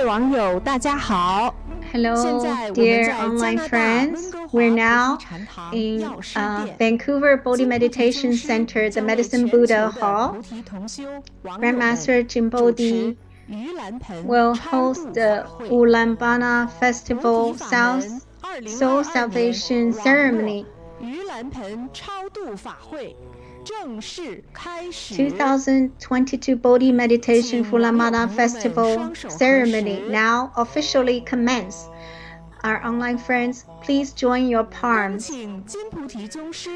Hello, dear online friends. We're now in Vancouver Bodhi Meditation Center, the Medicine Buddha Hall. Grandmaster JinBodhi will host the Ullambana Festival Soul Salvation Ceremony. 2022 Bodhi Meditation Ullambana Festival Ceremony now officially commence. Our online friends, please join your palms.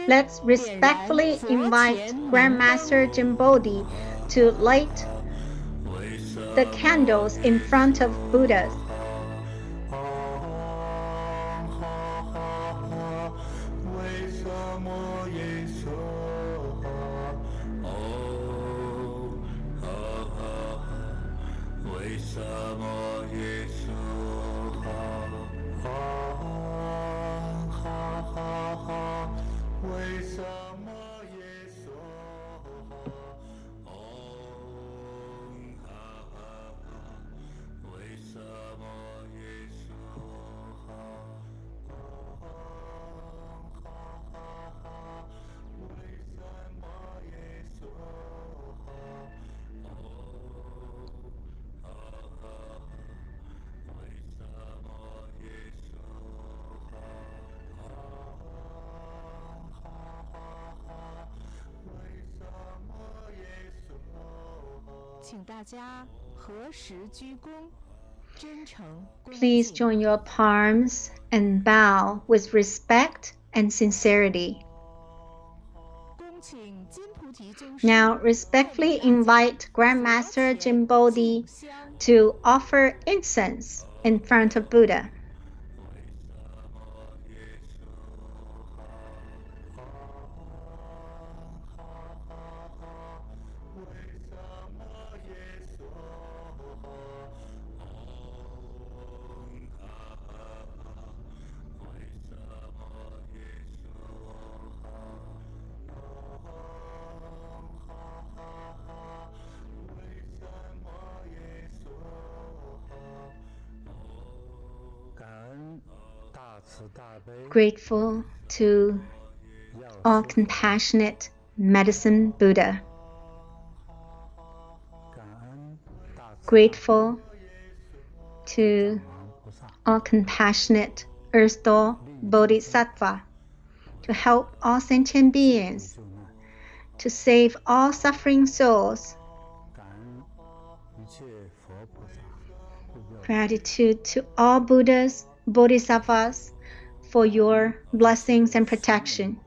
Let's respectfully invite Grandmaster JinBodhi to light the candles in front of Buddhas. Please join your palms and bow with respect and sincerity. Now, respectfully invite Grandmaster JinBodhi to offer incense in front of Buddha. Grateful to all compassionate medicine Buddha. Grateful to all compassionate earth-door Bodhisattva to help all sentient beings, to save all suffering souls. Gratitude to all Buddhas, Bodhisattvas, for your blessings and protection.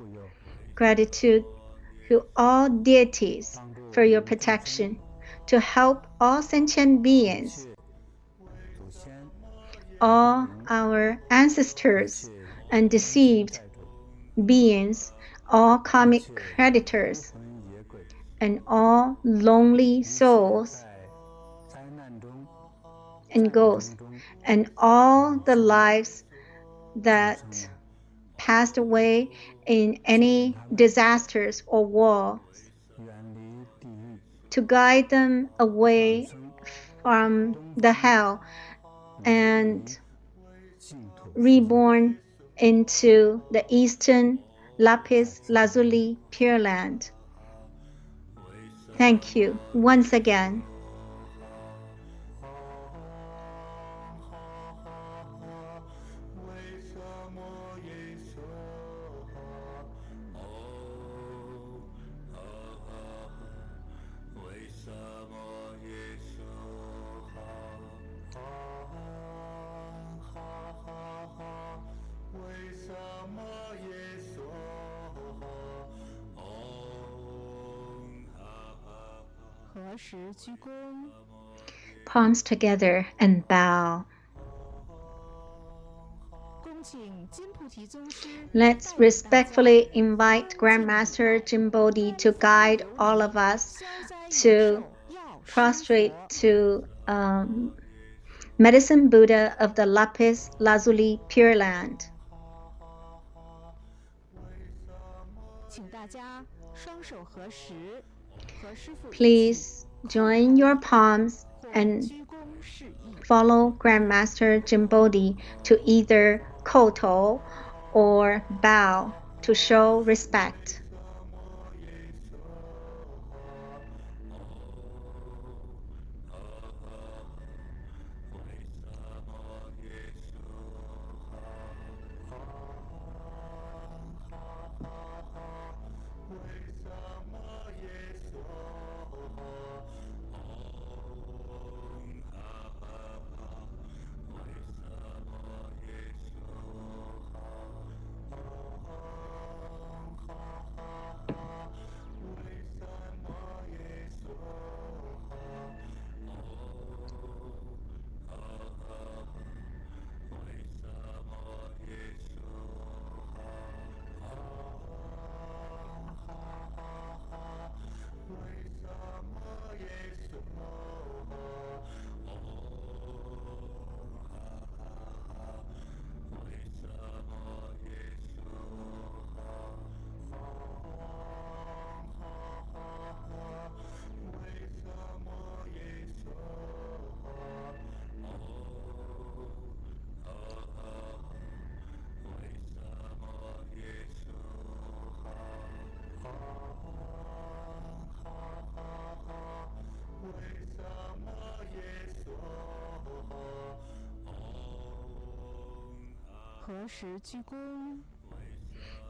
Gratitude to all deities for your protection, to help all sentient beings, all our ancestors and deceived beings, all karmic creditors, and all lonely souls and ghosts, and all the lives that passed away in any disasters or wars, to guide them away from the hell and reborn into the eastern lapis lazuli pure land. Thank you once again. Palms together and bow. Let's respectfully invite Grandmaster JinBodhi to guide all of us to prostrate to Medicine Buddha of the Lapis Lazuli Pure Land. Please join your palms and follow Grandmaster JinBodhi to either koto or bow to show respect.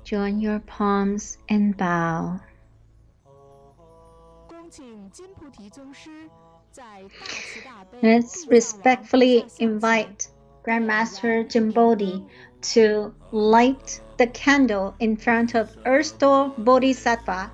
Join your palms and bow. Let's respectfully invite Grandmaster JinBodhi to light the candle in front of Erstol Bodhisattva.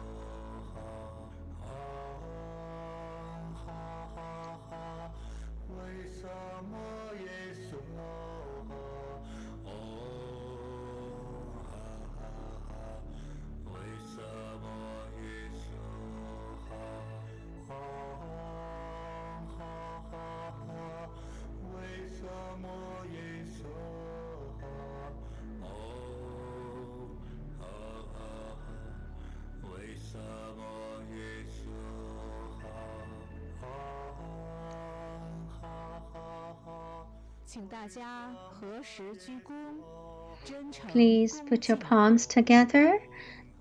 Please put your palms together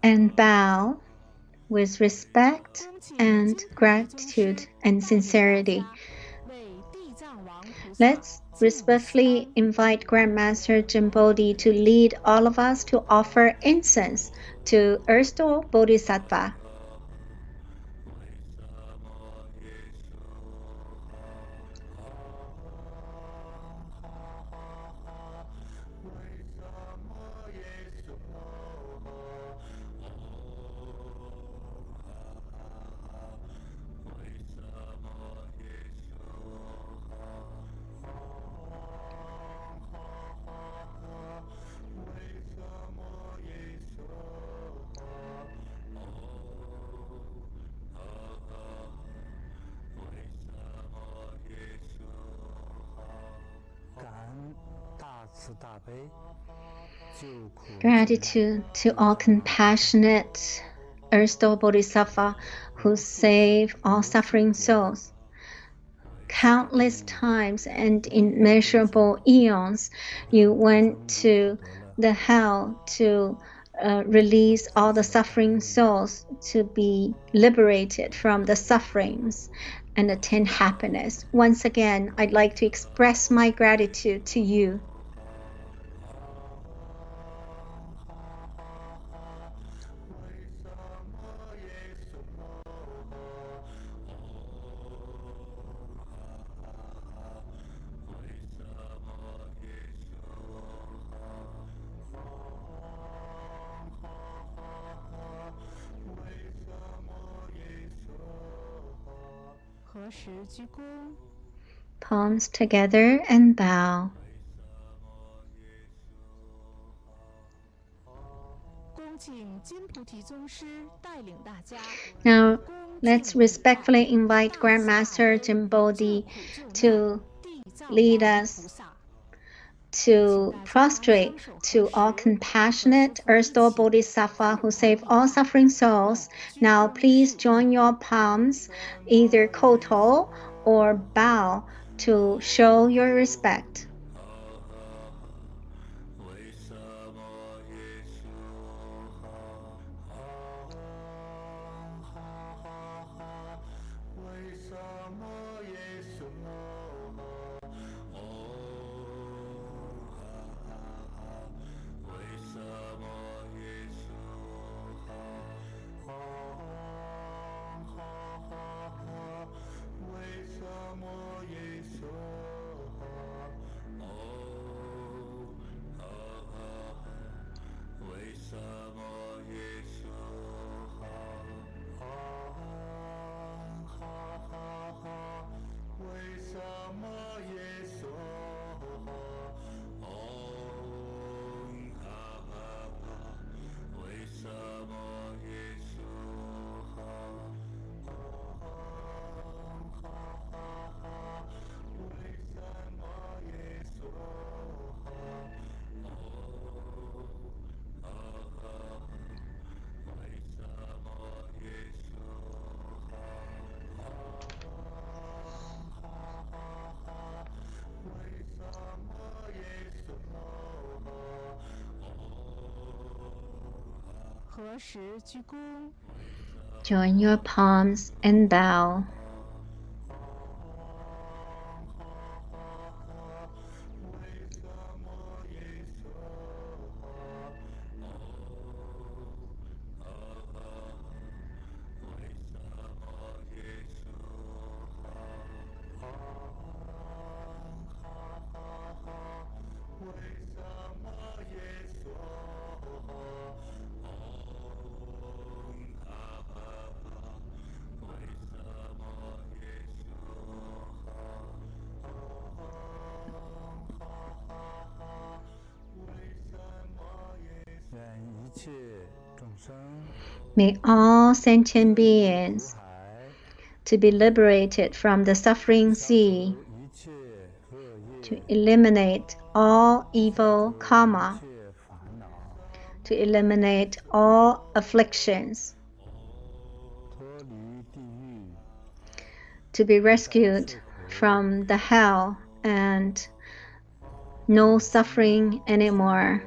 and bow with respect and gratitude and sincerity. Let's respectfully invite Grandmaster JinBodhi to lead all of us to offer incense to Erstol Bodhisattva. Gratitude to all compassionate Erstol Bodhisattva who save all suffering souls. Countless times and immeasurable eons, you went to the hell to release all the suffering souls to be liberated from the sufferings and attain happiness. Once again, I'd like to express my gratitude to you. Palms together and bow. Now, let's respectfully invite Grandmaster JinBodhi to lead us to prostrate to all compassionate Erstol Bodhisattva who save all suffering souls. Now please join your palms, either koto or bow to show your respect. Join your palms and bow. May all sentient beings to be liberated from the suffering sea, to eliminate all evil karma, to eliminate all afflictions, to be rescued from the hell and no suffering anymore,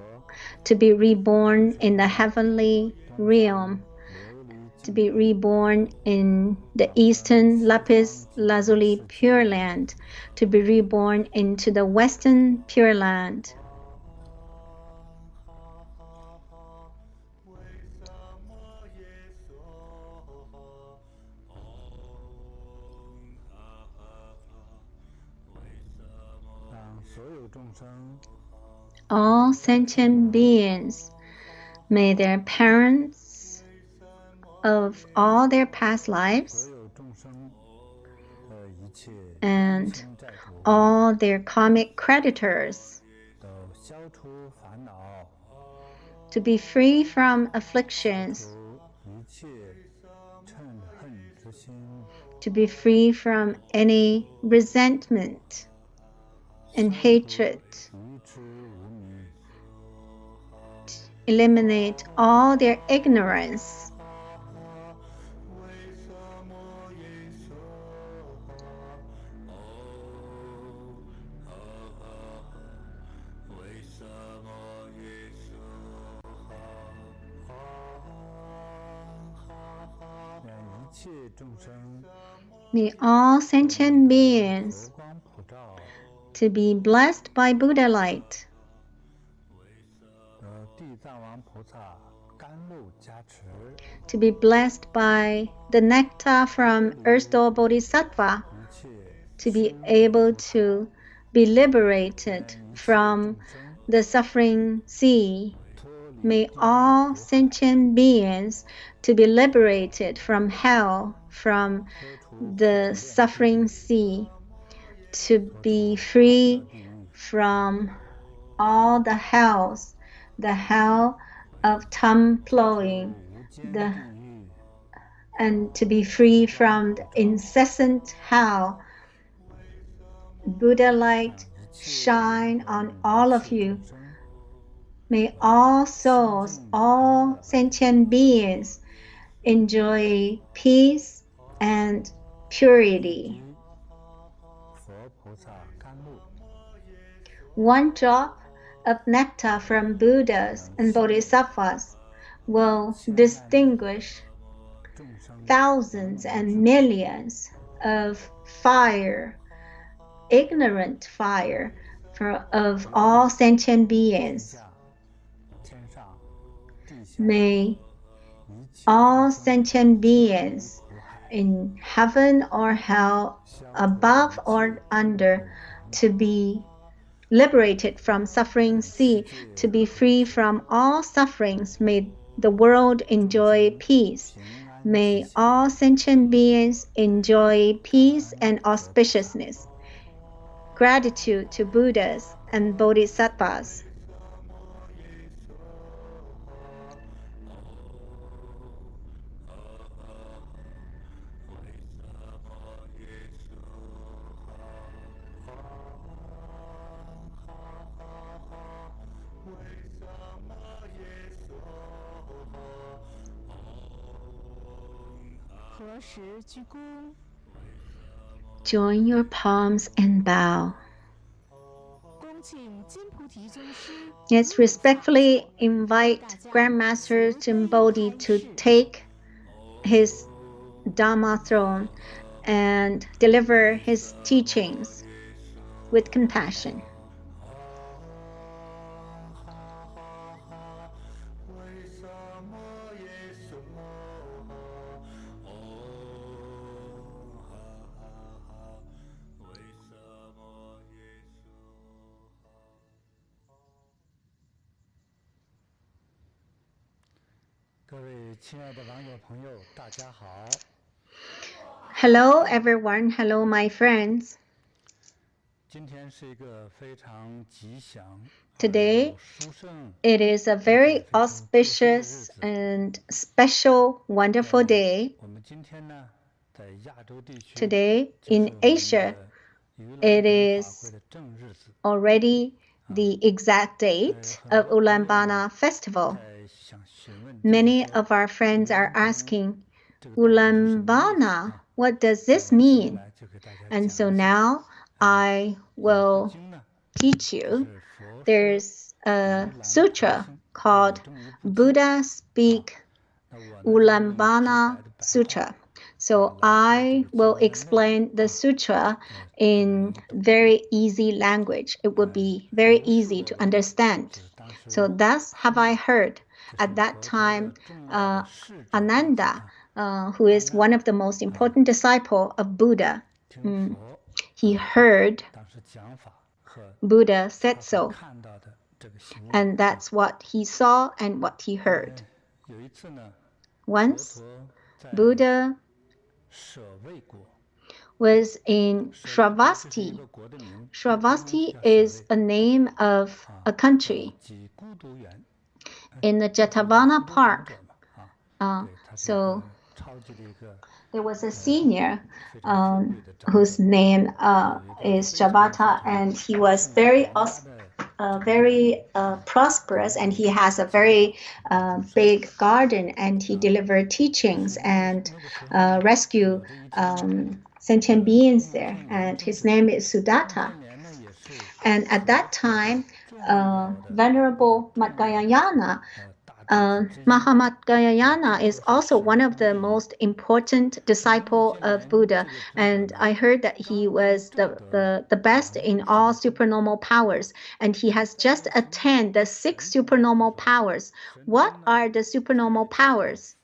to be reborn in the heavenly realm, to be reborn in the eastern lapis lazuli pure land, to be reborn into the western pure land. All sentient beings, may their parents of all their past lives and all their karmic creditors to be free from afflictions, to be free from any resentment and hatred, eliminate all their ignorance, may all sentient beings to be blessed by Buddha light, to be blessed by the nectar from Earth Door Bodhisattva, to be able to be liberated from the suffering sea. May all sentient beings to be liberated from hell, from the suffering sea, to be free from all the hells, the hell of tongue plowing, and to be free from the incessant hell. Buddha light shine on all of you. May all souls, all sentient beings enjoy peace and purity. One drop of nectar from Buddhas and Bodhisattvas will distinguish thousands and millions of fire, ignorant fire, of all sentient beings. May all sentient beings in heaven or hell, above or under, to be liberated from suffering sea, to be free from all sufferings. May the world enjoy peace. May all sentient beings enjoy peace and auspiciousness. Gratitude to Buddhas and Bodhisattvas. Join your palms and bow. Let's respectfully invite Grandmaster JinBodhi to take his dharma throne and deliver his teachings with compassion. Hello everyone, hello my friends. Today, it is a very auspicious and special, wonderful day. Today, in Asia, it is already the exact date of Ullambana Festival. Many of our friends are asking, Ullambana, what does this mean? And so now I will teach you. There's a sutra called Buddha Speak Ullambana Sutra. So I will explain the sutra in very easy language. It will be very easy to understand. So thus have I heard. At that time, Ananda, who is one of the most important disciples of Buddha, he heard Buddha said so. And that's what he saw and what he heard. Once, Buddha was in Shravasti. Shravasti is a name of a country in the Jetavana Park. So there was a senior whose name is Jabata, and he was very prosperous, and he has a very big garden, and he delivered teachings and rescue sentient beings there. And his name is Sudatta. And at that time, Venerable Madhyayana, Mahamadhyayana is also one of the most important disciple of Buddha, and I heard that he was the best in all supernormal powers, and he has just attained the 6 supernormal powers. What are the supernormal powers?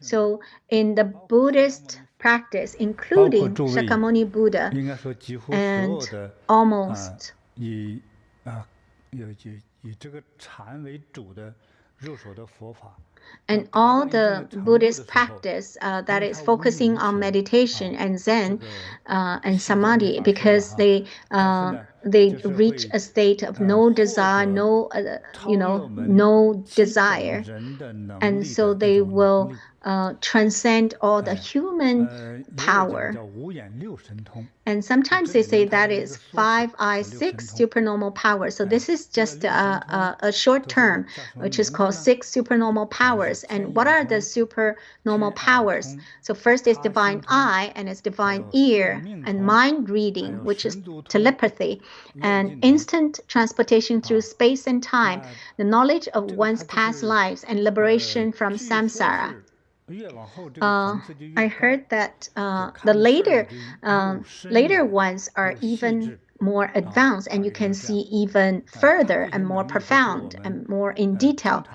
So in the Buddhist practice, including Shakyamuni Buddha, and almost and all the Buddhist practice that is focusing on meditation and Zen and Samadhi, because they reach a state of no desire, no desire, and so they will transcend all the human power. And sometimes they say that is 5I 6 supernormal power. So this is just a short term, which is called 6 supernormal power. powers. And what are the supernormal powers? So first is divine eye, and it's divine ear, and mind reading, which is telepathy, and instant transportation through space and time, the knowledge of one's past lives, and liberation from samsara. I heard that the later ones are even more advanced, and you can see even further and more profound and more in detail.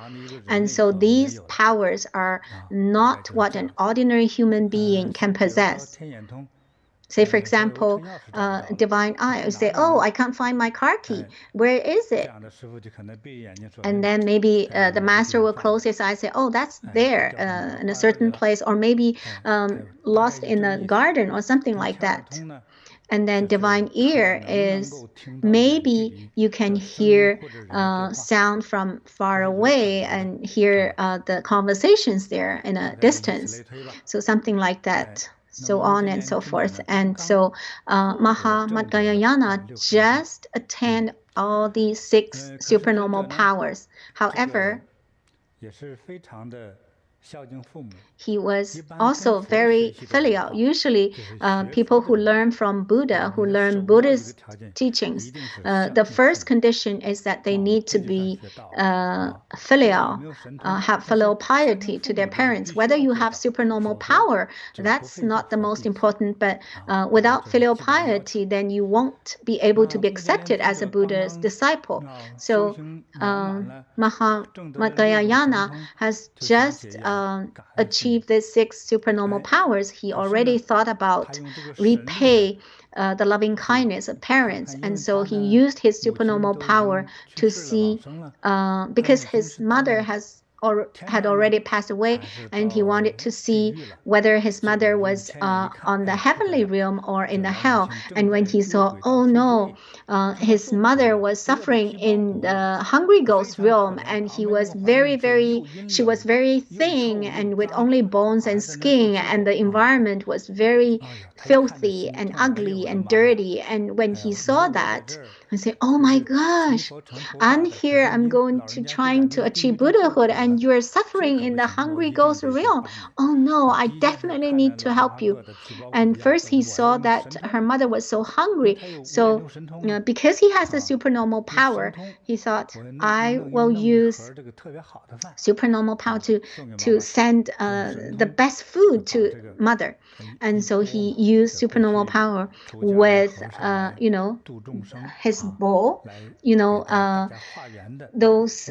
And so these powers are not what an ordinary human being can possess. Say, for example, divine eye. You say, oh, I can't find my car key. Where is it? And then maybe the master will close his eyes and say, oh, that's there in a certain place, or maybe lost in a garden or something like that. And then divine ear is maybe you can hear sound from far away and hear the conversations there in a distance. So something like that. So on and so forth. And so Mahamudgayana just attained all these 6 supernormal powers. However, he was also very filial. Usually, people who learn from Buddha, who learn Buddhist teachings, the first condition is that they need to be filial, have filial piety to their parents. Whether you have supernormal power, that's not the most important, but without filial piety, then you won't be able to be accepted as a Buddha's disciple. So Mahamudgayana has just achieved these 6 supernormal powers. He already thought about repay the loving kindness of parents, and so he used his supernormal power to see, because his mother had already passed away, and he wanted to see whether his mother was on the heavenly realm or in the hell. And when he saw, oh no, his mother was suffering in the hungry ghost realm, and she was very thin and with only bones and skin, and the environment was very filthy and ugly and dirty. And when he saw that, he said, oh my gosh, I'm here, I'm trying to achieve Buddhahood, and you're suffering in the hungry ghost realm. Oh no, I definitely need to help you. And first he saw that her mother was so hungry. So because he has the supernormal power, he thought, I will use supernormal power to send the best food to mother. And so he used supernormal power with, his bowl, those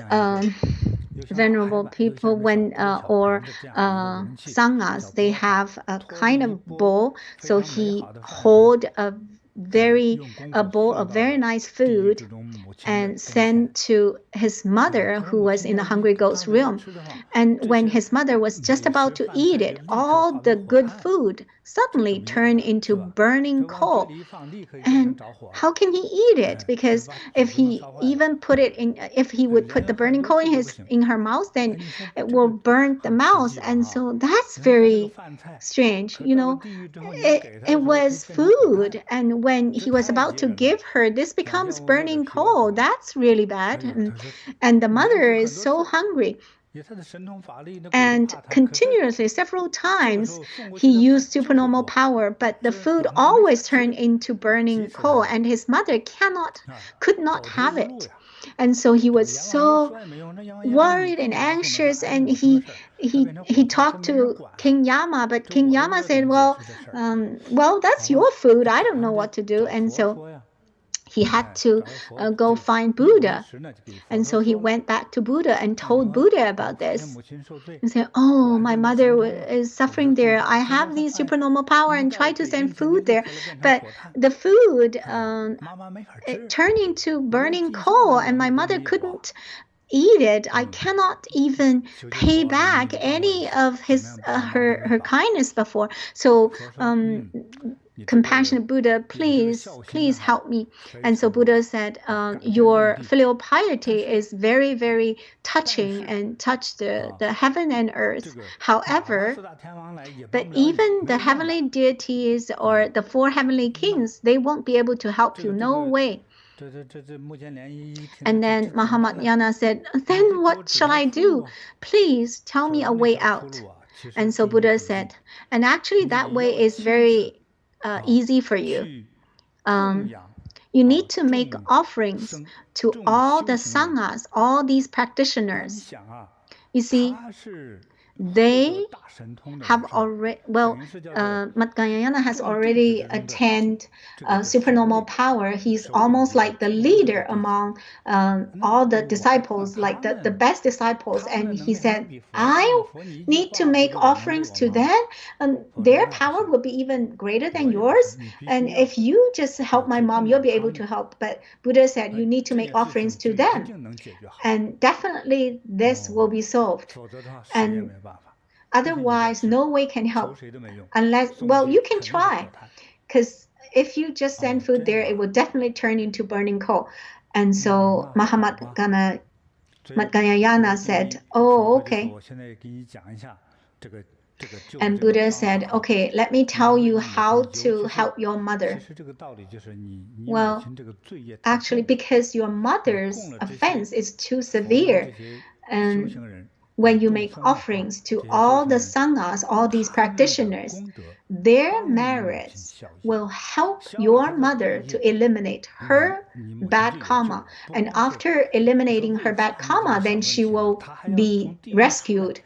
venerable people or sanghas, they have a kind of bowl. So he hold a bowl of very nice food and sent to his mother, who was in the hungry ghost realm. And when his mother was just about to eat it, all the good food suddenly turned into burning coal. And how can he eat it? Because if he would put the burning coal in her mouth, then it will burn the mouth. And so that's very strange. It was food, and when he was about to give her, this becomes burning coal. That's really bad. And the mother is so hungry. And continuously, several times, he used supernormal power, but the food always turned into burning coal, and his mother could not have it. And so he was so worried and anxious, and he talked to King Yama, but King Yama said, well, that's your food. I don't know what to do. And so he had to go find Buddha. And so he went back to Buddha and told Buddha about this. And said, oh, my mother is suffering there. I have these supernormal power and try to send food there. But the food it turned into burning coal, and my mother couldn't eat it. I cannot even pay back any of her kindness before. So compassionate Buddha, please help me. And so Buddha said, your filial piety is very, very touching and touched the heaven and earth. However, but even the heavenly deities or the 4 heavenly kings, they won't be able to help you. No way. And then Mahayana said, then what shall I do? Please tell me a way out. And so Buddha said, and actually that way is very easy for you. You need to make offerings to all the sanghas, all these practitioners. You see, they have already, Mahayana has already attained supernormal power. He's almost like the leader among all the disciples, like the best disciples. And he said, I need to make offerings to them, and their power will be even greater than yours. And if you just help my mom, you'll be able to help. But Buddha said, you need to make offerings to them. And definitely this will be solved. And otherwise, no way can help unless, well, you can try, because if you just send food there, it will definitely turn into burning coal. And so Mahayana said, oh, okay. And Buddha said, okay, let me tell you how to help your mother. Well, actually, because your mother's offense is too severe, and when you make offerings to all the sanghas, all these practitioners, their merits will help your mother to eliminate her bad karma. And after eliminating her bad karma, then she will be rescued.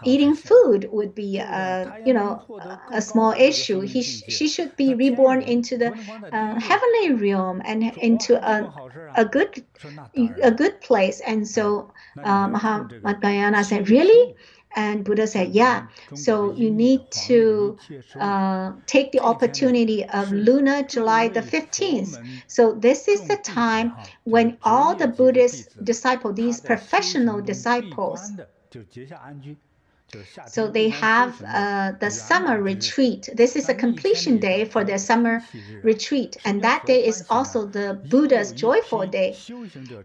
Eating food would be, a small issue. She should be reborn into the heavenly realm and into a good place. And so Mahayana said, really? And Buddha said, yeah. So you need to take the opportunity of lunar July the 15th. So this is the time when all the Buddhist disciples, these professional disciples, so they have the summer retreat. This is a completion day for their summer retreat. And that day is also the Buddha's joyful day.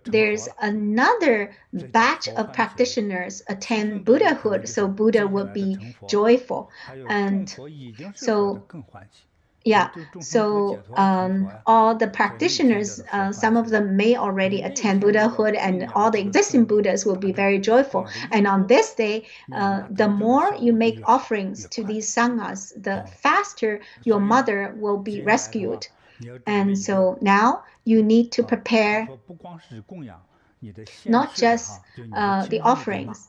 There's another batch of practitioners attend Buddhahood, so Buddha will be joyful. And so yeah, so all the practitioners, some of them may already attend Buddhahood, and all the existing Buddhas will be very joyful. And on this day, the more you make offerings to these sanghas, the faster your mother will be rescued. And so now you need to prepare not just the offerings,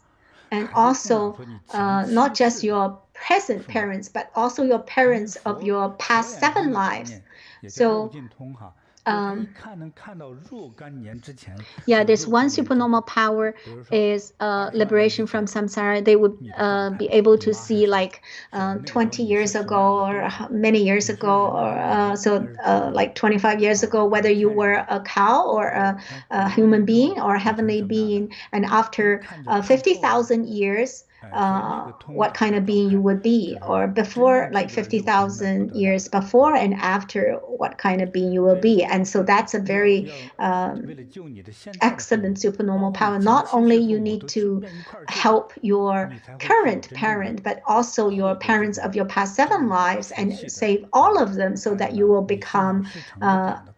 and also not just your present parents, but also your parents of your past 7 lives. So yeah, this one supernormal power is like from samsara. They would be able to see like 20 years ago or many years ago, or like 25 years ago, whether you were a cow or a human being or a heavenly being. And after 50,000 years, what kind of being you would be, or before, like 50,000 years before and after, what kind of being you will be. And so that's a very excellent supernormal power. Not only you need to help your current parent, but also your parents of your past 7 lives and save all of them, so that you will become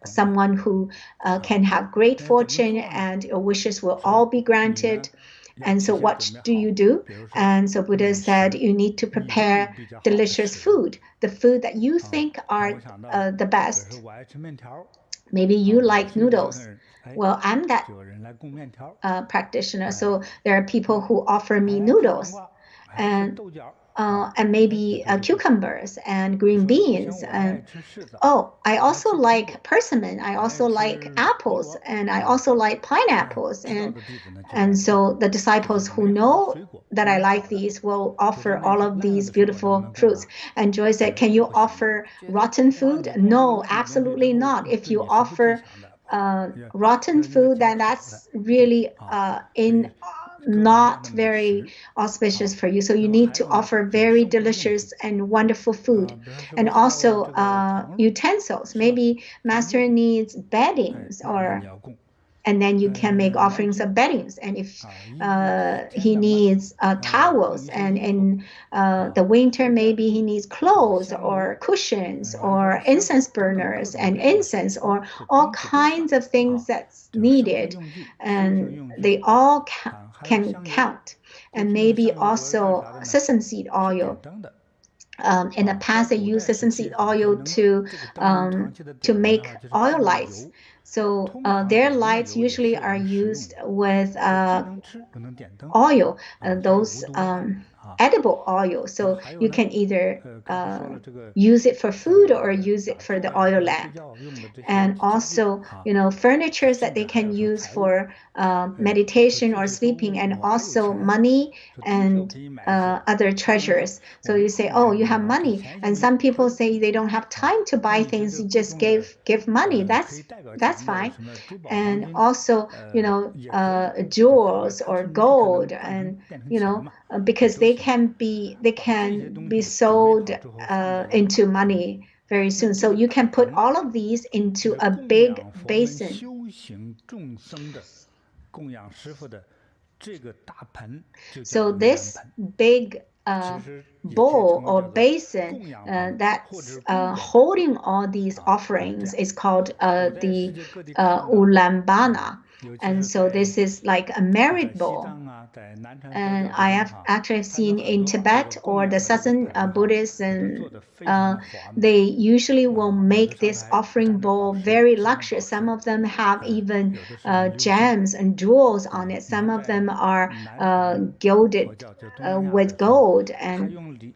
someone who can have great fortune and your wishes will all be granted. And so what do you do? And so Buddha said, you need to prepare delicious food, the food that you think are the best. Maybe you like noodles. Well, I'm that practitioner, so there are people who offer me noodles. And maybe cucumbers and green beans. And I also like persimmon. I also like apples, and I also like pineapples. And so the disciples who know that I like these will offer all of these beautiful fruits. And Joy said, can you offer rotten food? No, absolutely not. If you offer rotten food, then that's really not very auspicious for you. So you need to offer very delicious and wonderful food. And also utensils. Maybe master needs beddings or and then you can make offerings of beddings. And if he needs towels, and in the winter maybe he needs clothes or cushions or incense burners and incense or all kinds of things that's needed, and they all can count. And maybe also sesame seed oil. In the past, they used sesame seed oil to make oil lights. So their lights usually are used with oil, those edible oil. So you can either use it for food or use it for the oil lamp. And also, furnitures that they can use for meditation or sleeping, and also money and other treasures. So you say, oh, you have money, and some people say they don't have time to buy things. You just give money. That's fine. And also, jewels or gold, and because they can be sold into money very soon. So you can put all of these into a big basin. So this big bowl or basin that's holding all these offerings is called the Ullambana. And so this is like a merit bowl. And I have actually seen in Tibet or the southern Buddhists, and they usually will make this offering bowl very luxurious. Some of them have even gems and jewels on it. Some of them are gilded with gold. And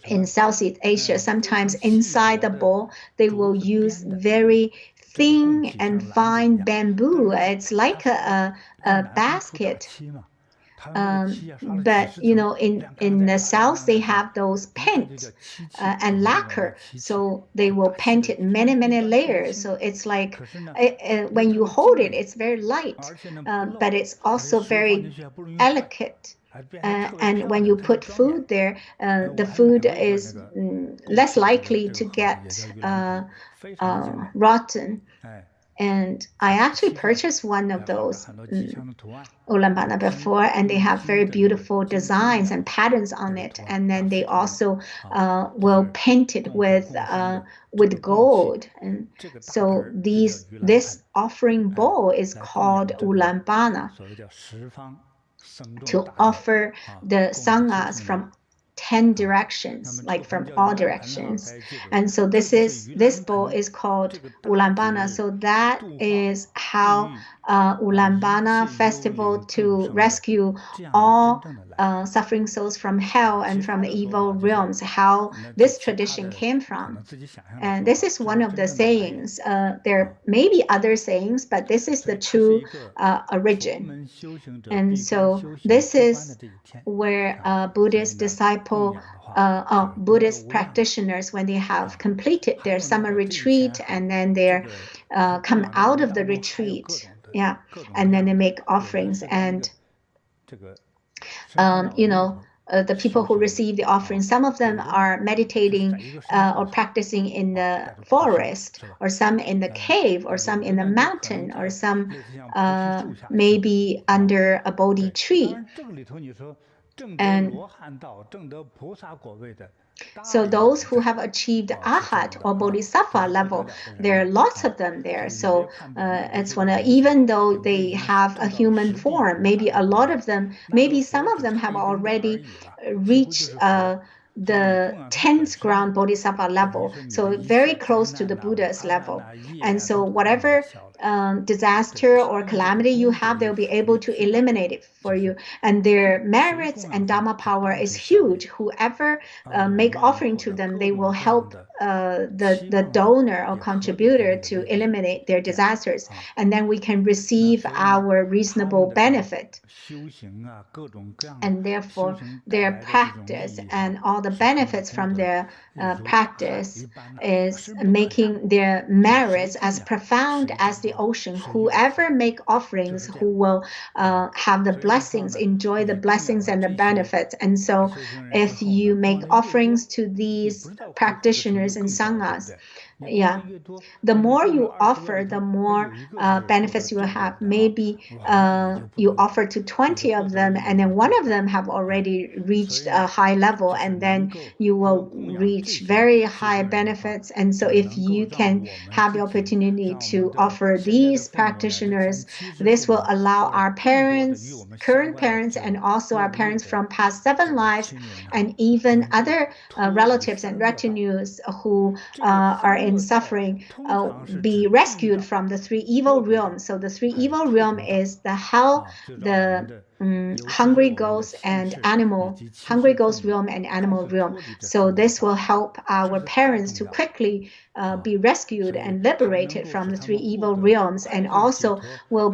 in Southeast Asia, sometimes inside the bowl, they will use very thin and fine bamboo. It's like a basket. But in the South, they have those paint and lacquer, so they will paint it many layers. So it's like when you hold it, it's very light, but it's also very delicate. And when you put food there, the food is less likely to get rotten. And I actually purchased one of those Ullambana before, and they have very beautiful designs and patterns on it. And then they also will paint it with gold. And so this offering bowl is called Ullambana, to offer the sanghas from 10 directions, like from all directions. And so this bowl is called Ullambana. So that is how Ullambana Festival to rescue all suffering souls from hell and from the evil realms, how this tradition came from. And this is one of the sayings. There may be other sayings, but this is the true origin. And so this is where Buddhist Buddhist practitioners, when they have completed their summer retreat, and then they come out of the retreat, and then they make offerings. And the people who receive the offering, some of them are meditating or practicing in the forest, or some in the cave, or some in the mountain, or some maybe under a Bodhi tree. And so those who have achieved Arhat or Bodhisattva level, there are lots of them there. So it's even though they have a human form, maybe a lot of them, maybe some of them have already reached the 10th ground Bodhisattva level, so very close to the Buddha's level. And so whatever disaster or calamity you have, they'll be able to eliminate it for you. And their merits and dharma power is huge. Whoever make offering to them, they will help the donor or contributor to eliminate their disasters. And then we can receive our reasonable benefit. And therefore, their practice and all the benefits from their practice is making their merits as profound as the the ocean. Whoever make offerings, who will have the blessings, enjoy the blessings and the benefits. And so if you make offerings to these practitioners and sanghas, yeah, the more you offer, the more benefits you will have. Maybe you offer to 20 of them, and then one of them have already reached a high level, and then you will reach very high benefits. And so if you can have the opportunity to offer these practitioners, this will allow our parents, current parents, and also our parents from past 7 lives, and even other relatives and retinues who are in suffering, be rescued from the 3 evil realms. So the 3 evil realm is the hell, the hungry ghost and hungry ghost realm and animal realm. So this will help our parents to quickly be rescued and liberated from the 3 evil realms, and also will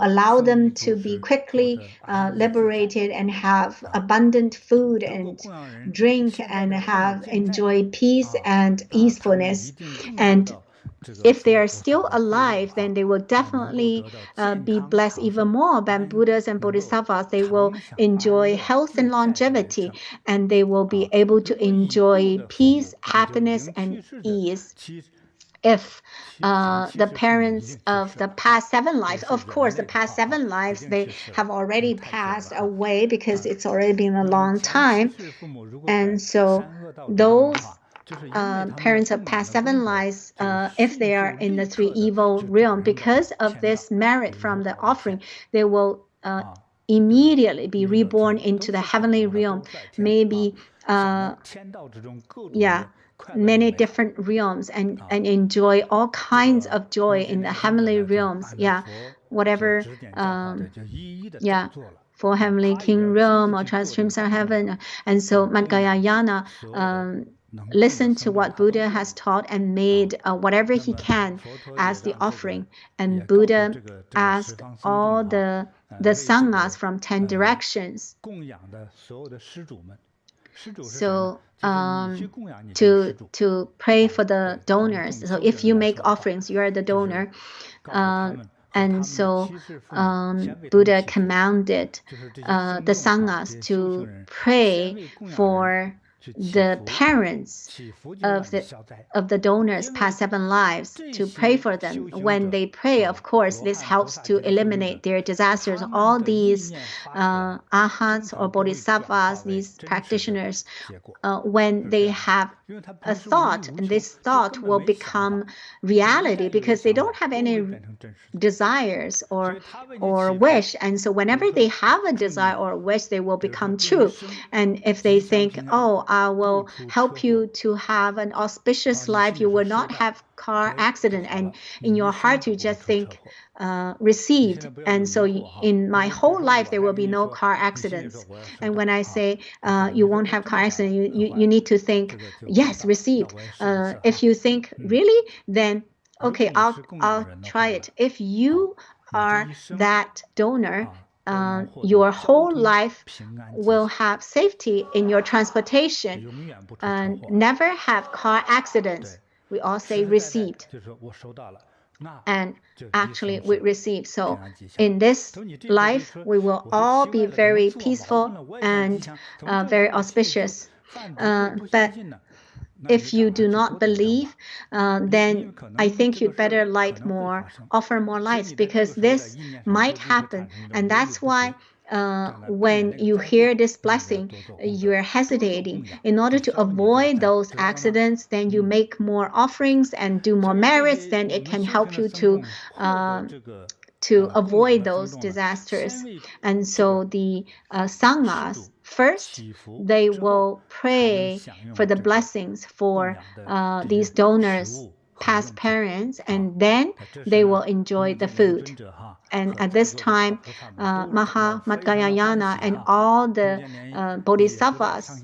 allow them to be quickly liberated and have abundant food and drink and enjoy peace and easefulness. And if they are still alive, then they will definitely be blessed even more than Buddhas and Bodhisattvas. They will enjoy health and longevity, and they will be able to enjoy peace, happiness, and ease. If the parents of the past 7 lives, of course, the past 7 lives, they have already passed away because it's already been a long time. And so those parents of past 7 lives, if they are in the 3 evil realm, because of this merit from the offering, they will immediately be reborn into the heavenly realm. Maybe many different realms, and enjoy all kinds of joy in the heavenly realms. Whatever for heavenly king realm or transstreams of heaven. And so Madhyayana listen to what Buddha has taught and made whatever he can as the offering. And Buddha asked all the sanghas from 10 directions so to pray for the donors. So if you make offerings, you are the donor. And so Buddha commanded the sanghas to pray for the parents of the donors past 7 lives, to pray for them. When they pray, of course, this helps to eliminate their disasters. All these arhats or bodhisattvas, these practitioners, when they have a thought, and this thought will become reality because they don't have any desires or wish. And so whenever they have a desire or wish, they will become true. And if they think, oh, I will help you to have an auspicious life, you will not have car accident, and in your heart you just think received, and so in my whole life there will be no car accidents. And when I say you won't have car accident, you need to think, yes, received. If you think really, then okay, I'll try it. If you are that donor, your whole life will have safety in your transportation and never have car accidents. We all say received. And actually we receive. So in this life, we will all be very peaceful and very auspicious. But if you do not believe, then I think you'd better offer more lights, because this might happen. And that's why when you hear this blessing, you're hesitating. In order to avoid those accidents, then you make more offerings and do more merits, then it can help you to avoid those disasters. And so the sanghas, first, they will pray for the blessings for these donors, past parents, and then they will enjoy the food. And at this time, Madhyayana and all the bodhisattvas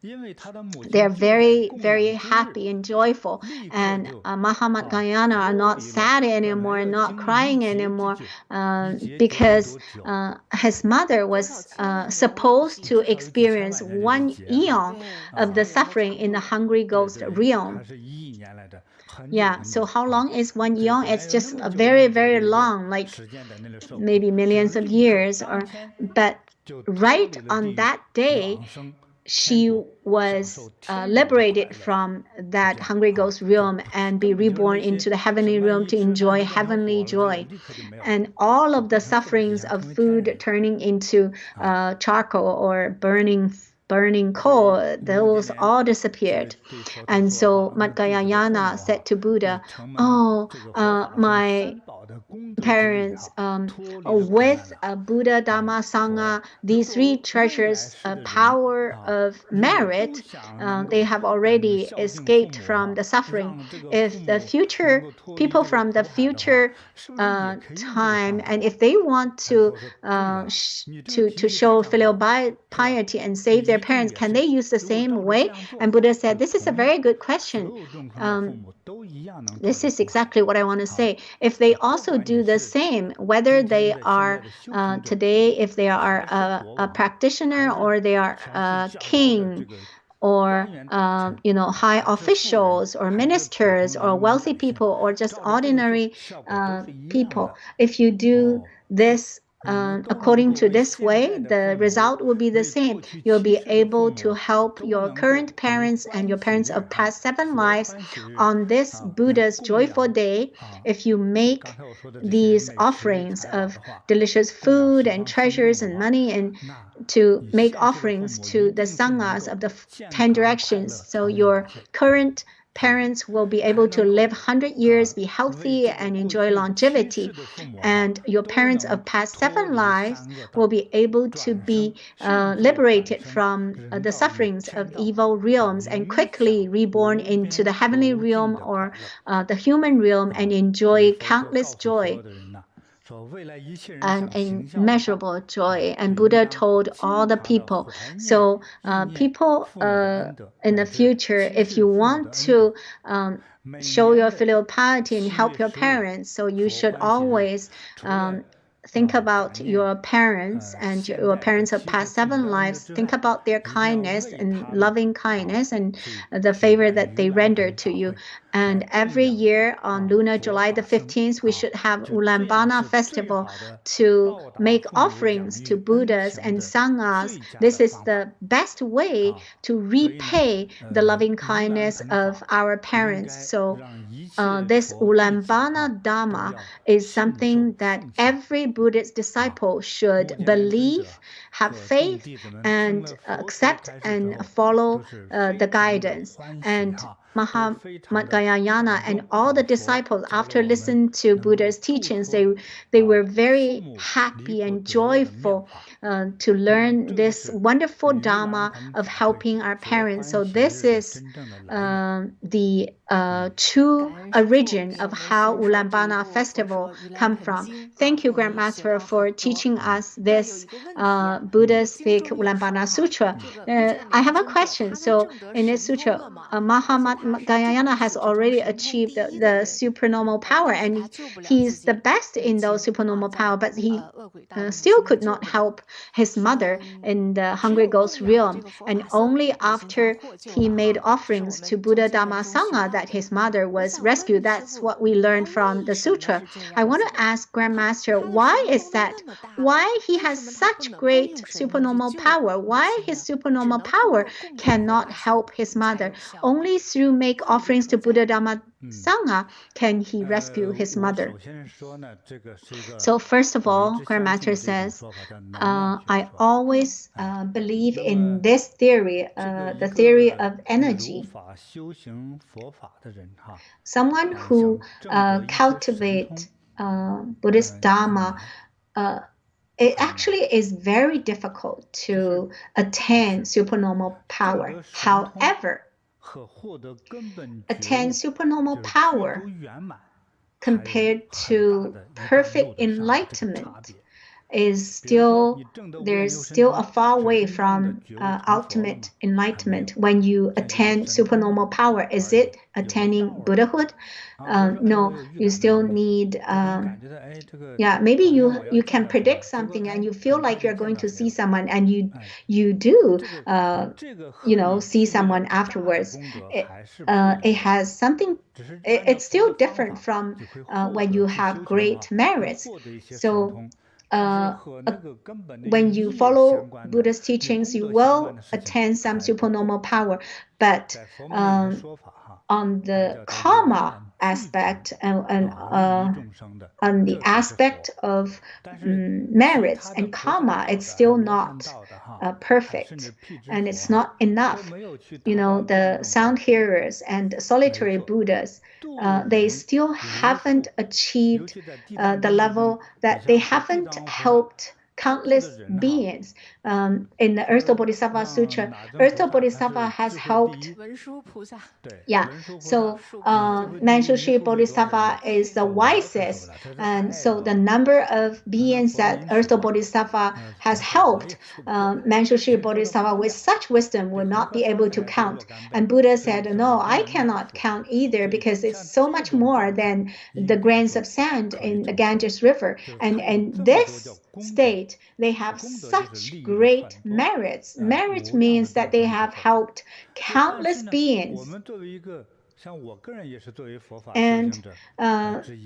they're very, very happy and joyful. And Mahamadhyana are not sad anymore, not crying anymore, because his mother was supposed to experience 1 eon of the suffering in the hungry ghost realm. Yeah, so how long is 1 eon? It's just a very, very long, like maybe millions of years. But right on that day, she was liberated from that hungry ghost realm and be reborn into the heavenly realm to enjoy heavenly joy. And all of the sufferings of food turning into charcoal or burning coal, those all disappeared. And so Madhyayana said to Buddha, "Oh, my parents, with Buddha, Dharma, Sangha, these 3 treasures, power of merit, they have already escaped from the suffering. If the future people from the future time, and if they want to show filial piety and save their parents, can they use the same way?" And Buddha said, "This is a very good question. This is exactly what I want to say. If they also do the same, whether they are today, if they are a practitioner or they are a king, or high officials or ministers or wealthy people or just ordinary people, if you do this according to this way, the result will be the same. You'll be able to help your current parents and your parents of past 7 lives on this Buddha's joyful day. If you make these offerings of delicious food and treasures and money, and to make offerings to the sanghas of the 10 directions, so your current parents will be able to live 100 years, be healthy, and enjoy longevity. And your parents of past 7 lives will be able to be liberated from the sufferings of evil realms and quickly reborn into the heavenly realm or the human realm and enjoy countless joy and immeasurable joy." And Buddha told all the people, so people in the future, if you want to show your filial piety and help your parents, so you should always think about your parents and your parents of past 7 lives. Think about their kindness and loving kindness and the favor that they rendered to you. And every year on lunar July the 15th, we should have Ullambana Festival to make offerings to Buddhas and Sanghas. This is the best way to repay the loving kindness of our parents. So this Ullambana Dharma is something that every Buddhist disciple should believe, have faith, and accept and follow the guidance. And Mahamadhyayana and all the disciples, after listening to Buddha's teachings, they were very happy and joyful to learn this wonderful Dharma of helping our parents. So this is the true origin of how Ullambana Festival come from. Thank you, Grandmaster, for teaching us this Buddhistic Ullambana Sutra. I have a question. So in this sutra, Mahamadhyayana has already achieved the supernormal power, and he's the best in those supernormal power, but he still could not help his mother in the hungry ghost realm. And only after he made offerings to Buddha, Dharma, Sangha that his mother was rescued. That's what we learned from the sutra. I want to ask Grandmaster, why is that? Why he has such great supernormal power? Why his supernormal power cannot help his mother? Only through make offerings to Buddha, Dharma, Sangha can he rescue his mother. So first of all, Grandmaster says, I always believe in this theory, the theory of energy. Someone who cultivates Buddhist Dharma, it actually is very difficult to attain supernormal power. However, attain supernormal power compared to perfect enlightenment there's still a far way from ultimate enlightenment when you attain supernormal power. Is it attaining Buddhahood? No, you still need maybe you can predict something and you feel like you're going to see someone, and you do see someone afterwards. It has something, it's still different from when you have great merits. So when you follow Buddha's teachings, you will attain some supernormal power, but on the karma aspect and on the aspect of merits and karma, it's still not perfect, and it's not enough. The sound hearers and solitary Buddhas, they still haven't achieved the level that they haven't helped countless beings. In the Earth Bodhisattva Sutra, Earth Bodhisattva has helped. So Manjushri Bodhisattva is the wisest, and so the number of beings that Earth Bodhisattva has helped, Manjushri Bodhisattva with such wisdom will not be able to count. And Buddha said, no, I cannot count either, because it's so much more than the grains of sand in the Ganges River. And in this state, they have such great merits. Merit means that they have helped countless beings. And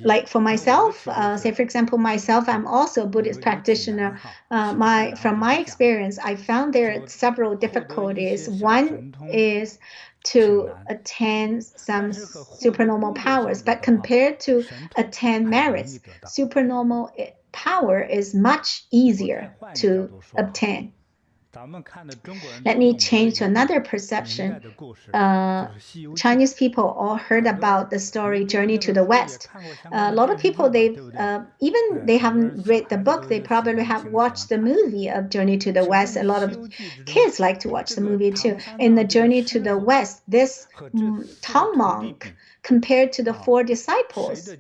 like for myself, say for example, myself, I'm also a Buddhist practitioner. From my experience, I found there are several difficulties. One is to attain some supernormal powers, but compared to attain merits, supernormal power is much easier to obtain. Let me change to another perception. Chinese people all heard about the story Journey to the West. A lot of people, even they haven't read the book, they probably have watched the movie of Journey to the West. A lot of kids like to watch the movie too. In the Journey to the West, this Tang monk, compared to the four disciples,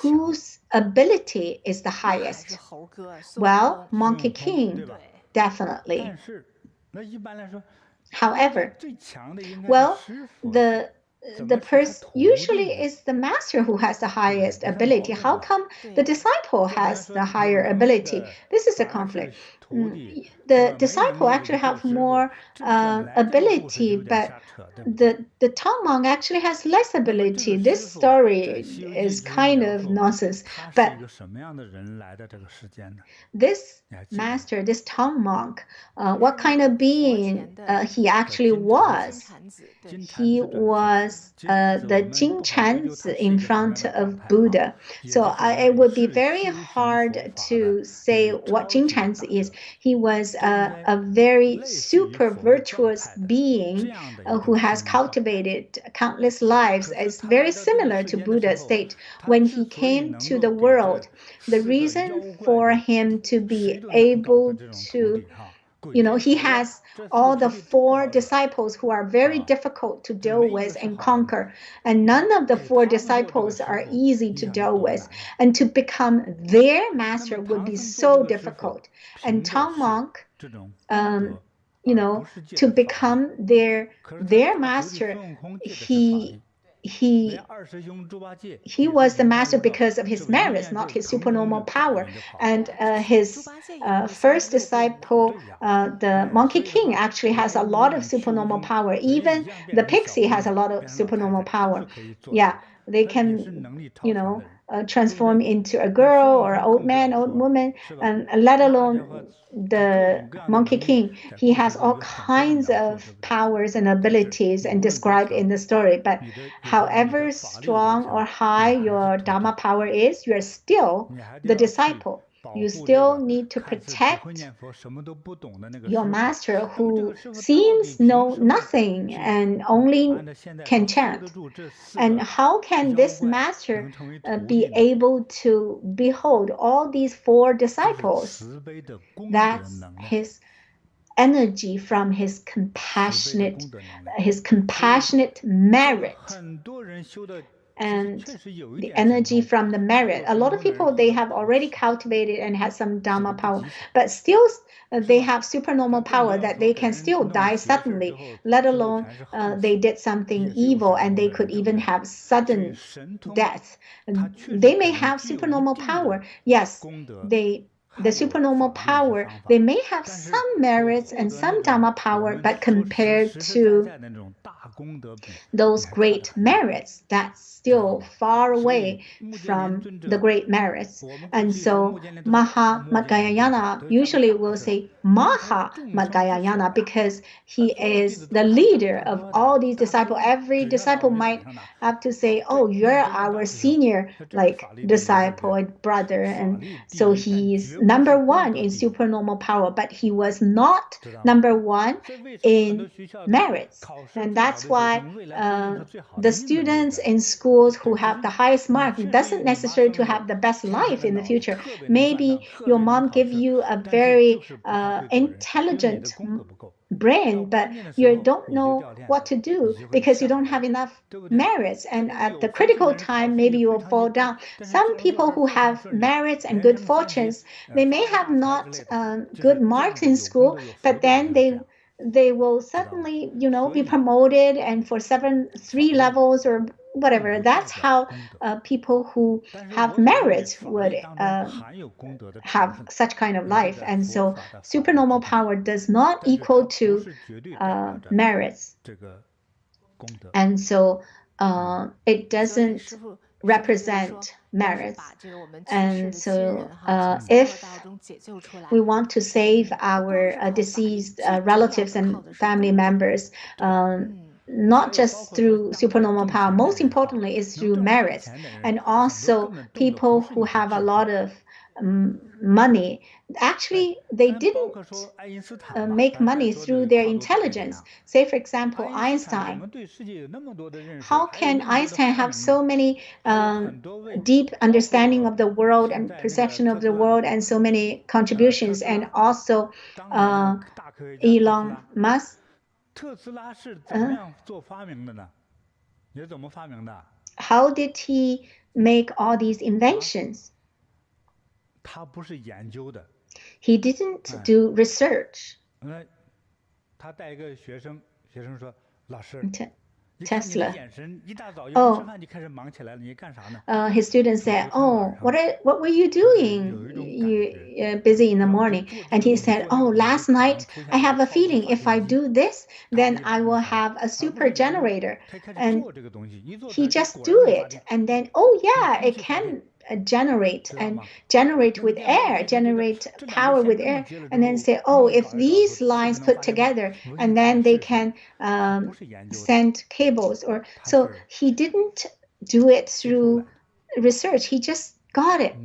whose ability is the highest? Well, Monkey King, definitely. However, well, the person usually is the master who has the highest ability. How come the disciple has the higher ability? This is a conflict. The disciple actually have more ability, but the Tang monk actually has less ability. This story is kind of nonsense. But this master, this Tang monk, what kind of being he actually was? He was the Jingchanzi in front of Buddha. So it would be very hard to say what Jingchanzi is. He was a very super virtuous being who has cultivated countless lives. It's very similar to Buddha's state. When he came to the world, the reason for him to be able to, he has all the four disciples who are very difficult to deal with and conquer. And none of the four disciples are easy to deal with. And to become their master would be so difficult. And Tang monk, to become their master, he was the master because of his merits, not his supernormal power. And his first disciple, the Monkey King, actually has a lot of supernormal power. Even the pixie has a lot of supernormal power. Yeah, they can, transform into a girl or an old man, old woman, and let alone the Monkey King. He has all kinds of powers and abilities and described in the story. But however strong or high your Dharma power is, you are still the disciple. You still need to protect your master who seems know nothing and only can chant. And how can this master be able to behold all these four disciples? That's his energy from his compassionate merit. and the energy from the merit. A lot of people, they have already cultivated and had some dharma power, but still they have supernormal power that they can still die suddenly, let alone they did something evil and they could even have sudden death. They may have supernormal power. Yes, the supernormal power, they may have some merits and some dharma power, but compared to those great merits, that's still far away from the great merits. And so Mahamagayayana usually will say Mahamagayayana because he is the leader of all these disciples. Every disciple might have to say, oh, you're our senior disciple and brother, and so he's number one in supernormal power, but he was not number one in merits. And that's why the students in schools who have the highest mark doesn't necessarily to have the best life in the future. Maybe your mom gave you a very intelligent brain, but you don't know what to do because you don't have enough merits, and at the critical time maybe you will fall down. Some people who have merits and good fortunes, they may have not good marks in school, but then they will suddenly, be promoted and for 3 levels or whatever. That's how people who have merits would have such kind of life. And so supernormal power does not equal to merits. And so it doesn't represent merits. And so if we want to save our deceased relatives and family members, not just through supernormal power, most importantly is through merits. And also people who have a lot of money, actually they didn't make money through their intelligence. Say for example Einstein. How can Einstein have so many deep understanding of the world and perception of the world and so many contributions? And also Elon Musk, how did he make all these inventions? He didn't do research. Tesla. His students said, oh, what were you doing? You're busy in the morning. And he said, oh, last night I have a feeling if I do this, then I will have a super generator. And he just do it. And then, oh yeah, it can generate with air, generate power with air, and then say, oh, if these lines put together, and then they can send cables. Or so he didn't do it through research. He just got it,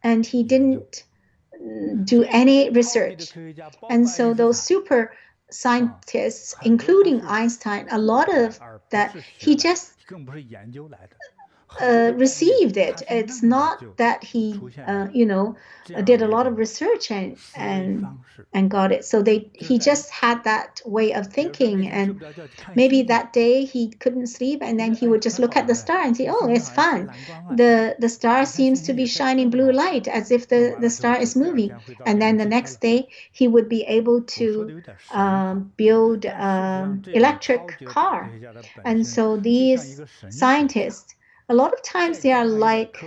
and he didn't do any research. And so those super scientists, including Einstein, a lot of that he just received it. It's not that he did a lot of research and got it. So he just had that way of thinking, and maybe that day he couldn't sleep, and then he would just look at the star and say, oh, it's fun. The star seems to be shining blue light as if the star is moving. And then the next day he would be able to build electric car. And so these scientists, a lot of times they are like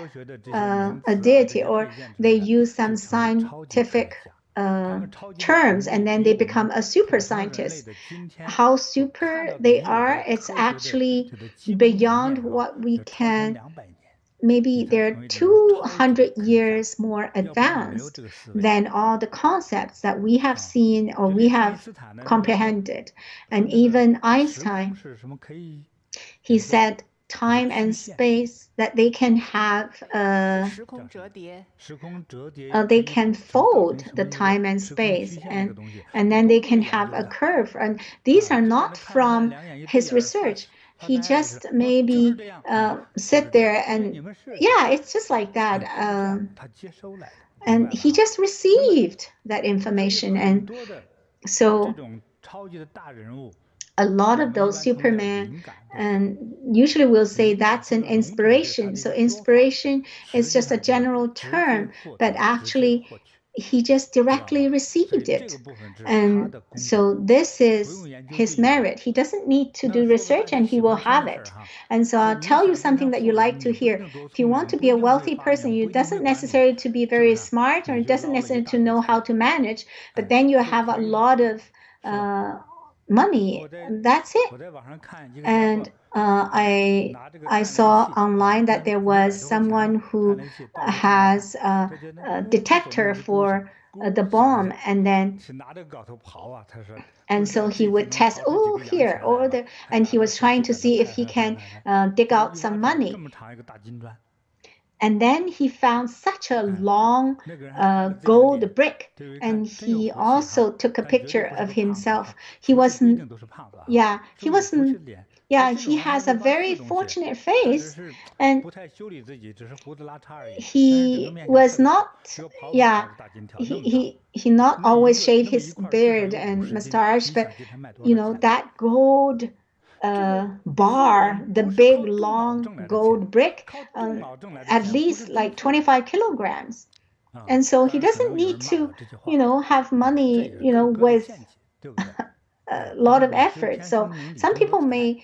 a deity, or they use some scientific terms, and then they become a super scientist. How super they are, it's actually beyond what we can. Maybe they're 200 years more advanced than all the concepts that we have seen or we have comprehended. And even Einstein, he said, time and space, that they can have they can fold the time and space, and then they can have a curve. And these are not from his research. He just maybe sit there and yeah, it's just like that, and he just received that information. And so a lot of those Superman, and usually we'll say that's an inspiration. So inspiration is just a general term, but actually he just directly received it. And so this is his merit. He doesn't need to do research and he will have it. And so I'll tell you something that you like to hear. If you want to be a wealthy person, you doesn't necessarily to be very smart, or it doesn't necessarily to know how to manage, but then you have a lot of money. That's it. And I saw online that there was someone who has a detector for the bomb, and so he would test, oh, here or there, and he was trying to see if he can dig out some money. And then he found such a long gold brick, and he also took a picture of himself. He wasn't, yeah, he wasn't, yeah, he has a very fortunate face, and he was not, yeah, he not always shaved his beard and mustache, but you know, that gold bar, the big long gold brick, at least like 25 kilograms. And so he doesn't need to, you know, have money, you know, with a lot of effort. So some people may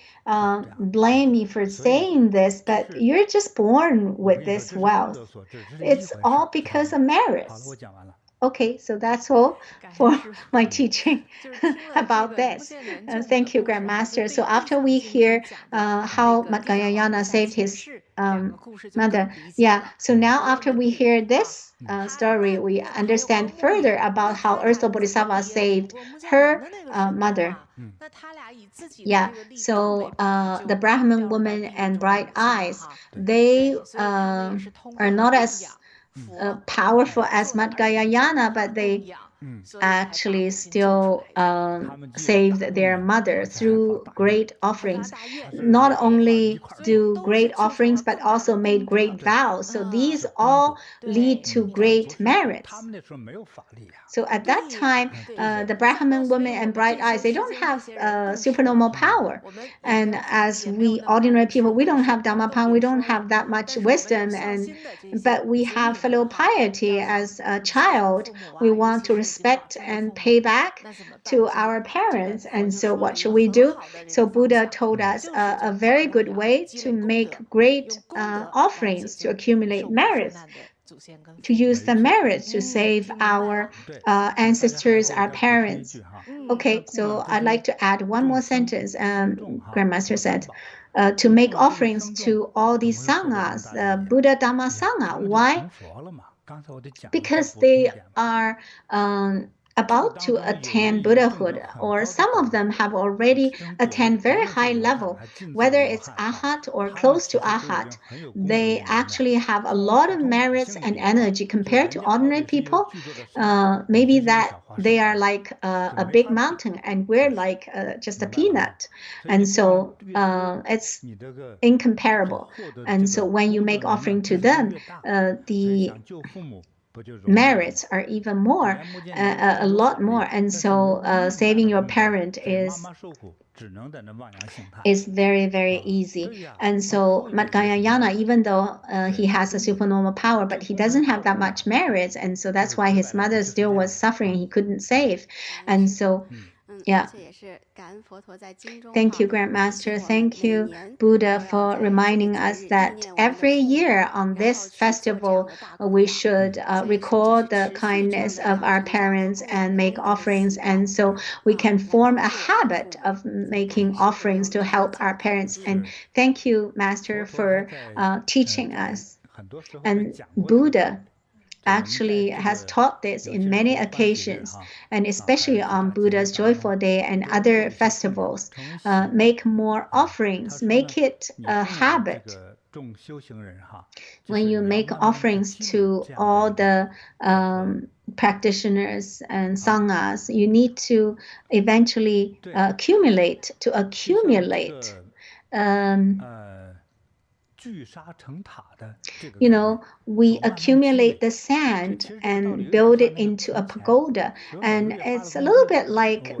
blame me for saying this, but you're just born with this wealth. It's all because of merits. Okay, so that's all for my teaching about this. Thank you, Grandmaster. So after we hear how Mahakala saved his mother, yeah, so now after we hear this story, we understand further about how Ursa Bodhisattva saved her mother. Yeah, so the Brahmin woman and bright eyes, they are not as powerful as Mahakala, but they actually still saved their mother through great offerings. Not only do great offerings, but also made great vows. So these all lead to great merits. So at that time, the Brahmin women and bright eyes, they don't have supernormal power. And as we ordinary people, we don't have dharma power, we don't have that much wisdom, but we have filial piety. As a child, we want to respect and pay back to our parents. And so what should we do? So Buddha told us a very good way to make great offerings, to accumulate merits, to use the merits to save our ancestors, our parents. Okay, so I'd like to add one more sentence. Grandmaster said, to make offerings to all these sanghas, Buddha, Dhamma, Sangha. Why? Because they are about to attain Buddhahood, or some of them have already attained very high level, whether it's Arhat or close to Arhat. They actually have a lot of merits and energy compared to ordinary people. Maybe that they are like a big mountain and we're like just a peanut. And so it's incomparable. And so when you make offering to them, the merits are even more, a lot more. And so saving your parent is very, very easy. And so Mahakala, even though he has a supernormal power, but he doesn't have that much merits, and so that's why his mother still was suffering. He couldn't save. And so yeah. Thank you, Grandmaster. Thank you, Buddha, for reminding us that every year on this festival, we should record the kindness of our parents and make offerings. And so we can form a habit of making offerings to help our parents. And thank you, Master, for teaching us. And Buddha actually has taught this in many occasions, and especially on Buddha's Joyful Day and other festivals. Make more offerings, make it a habit. When you make offerings to all the practitioners and sanghas, you need to eventually accumulate. You know, we accumulate the sand and build it into a pagoda, and it's a little bit like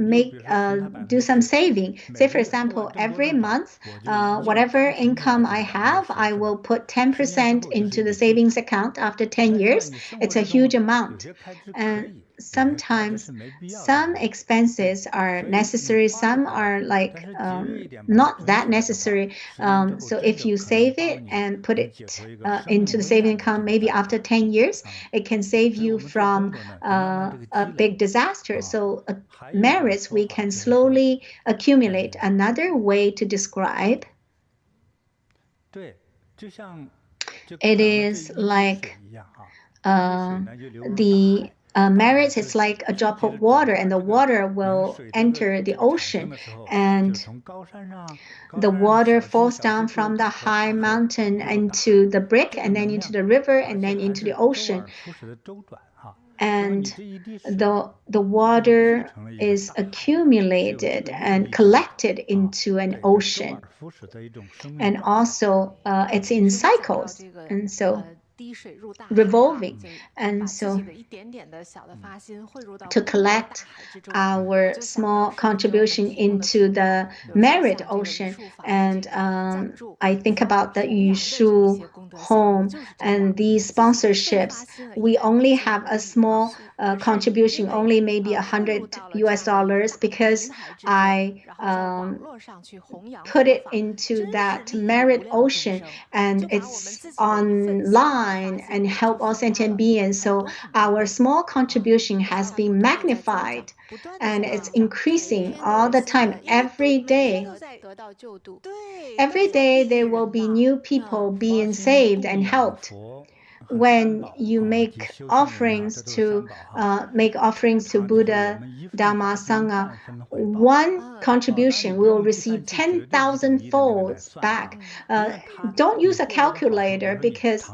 do some saving. Say, for example, every month, whatever income I have, I will put 10% into the savings account after 10 years. It's a huge amount. And sometimes some expenses are necessary, some are like not that necessary. So if you save it and put it into the saving account, maybe after 10 years, it can save you from a big disaster. So merits we can slowly accumulate. Another way to describe it is like the merits is like a drop of water, and the water will enter the ocean, and the water falls down from the high mountain into the brick, and then into the river, and then into the ocean. And the water is accumulated and collected into an ocean. And also it's in cycles, and so revolving. And so to collect our small contribution into the merit ocean, and I think about the Yushu home and these sponsorships, we only have a small contribution, only maybe $100 because I put it into that merit ocean, and it's online and help all sentient beings. So our small contribution has been magnified, and it's increasing all the time. Every day there will be new people being saved and helped. When you make offerings to Buddha, Dharma, Sangha, one contribution will receive 10,000 folds back. Don't use a calculator because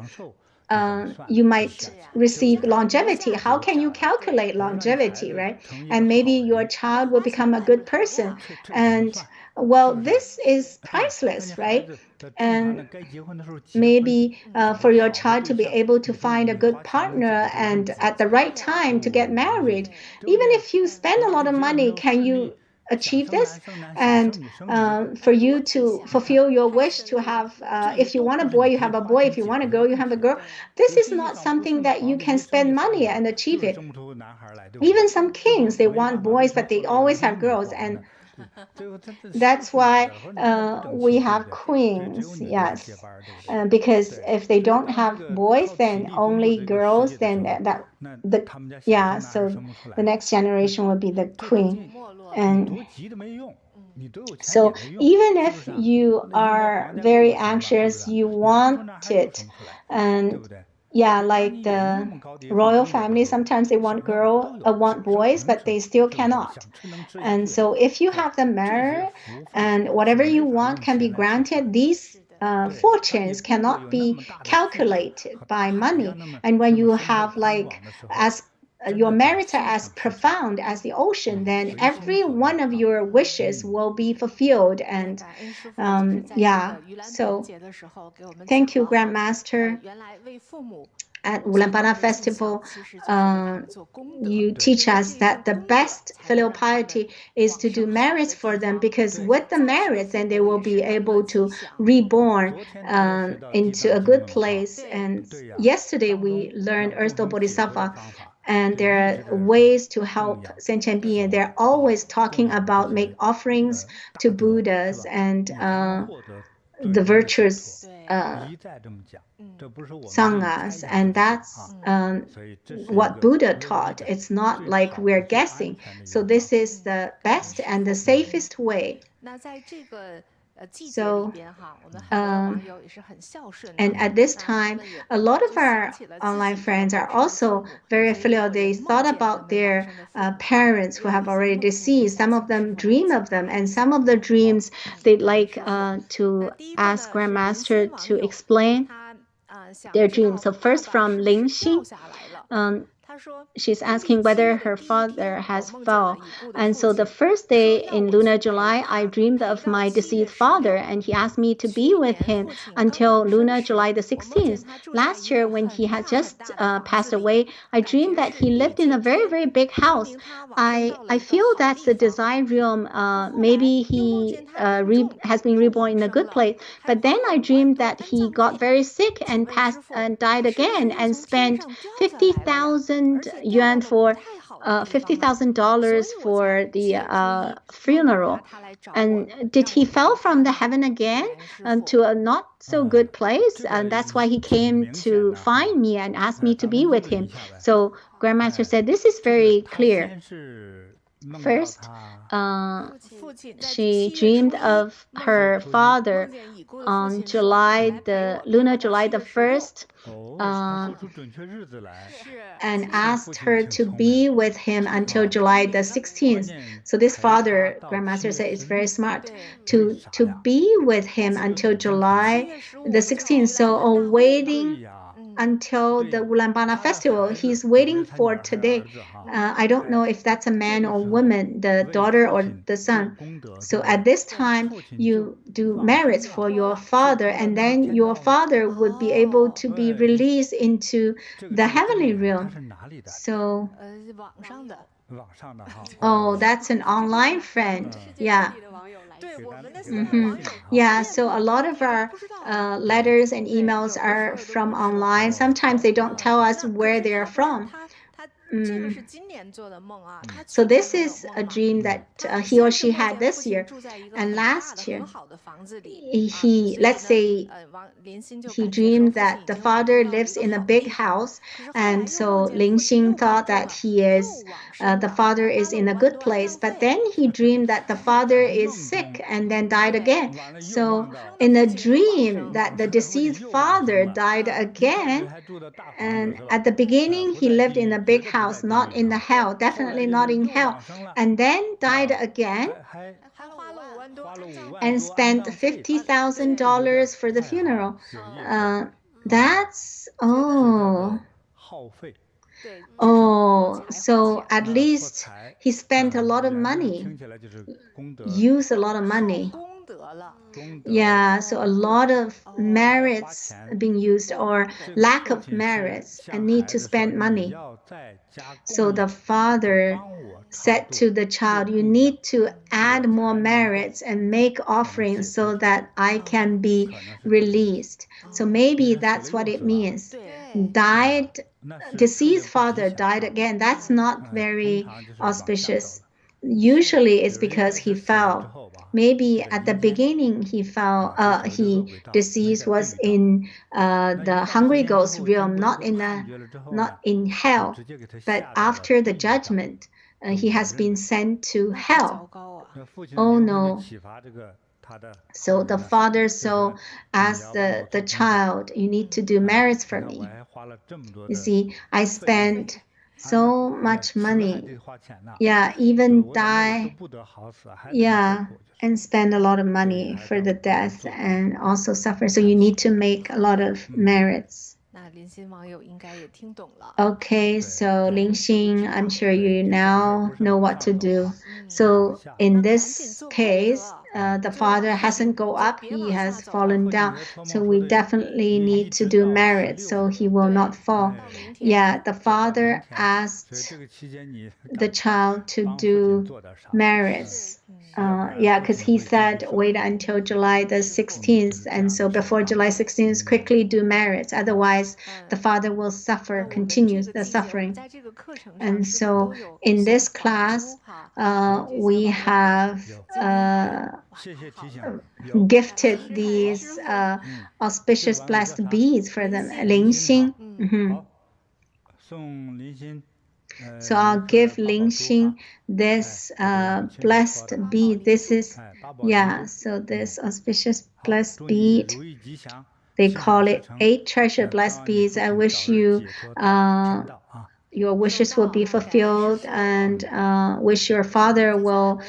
you might receive longevity. How can you calculate longevity, right? And maybe your child will become a good person. And well, this is priceless, right? And maybe for your child to be able to find a good partner and at the right time to get married, even if you spend a lot of money, can you achieve this? And for you to fulfill your wish to have, if you want a boy, you have a boy. If you want a girl, you have a girl. This is not something that you can spend money and achieve it. Even some kings, they want boys, but they always have girls. And that's why we have queens, yes, because if they don't have boys, then only girls, then so the next generation will be the queen. And so even if you are very anxious, you want it, and like the royal family, sometimes they want boys, but they still cannot. And so if you have the merit and whatever you want can be granted, these fortunes cannot be calculated by money. And when you have your merits are as profound as the ocean, then every one of your wishes will be fulfilled. And so thank you, Grandmaster. At Ullambana Festival, you teach us that the best filial piety is to do merits for them, because with the merits, then they will be able to reborn into a good place. And yesterday we learned Earthly Bodhisattva, and there are ways to help sentient beings. They're always talking about make offerings to Buddhas and the virtuous sanghas, and that's what Buddha taught. It's not like we're guessing. So this is the best and the safest way. So, and at this time, a lot of our online friends are also very filial. They thought about their parents who have already deceased. Some of them dream of them, and some of the dreams they'd like to ask Grandmaster to explain their dreams. So first from Ling Xing, she's asking whether her father has fell. And so the first day in lunar July, I dreamed of my deceased father, and he asked me to be with him until lunar July the 16th. Last year, when he had just passed away, I dreamed that he lived in a very, very big house. I feel that's the design realm. Maybe he has been reborn in a good place. But then I dreamed that he got very sick and passed and died again, and spent 50,000 yuan for $50,000 for the funeral. And did he fell from the heaven again to a not so good place? And that's why he came to find me and asked me to be with him. So Grandmaster said, this is very clear. First, she dreamed of her father on lunar July the 1st, and asked her to be with him until July the 16th. So this father, Grandmaster said, is very smart to be with him until July the 16th. So waiting until the Ullambana Festival. He's waiting for today. I don't know if that's a man or woman, the daughter or the son. So at this time, you do merits for your father, and then your father would be able to be released into the heavenly realm. So, that's an online friend. Yeah. Yeah, so a lot of our letters and emails are from online. Sometimes they don't tell us where they're from. So this is a dream that he or she had this year. And last year, let's say he dreamed that the father lives in a big house. And so Lingxing thought that the father is in a good place. But then he dreamed that the father is sick and then died again. So in a dream that the deceased father died again, and at the beginning he lived in a big house, not in the hell, definitely not in hell, and then died again and spent $50,000 for the funeral. So at least he spent a lot of money, used a lot of money. Yeah, so a lot of merits being used, or lack of merits, and need to spend money. So the father said to the child, you need to add more merits and make offerings so that I can be released. So maybe that's what it means. Deceased father died again. That's not very auspicious. Usually it's because he fell. Maybe at the beginning he fell. Deceased was in the hungry ghost realm, not in hell. But after the judgment, he has been sent to hell. Oh no. So the father asked the child, you need to do merits for me. You see, I spent so much money. Yeah, even die. Yeah, and spend a lot of money for the death and also suffer. So you need to make a lot of merits. Okay, so Lingxing, I'm sure you now know what to do. So in this case, the father hasn't go up, he has fallen down. So we definitely need to do merit so he will not fall. Yeah, the father asked the child to do merits. Yeah, because he said wait until July the 16th. And so before July 16th, quickly do merits. Otherwise, the father will continue the suffering. And so in this class, we have gifted these auspicious blessed beads for them. Lingxing. So I'll give Lingxing this blessed bead. This is, so this auspicious blessed bead. They call it 8 treasure blessed beads. I wish you your wishes will be fulfilled, and wish your father will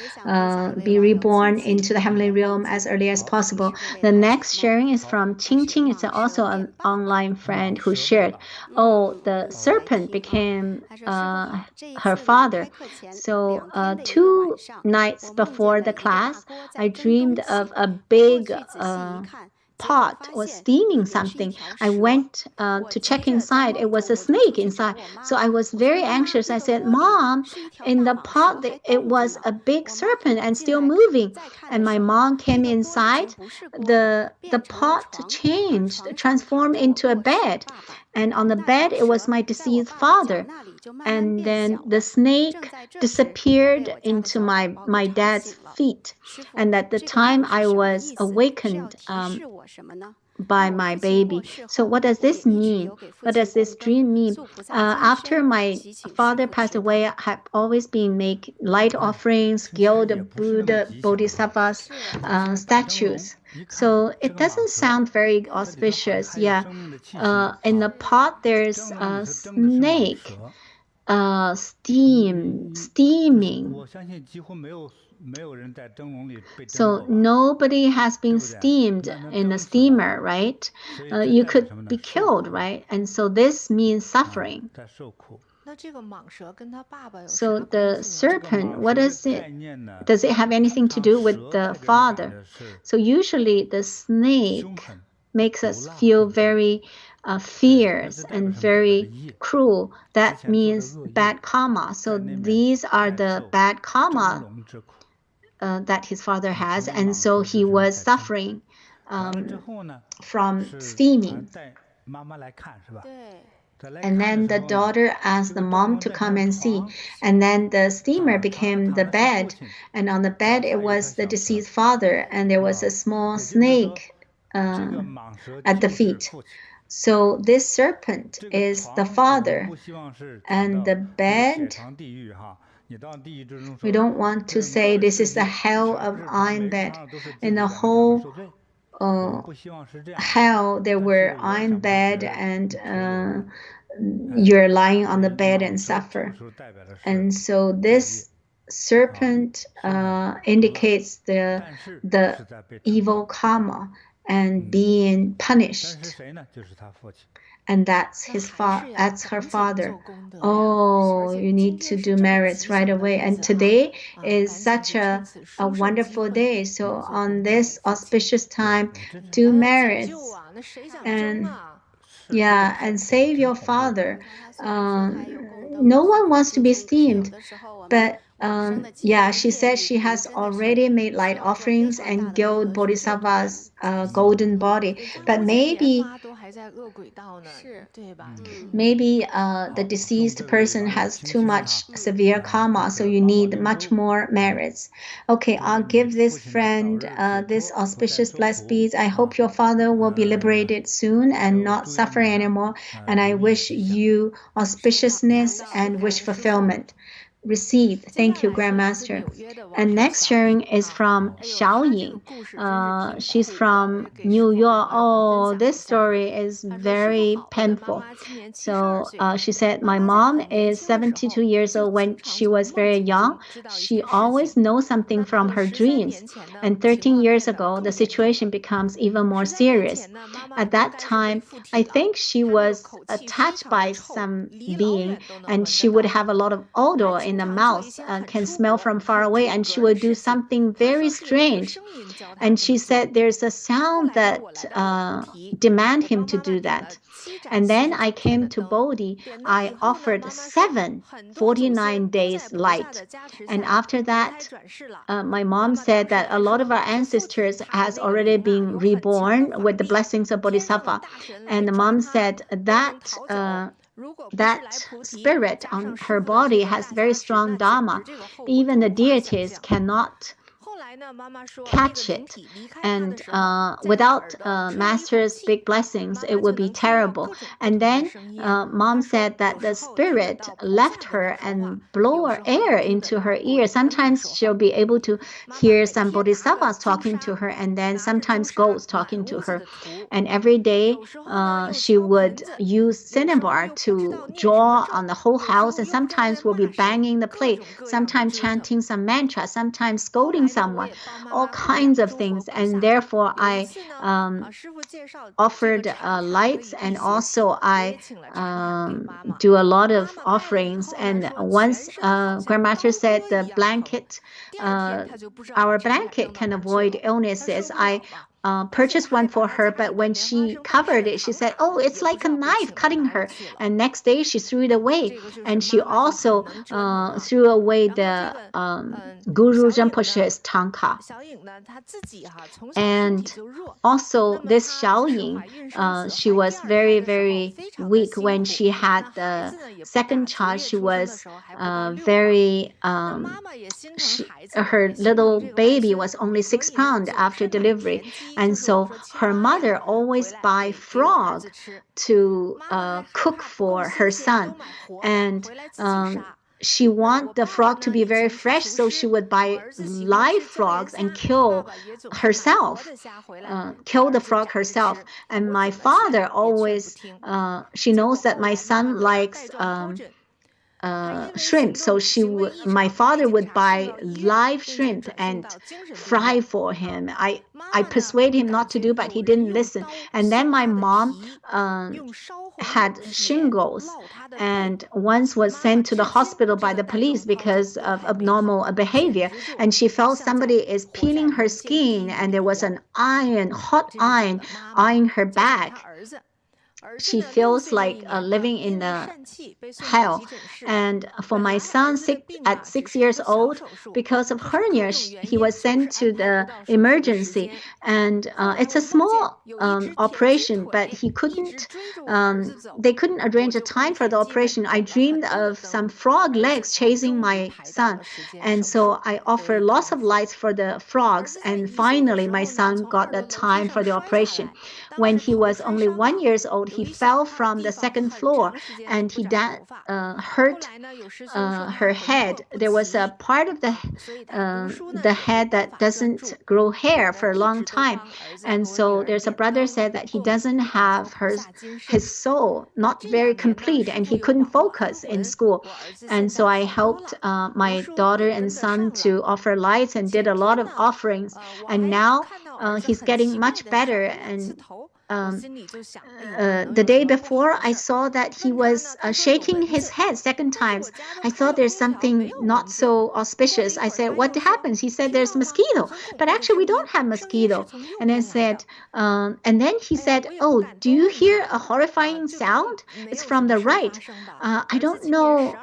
be reborn into the heavenly realm as early as possible. The next sharing is from Qing Qing. It's also an online friend who shared, oh, the serpent became her father. So 2 nights before the class, I dreamed of a big pot was steaming something. I went to check inside. It was a snake inside. So I was very anxious. I said, Mom, in the pot, it was a big serpent and still moving. And my mom came inside. The pot changed, transformed into a bed. And on the bed, it was my deceased father. And then the snake disappeared into my dad's feet. And at the time, I was awakened by my baby. So what does this mean? What does this dream mean? After my father passed away, I have always been making light offerings, guild Buddha, Bodhisattvas, statues. So it doesn't sound very auspicious. Yeah. In the pot, there's a snake steaming. So nobody has been steamed in a steamer, right? You could be killed, right? And so this means suffering. So the serpent, what is it? Does it have anything to do with the father? So usually the snake makes us feel very fierce and very cruel. That means bad karma. So these are the bad karma that his father has, and so he was suffering from steaming. And then the daughter asked the mom to come and see. And then the steamer became the bed. And on the bed, it was the deceased father. And there was a small snake at the feet. So this serpent is the father. And the bed, we don't want to say this is the hell of iron bed. In the whole hell, there were iron bed, and you're lying on the bed and suffer. And so this serpent indicates the evil karma and being punished. And that's that's her father. Oh, you need to do merits right away. And today is such a wonderful day. So on this auspicious time, do merits and and save your father. No one wants to be steamed, but she says she has already made light offerings and gild Bodhisattva's golden body, but maybe the deceased person has too much severe karma, so you need much more merits. Okay, I'll give this friend this auspicious blessed beads. I hope your father will be liberated soon and not suffer anymore, and I wish you auspiciousness and wish fulfillment. Received. Thank you, Grandmaster. And next sharing is from Xiaoying. She's from New York. Oh, this story is very painful. So she said, my mom is 72 years old. When she was very young, she always knows something from her dreams. And 13 years ago, the situation becomes even more serious. At that time, I think she was attached by some being, and she would have a lot of odor in the mouth, can smell from far away, and she would do something very strange. And she said there's a sound that demand him to do that. And then I came to Bodhi. I offered 49 days light. And after that, my mom said that a lot of our ancestors has already been reborn with the blessings of Bodhisattva. And the mom said that spirit on her body has very strong dharma. Even the deities cannot catch it. And without master's big blessings, it would be terrible. And then mom said that the spirit left her and blow air into her ear. Sometimes she'll be able to hear some bodhisattvas talking to her, and then sometimes ghosts talking to her. And every day she would use cinnabar to draw on the whole house, and sometimes will be banging the plate, sometimes chanting some mantra, sometimes scolding someone, all kinds of things. And therefore I offered lights, and also I do a lot of offerings. And once Grandmaster said the blanket, our blanket can avoid illnesses, I purchased one for her, but when she covered it, she said, oh, it's like a knife cutting her. And next day she threw it away. And she also threw away the Guru Rinpoche's tanka. And also this Xiaoying, she was very, very weak when she had the second child. She was very, her little baby was only 6 pounds after delivery. And so her mother always buy frog to cook for her son. And she want the frog to be very fresh, so she would buy live frogs and kill herself, kill the frog herself. And my father always, she knows that my son likes shrimp, so my father would buy live shrimp and fry for him. I persuade him not to do, but he didn't listen. And then my mom had shingles, and once was sent to the hospital by the police because of abnormal behavior. And she felt somebody is peeling her skin, and there was an hot iron eyeing her back. She feels like living in the hell. And for my son, at 6 years old, because of hernia, he was sent to the emergency. And it's a small operation, but he couldn't. They couldn't arrange a time for the operation. I dreamed of some frog legs chasing my son, and so I offered lots of lights for the frogs. And finally, my son got the time for the operation. When he was only 1 year old, he fell from the second floor, and he hurt her head. There was a part of the head that doesn't grow hair for a long time. And so there's a brother said that he doesn't have his soul not very complete, and he couldn't focus in school. And so I helped my daughter and son to offer lights and did a lot of offerings. And now he's getting much better. And the day before, I saw that he was shaking his head second times. I thought there's something not so auspicious. I said, what happened? He said, there's mosquito. But actually, we don't have mosquito. And I said, and then he said, oh, do you hear a horrifying sound? It's from the right. I don't know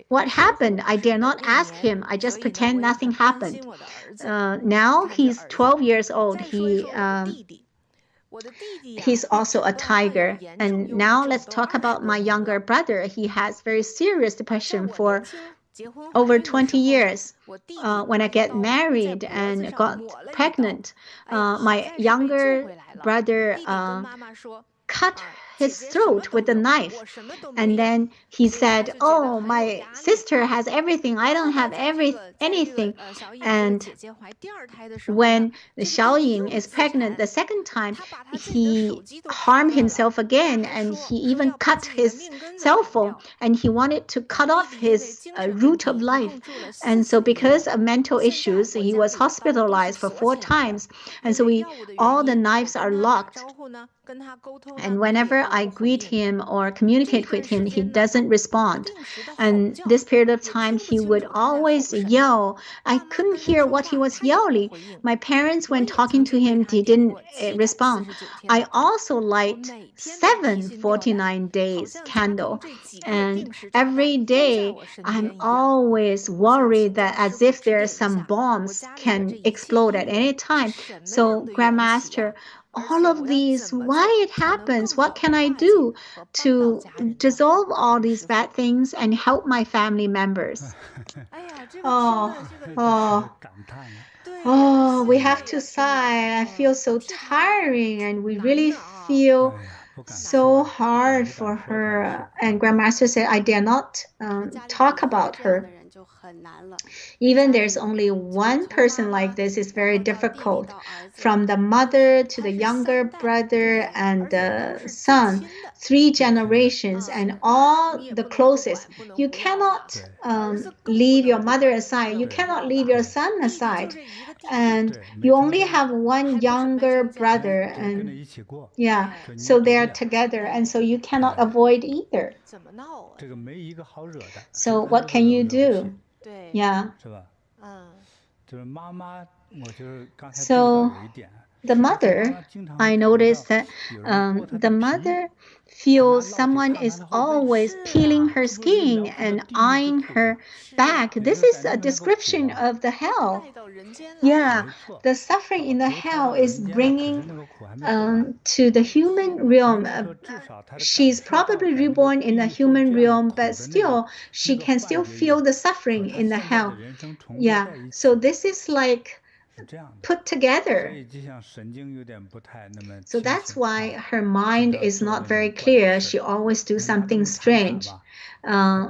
what happened. I dare not ask him. I just pretend nothing happened. Now he's 12 years old. He's also a tiger. And now let's talk about my younger brother. He has very serious depression for over 20 years. When I get married and got pregnant, my younger brother cut his throat with a knife. And then he said, oh, my sister has everything. I don't have anything. And when the Xiaoying is pregnant the second time, he harmed himself again, and he even cut his cell phone, and he wanted to cut off his root of life. And so because of mental issues, he was hospitalized for 4 times. And so all the knives are locked. And whenever I greet him or communicate with him, he doesn't respond. And this period of time, he would always yell. I couldn't hear what he was yelling. My parents, when talking to him, he didn't respond. I also light 7 49 days candle. And every day, I'm always worried that as if there are some bombs can explode at any time. So Grandmaster all of these, why it happens, what can I do to dissolve all these bad things and help my family members? We have to sigh. I feel so tiring, and we really feel so hard for her. And Grandmaster said, I dare not talk about her. Even there's only one person like this, it's very difficult. From the mother to the younger brother and the son, 3 generations and all the closest. You cannot leave your mother aside. You cannot leave your son aside. And you only have one younger brother, and yeah, so they are together, and so you cannot avoid either. So what can you do? Yeah. So the mother, I noticed that the mother feels someone is always peeling her skin and eyeing her back. This is a description of the hell. Yeah, the suffering in the hell is bringing to the human realm. She's probably reborn in the human realm, but still, she can still feel the suffering in the hell. Yeah, so this is like put together. So that's why her mind is not very clear. She always do something strange.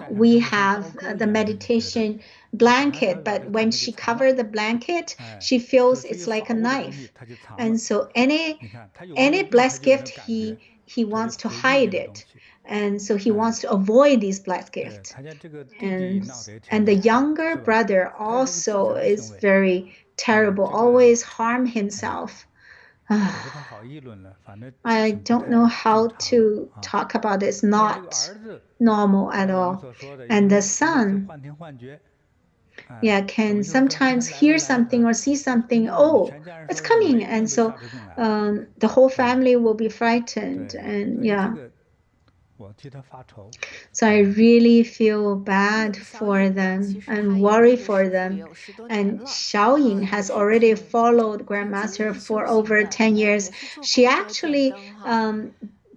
We have the meditation blanket, but when she covers the blanket, she feels it's like a knife. And so any blessed gift, he wants to hide it. And so he wants to avoid these blessed gifts. And the younger brother also is very terrible, always harm himself. I don't know how to talk about this, not normal at all. And the son, yeah, can sometimes hear something or see something, oh, it's coming. And so the whole family will be frightened. And yeah. So I really feel bad for them and worry for them. And Xiaoying has already followed Grandmaster for over 10 years. She actually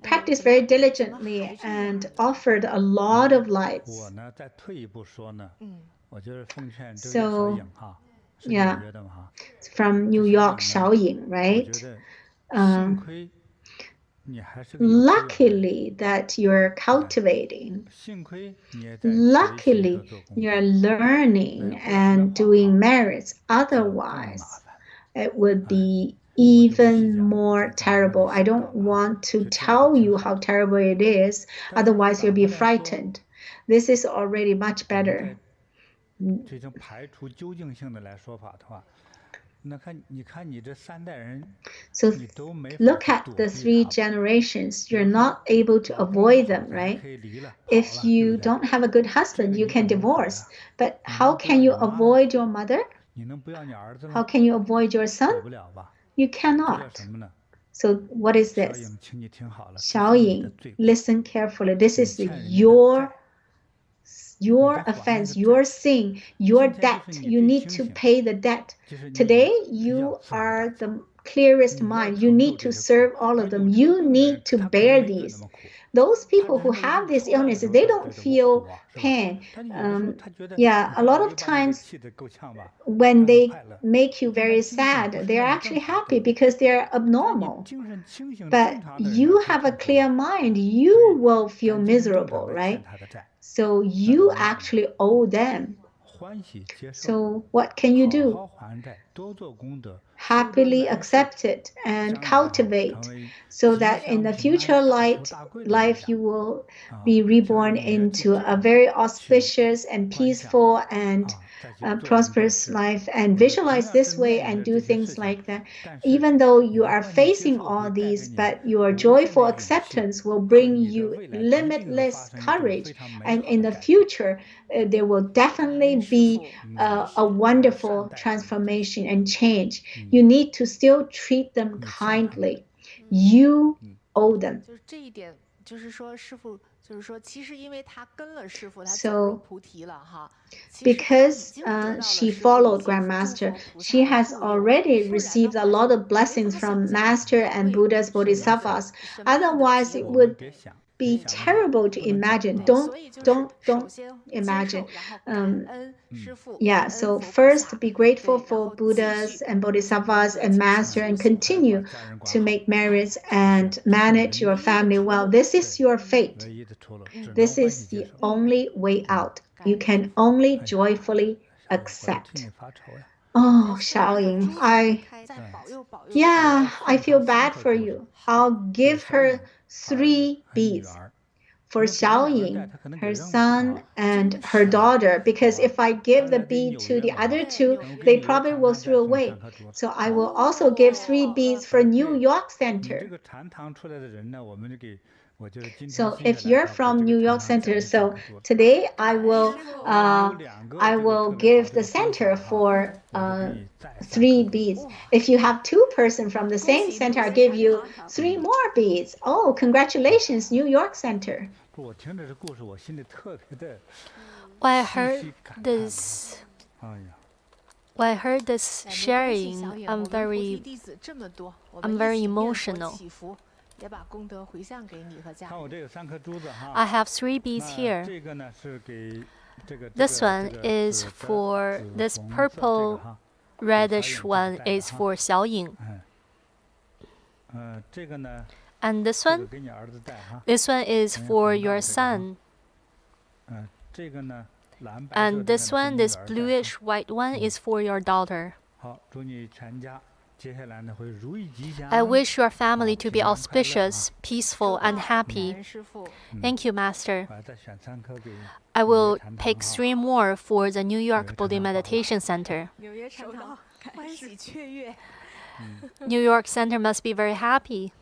practiced very diligently and offered a lot of lights. So, yeah, from New York, Xiaoying, right? Luckily that you're cultivating, luckily you're learning and doing merits. Otherwise, it would be even more terrible. I don't want to tell you how terrible it is, otherwise you'll be frightened. This is already much better. So look at the 3 generations. You're not able to avoid them, right? If you don't have a good husband, you can divorce. But how can you avoid your mother? How can you avoid your son? You cannot. So what is this? Xiaoying, listen carefully. This is your offense, your sin, your debt. You need to pay the debt. Today, you are the clearest mind. You need to serve all of them. You need to bear these. Those people who have these illnesses, they don't feel pain. Yeah, a lot of times when they make you very sad, they're actually happy because they're abnormal. But you have a clear mind, you will feel miserable, right? So you actually owe them. So what can you do? Happily accept it and cultivate so that in the future life you will be reborn into a very auspicious and peaceful and prosperous life, and visualize this way and do things like that. Even though you are facing all these, but your joyful acceptance will bring you limitless courage, and in the future there will definitely be a wonderful transformation and change. You need to still treat them kindly. You owe them. So, because she followed Grandmaster, she has already received a lot of blessings from Master and Buddhas, Bodhisattvas. Otherwise, it would be terrible to imagine. Don't imagine. Yeah, so first be grateful for Buddhas and Bodhisattvas and Master and continue to make merits and manage your family well. This is your fate. This is the only way out. You can only joyfully accept. Oh, Xiaoying, I feel bad for you. I'll give her 3 beads for Xiaoying, her son and her daughter, because if I give the bead to the other 2, they probably will throw away. So I will also give 3 beads for New York Center. So if you're from New York Center, so today I will give the center for 3 beads. If you have 2 persons from the same center, I'll give you 3 more beads. Oh, congratulations, New York Center. When I heard this sharing, I'm very emotional. I have 3 beads here. This one is for this purple reddish one is for Xiaoying. And this one is for your son. And this one, this bluish white one, is for your daughter. I wish your family to be auspicious, peaceful, and happy. Thank you, Master. I will pick 3 more for the New York Bodhi Meditation Center. New York Center must be very happy.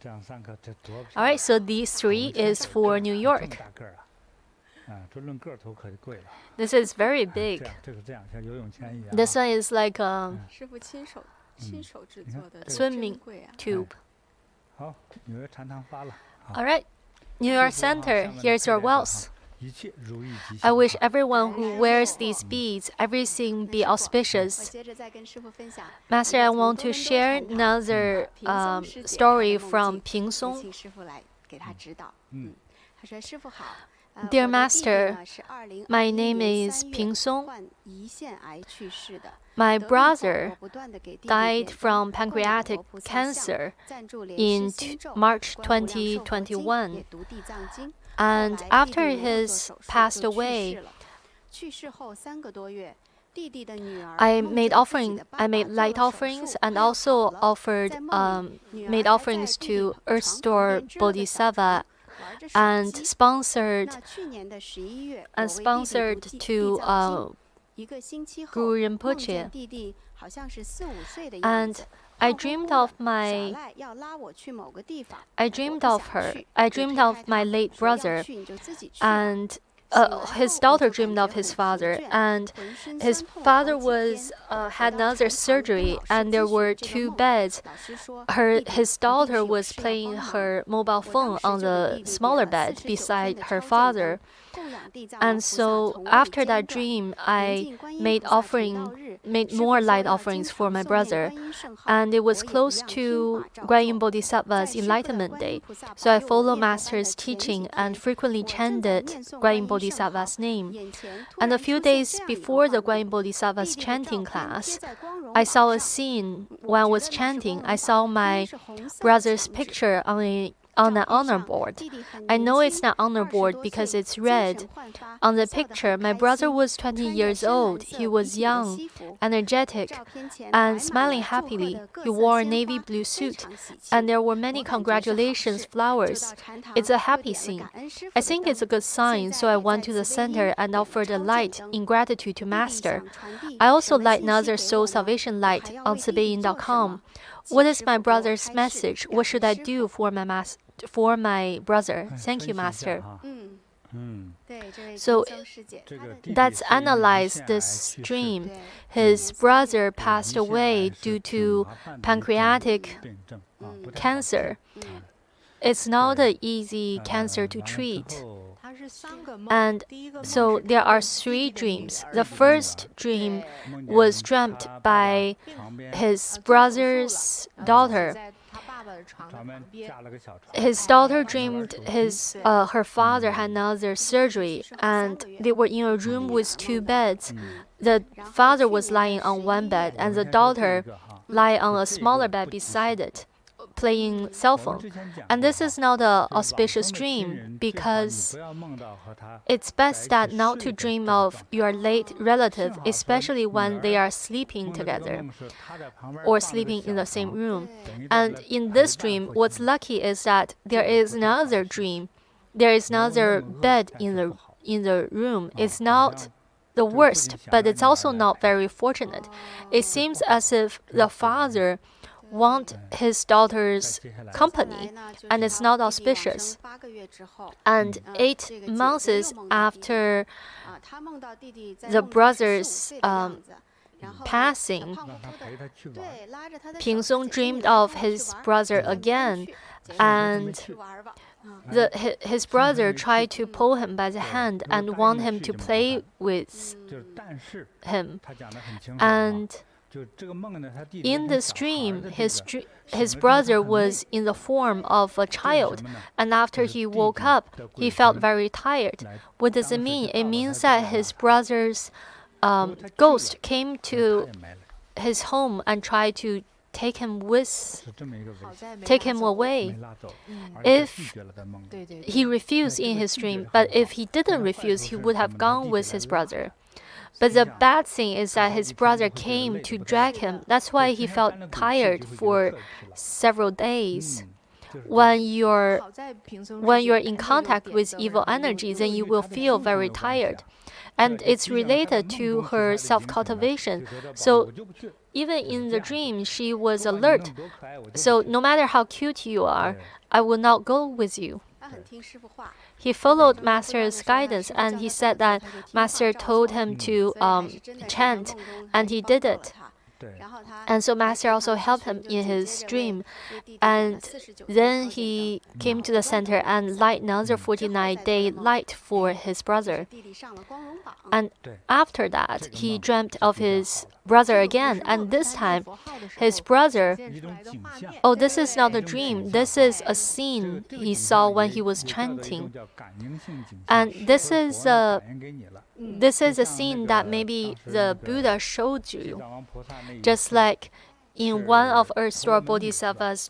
All right, so these 3 is for New York. This is very big. This one is like a swimming tube. All right, New York Center, here's your wealth. I wish everyone who wears these beads, everything be auspicious. Master, I want to share another story from Ping Song. Dear Master, my name is Ping Song. My brother died from pancreatic cancer in March 2021. And after his passed away, I made light offerings and also made offerings to Earth Store Bodhisattva and sponsored to Guru Rinpoche. And I dreamed of my late brother, and his daughter dreamed of his father, and his father had another surgery, and there were 2 beds. His daughter was playing her mobile phone on the smaller bed beside her father. And so after that dream, I made more light offerings for my brother, and it was close to Guanyin Bodhisattva's Enlightenment Day. So I followed Master's teaching and frequently chanted Guanyin Bodhisattva's name. And a few days before the Guanyin Bodhisattva's chanting class, I saw a scene when I was chanting. I saw my brother's picture on an honor board. I know it's not honor board because it's red. On the picture, my brother was 20 years old. He was young, energetic, and smiling happily. He wore a navy blue suit, and there were many congratulations flowers. It's a happy scene. I think it's a good sign, so I went to the center and offered a light in gratitude to Master. I also light another soul salvation light on Cibeyin.com. What is my brother's message? What should I do for my brother? Thank you, Master. So let's analyze this dream. His brother passed away due to pancreatic cancer. it's not an easy cancer to treat. And so there are 3 dreams. The first dream was dreamt by his brother's daughter. His daughter dreamed her father had another surgery, and they were in a room with 2 beds. The father was lying on one bed, and the daughter lay on a smaller bed beside it, playing cell phone. And this is not an auspicious dream, because it's best that not to dream of your late relative, especially when they are sleeping together or sleeping in the same room. And in this dream, what's lucky is that there is another dream. There is another bed in the room. It's not the worst, but it's also not very fortunate. It seems as if the father want his daughter's company, and it's not auspicious. And 8 months after the brother's passing, Pingsong dreamed of his brother again, and his brother tried to pull him by the hand and want him to play with him. And in this dream, his brother was in the form of a child, and after he woke up, he felt very tired. What does it mean? It means that his brother's ghost came to his home and tried to take him away. If he refused in his dream, but if he didn't refuse, he would have gone with his brother. But the bad thing is that his brother came to drag him. That's why he felt tired for several days. When you're in contact with evil energy, then you will feel very tired. And it's related to her self-cultivation. So even in the dream, she was alert. So no matter how cute you are, I will not go with you. He followed Master's guidance, and he said that Master told him to chant, and he did it. And so Master also helped him in his dream. And then he came to the center and light another 49-day light for his brother. And after that, he dreamt of his brother again. And this time, his brother... Oh, this is not a dream. This is a scene he saw when he was chanting. And this is a scene that maybe the Buddha showed you. Just like in one of Earth-Store Bodhisattva's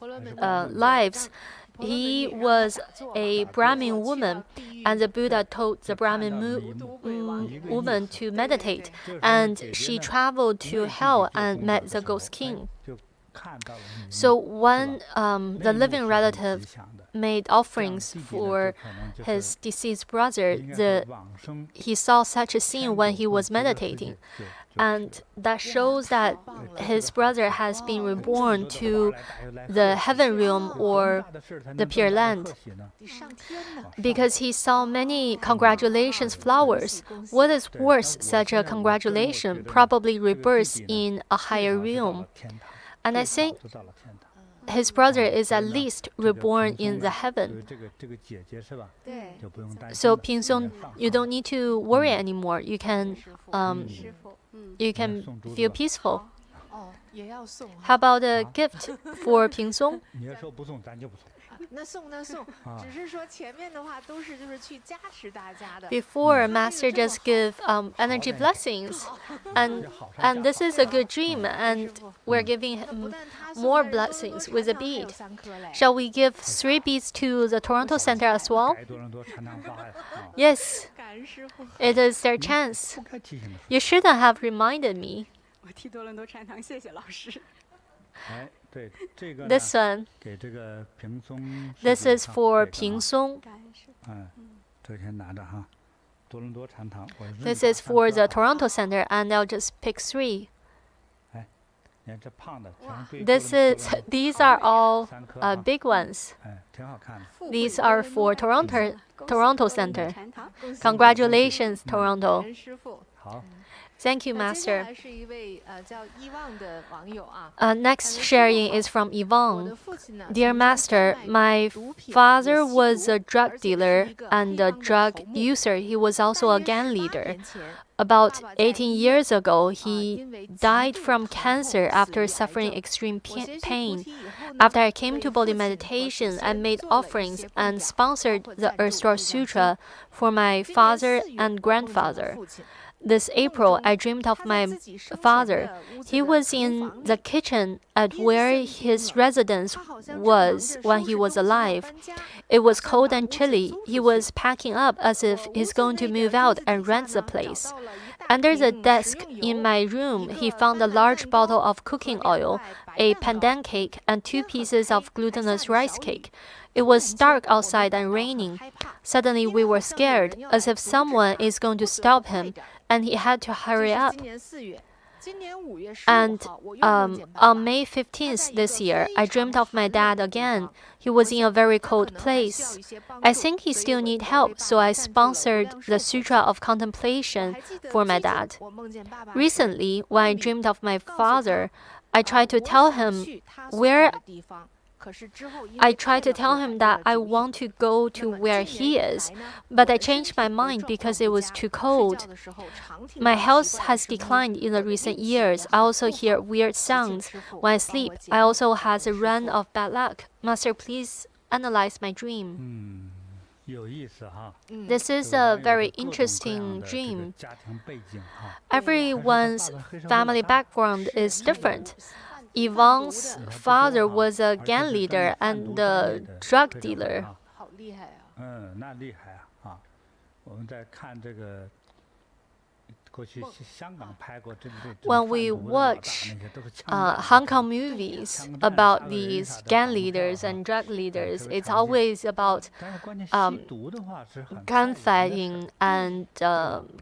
lives, he was a Brahmin woman, and the Buddha told the Brahmin woman to meditate, and she traveled to hell and met the ghost king. So when the living relative made offerings for his deceased brother, he saw such a scene when he was meditating. And that shows that his brother has been reborn to the heaven realm or the Pure Land, because he saw many congratulations flowers. What is worth such a congratulation? Probably rebirth in a higher realm. And I think his brother is at least reborn in the heaven. So Pingsong, you don't need to worry anymore. You can feel peaceful. How about a gift for Pingsong? Before, Master just give energy blessings, and this is a good dream, and we're giving him more blessings with a bead. Shall we give 3 beads to the Toronto Center as well? Yes, it is their chance. You shouldn't have reminded me. This one. This is for Pingsong. This is for the Toronto Center, and I'll just pick 3. These are all big ones. These are for Toronto Center. Congratulations, Toronto. Thank you, Master. Next sharing is from Yvonne. Dear Master, my father was a drug dealer and a drug user. He was also a gang leader. About 18 years ago, he died from cancer after suffering extreme pain. After I came to Bodhi meditation, I made offerings and sponsored the Erythematosus Sutra for my father and grandfather. This April, I dreamed of my father. He was in the kitchen at where his residence was when he was alive. It was cold and chilly. He was packing up as if he's going to move out and rent the place. Under the desk in my room, he found a large bottle of cooking oil, a pandan cake, and 2 pieces of glutinous rice cake. It was dark outside and raining. Suddenly, we were scared, as if someone is going to stop him, and he had to hurry up. And on May 15th this year, I dreamed of my dad again. He was in a very cold place. I think he still needs help, so I sponsored the Sutra of Contemplation for my dad. Recently, when I dreamed of my father, I tried to tell him that I want to go to where he is, but I changed my mind because it was too cold. My health has declined in the recent years. I also hear weird sounds when I sleep. I also have a run of bad luck. Master, please analyze my dream. This is a very interesting dream. Everyone's family background is different. Yvonne's father was a gang leader and a drug dealer. When we watch Hong Kong movies about these gang leaders and drug leaders, it's always about gunfighting and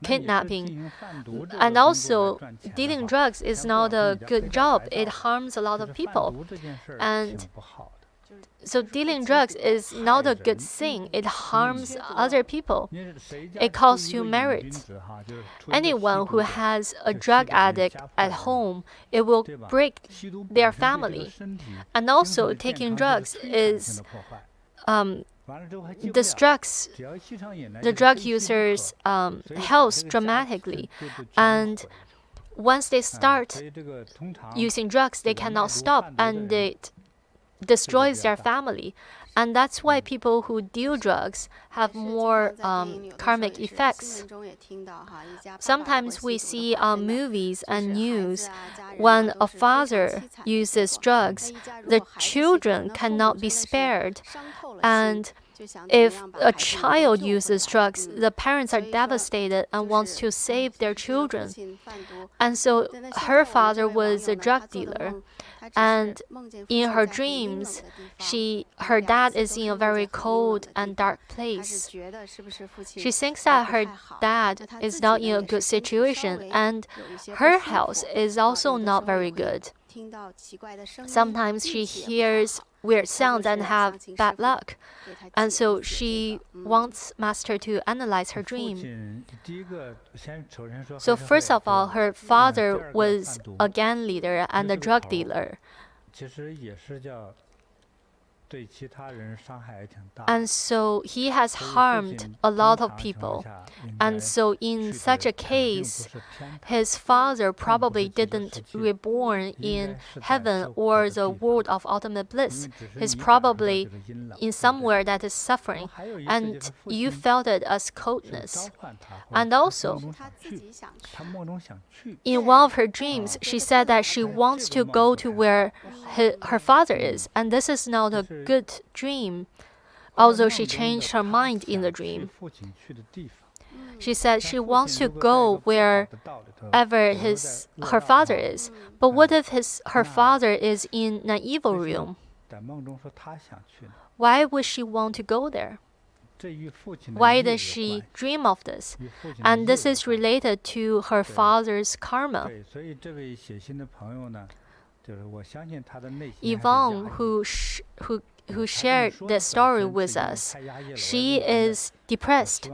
kidnapping. And also, dealing drugs is not a good job. It harms a lot of people. And so dealing drugs is not a good thing. It harms other people. It costs you merit. Anyone who has a drug addict at home, it will break their family. And also, taking drugs is destructs the drug user's health dramatically. And once they start using drugs, they cannot stop, and it destroys their family. And that's why people who deal drugs have more karmic effects. Sometimes we see on movies and news when a father uses drugs, the children cannot be spared. And if a child uses drugs, the parents are devastated and wants to save their children. And so her father was a drug dealer. And in her dreams, her dad is in a very cold and dark place. She thinks that her dad is not in a good situation, and her health is also not very good. Sometimes she hears weird sounds and have bad luck, and so she wants Master to analyze her dream. So first of all, her father was a gang leader and a drug dealer. And so he has harmed a lot of people. And so in such a case, his father probably didn't reborn in heaven or the world of ultimate bliss. He's probably in somewhere that is suffering. And you felt it as coldness. And also, in one of her dreams, she said that she wants to go to where her father is. And this is not a good dream, although she changed her mind in the dream. She said she wants to go wherever her father is. But what if her father is in an evil room? Why would she want to go there? Why does she dream of this? And this is related to her father's karma. Yvonne, who shared the story with us, she is depressed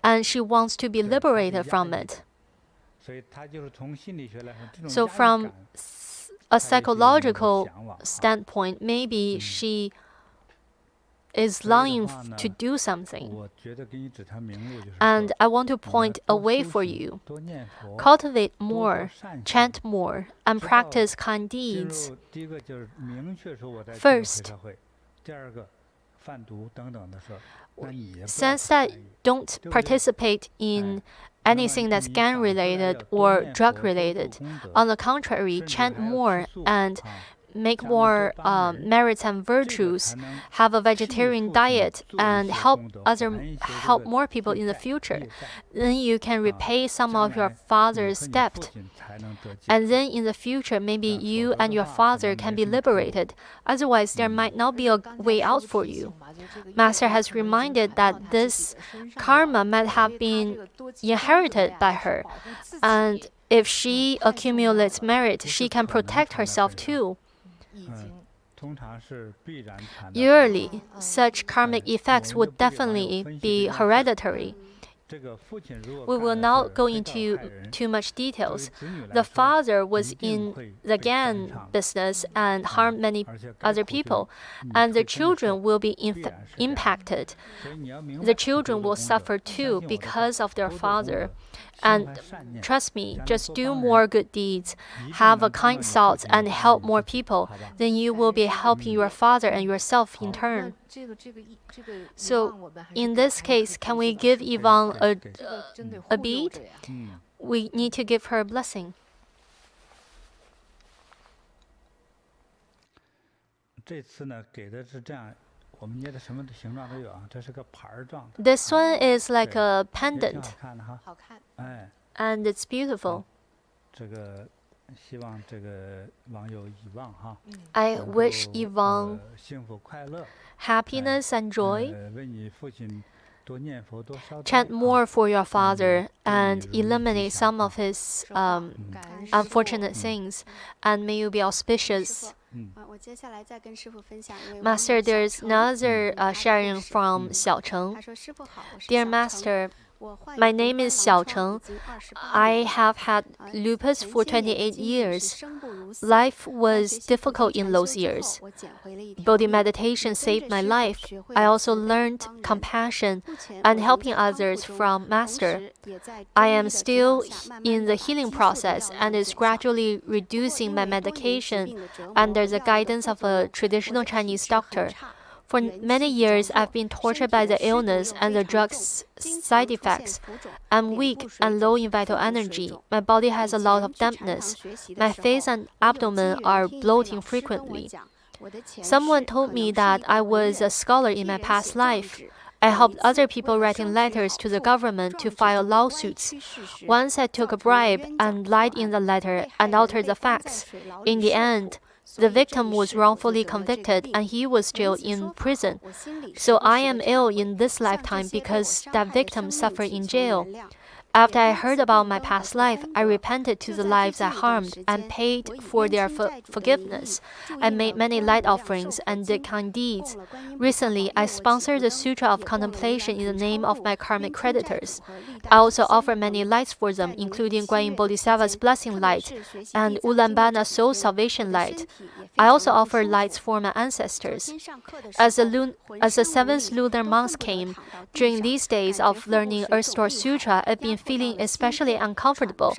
and she wants to be liberated from it. So from a psychological standpoint, maybe she is longing to do something. And I want to point a way for you. Cultivate more, chant more, and practice kind deeds. First, since that don't participate in anything that's gang-related or drug-related. On the contrary, chant more and make more merits and virtues, have a vegetarian diet, and help more people in the future. Then you can repay some of your father's debt. And then in the future, maybe you and your father can be liberated. Otherwise, there might not be a way out for you. Master has reminded that this karma might have been inherited by her. And if she accumulates merit, she can protect herself too. Usually, such karmic effects would definitely be hereditary. We will not go into too much details. The father was in the gang business and harmed many other people, and the children will be impacted. The children will suffer too because of their father. And trust me, just do more good deeds, have a kind thought, and help more people. Then you will be helping your father and yourself in turn. So, in this case, can we give Yvonne a bead? We need to give her a blessing. This one is like a pendant, and it's beautiful. I wish Yvonne happiness and joy. Chant more for your father and eliminate some of his unfortunate things, and may you be auspicious. Master, there's another sharing from Xiaocheng. Dear Master, my name is Xiaocheng. I have had lupus for 28 years. Life was difficult in those years. Bodhi meditation saved my life. I also learned compassion and helping others from Master. I am still in the healing process and is gradually reducing my medication under the guidance of a traditional Chinese doctor. For many years, I've been tortured by the illness and the drug's side effects. I'm weak and low in vital energy. My body has a lot of dampness. My face and abdomen are bloating frequently. Someone told me that I was a scholar in my past life. I helped other people writing letters to the government to file lawsuits. Once I took a bribe and lied in the letter and altered the facts. In the end, the victim was wrongfully convicted and he was still in prison. So I am ill in this lifetime because that victim suffered in jail. After I heard about my past life, I repented to the lives I harmed and paid for their forgiveness. I made many light offerings and did kind deeds. Recently, I sponsored the Sutra of Contemplation in the name of my karmic creditors. I also offer many lights for them, including Guanyin Bodhisattva's Blessing Light and Ullambana Soul Salvation Light. I also offer lights for my ancestors. As the seventh lunar month came, during these days of learning Earth Store Sutra, I've been feeling especially uncomfortable.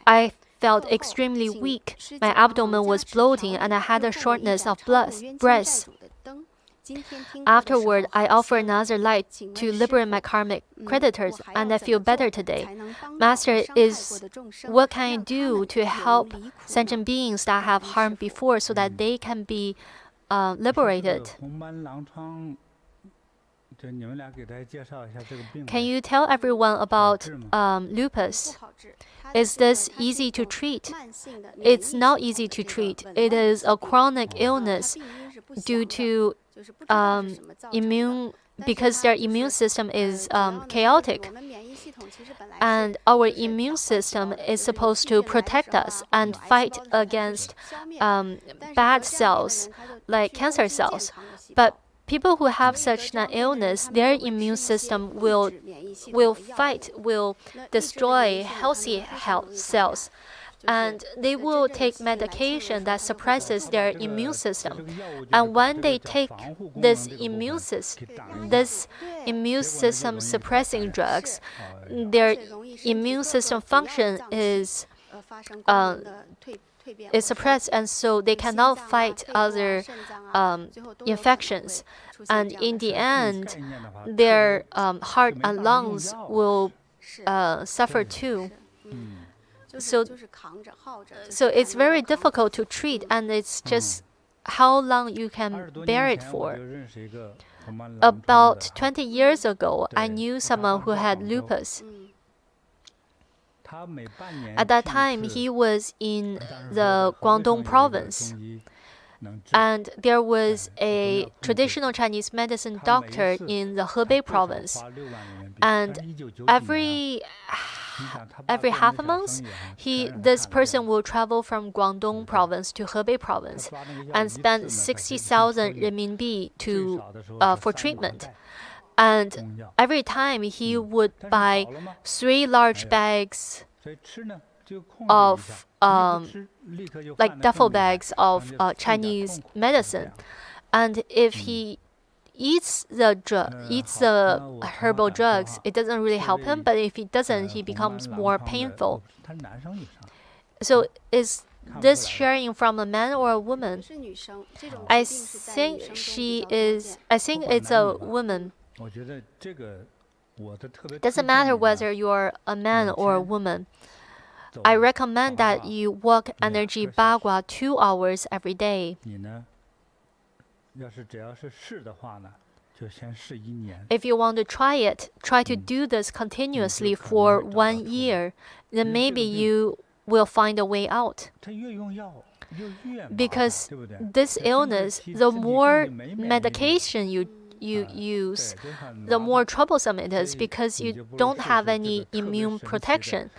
I felt extremely weak. My abdomen was bloating and I had a shortness of breath. Afterward, I offer another light to liberate my karmic creditors, and I feel better today. Master, what can I do to help sentient beings that have harmed before so that they can be liberated? Can you tell everyone about lupus? Is this easy to treat? It's not easy to treat. It is a chronic illness due to because their immune system is chaotic. And our immune system is supposed to protect us and fight against bad cells, like cancer cells. But people who have such an illness, their immune system will will destroy healthy cells. And they will take medication that suppresses their immune system. And when they take this immune system suppressing drugs, their immune system function is suppressed, and so they cannot fight other infections. And in the end, their heart and lungs will suffer too. So it's very difficult to treat, and it's just how long you can bear it for. About 20 years ago, I knew someone who had lupus. At that time, he was in the Guangdong province, and there was a traditional Chinese medicine doctor in the Hebei province. And every half a month, this person will travel from Guangdong province to Hebei province and spend 60,000 renminbi for treatment. And every time he would buy 3 large bags of like duffel bags of Chinese medicine, and if he eats the herbal drugs, it doesn't really help him, but if he doesn't, he becomes more painful. So is this sharing from a man or a woman? I think it's a woman. Doesn't matter whether you're a man or a woman. I recommend that you walk energy bagua 2 hours every day. If you want to try it, try to do this continuously for 1 year. Then maybe you will find a way out. Because this illness, the more medication you use, the more troublesome it is, because you don't have any immune protection.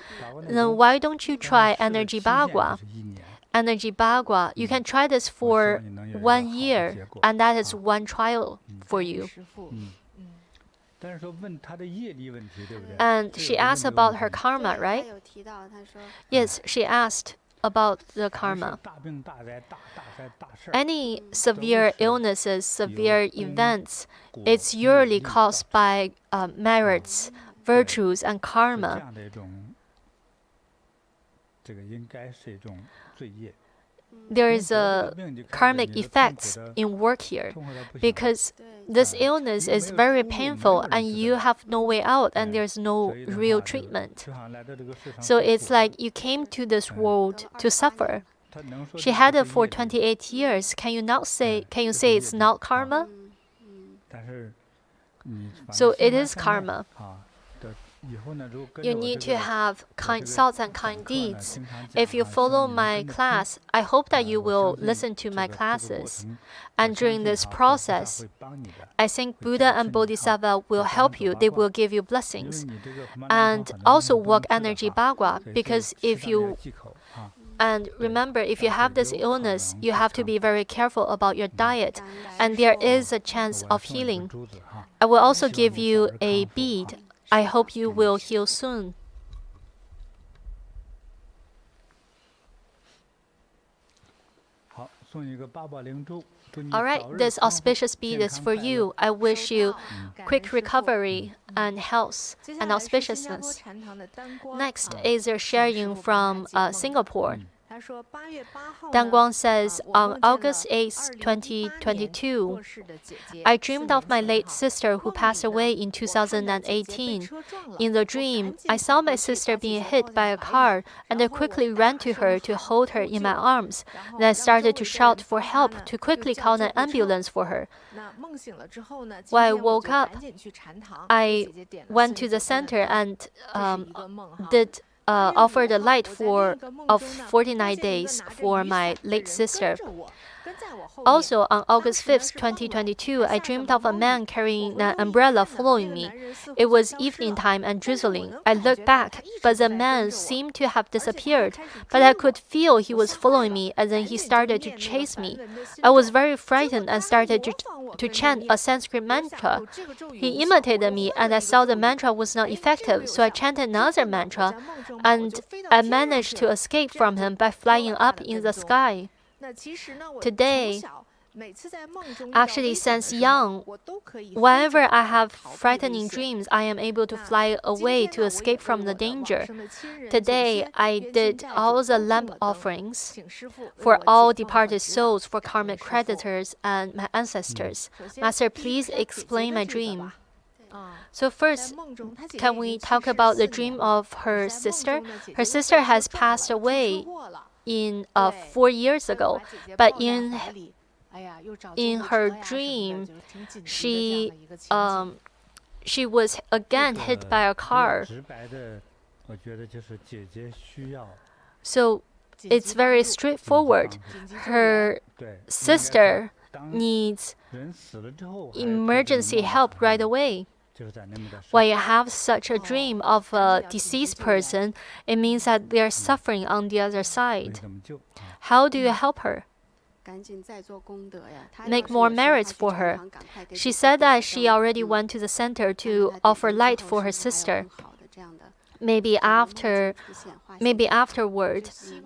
Then why don't you try energy bagua? Energy bagua, you can try this for 1 year, and that is one trial for you. And she asked about her karma, right? Yes, she asked about the karma. Any severe illnesses, severe events, it's usually caused by merits, virtues, and karma. There is a karmic effect in work here, because this illness is very painful and you have no way out and there's no real treatment. So it's like you came to this world to suffer. She had it for 28 years. Can you say it's not karma? So it is karma. You need to have kind thoughts and kind deeds. If you follow my class, I hope that you will listen to my classes. And during this process, I think Buddha and Bodhisattva will help you. They will give you blessings. And also walk energy bagua, because and remember, if you have this illness, you have to be very careful about your diet, and there is a chance of healing. I will also give you a bead. I hope you will heal soon. All right, this auspicious bead is for you. I wish you quick recovery and health and auspiciousness. Next is a sharing from Singapore. Dan Guang says, on August 8, 2022, I dreamed of my late sister who passed away in 2018. In the dream, I saw my sister being hit by a car, and I quickly ran to her to hold her in my arms. Then I started to shout for help to quickly call an ambulance for her. When I woke up, I went to the center and offered a light of 49 days for my late sister. Also, on August 5th, 2022, I dreamed of a man carrying an umbrella following me. It was evening time and drizzling. I looked back, but the man seemed to have disappeared, but I could feel he was following me, and then he started to chase me. I was very frightened and started to chant a Sanskrit mantra. He imitated me, and I saw the mantra was not effective, so I chanted another mantra, and I managed to escape from him by flying up in the sky. Today, actually, since young, whenever I have frightening dreams, I am able to fly away to escape from the danger. Today, I did all the lamp offerings for all departed souls, for karmic creditors and my ancestors. Master, please explain my dream. So first, can we talk about the dream of her sister? Her sister has passed away in 4 years ago, but in her dream, she was again hit by a car. So it's very straightforward. Her sister needs emergency help right away. When you have such a dream of a deceased person, it means that they are suffering on the other side. How do you help her? Make more merits for her. She said that she already went to the center to offer light for her sister. Maybe afterward,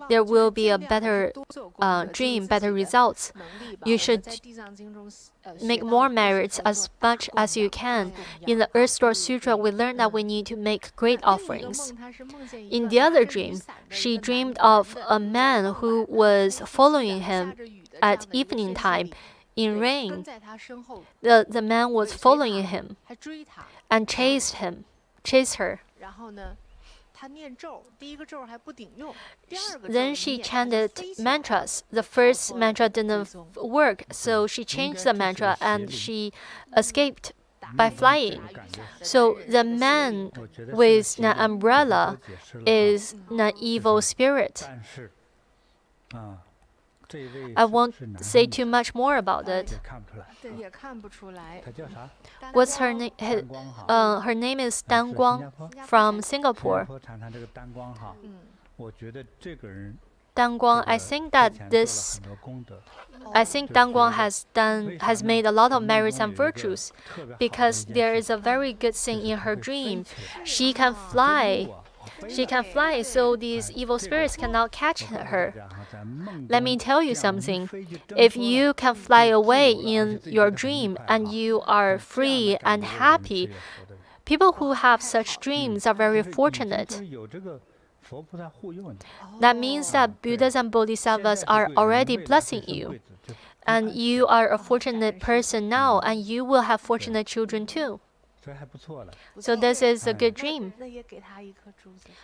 there will be a better dream, better results. You should make more merits as much as you can. In the Earth-Store Sutra, we learn that we need to make great offerings. In the other dream, she dreamed of a man who was following him at evening time in rain. The man was following him and chased her. Then she chanted mantras. The first mantra didn't work, so she changed the mantra and she escaped by flying. So the man with an umbrella is an evil spirit. I won't say too much more about it. What's her name? Her name is Dan Guang from Singapore. Dan Guang, I think Dan Guang has made a lot of merits and virtues, because there is a very good thing in her dream. She can fly. So these evil spirits cannot catch her. Let me tell you something. If you can fly away in your dream and you are free and happy, people who have such dreams are very fortunate. That means that Buddhas and Bodhisattvas are already blessing you. And you are a fortunate person now, and you will have fortunate children too. So this is a good dream.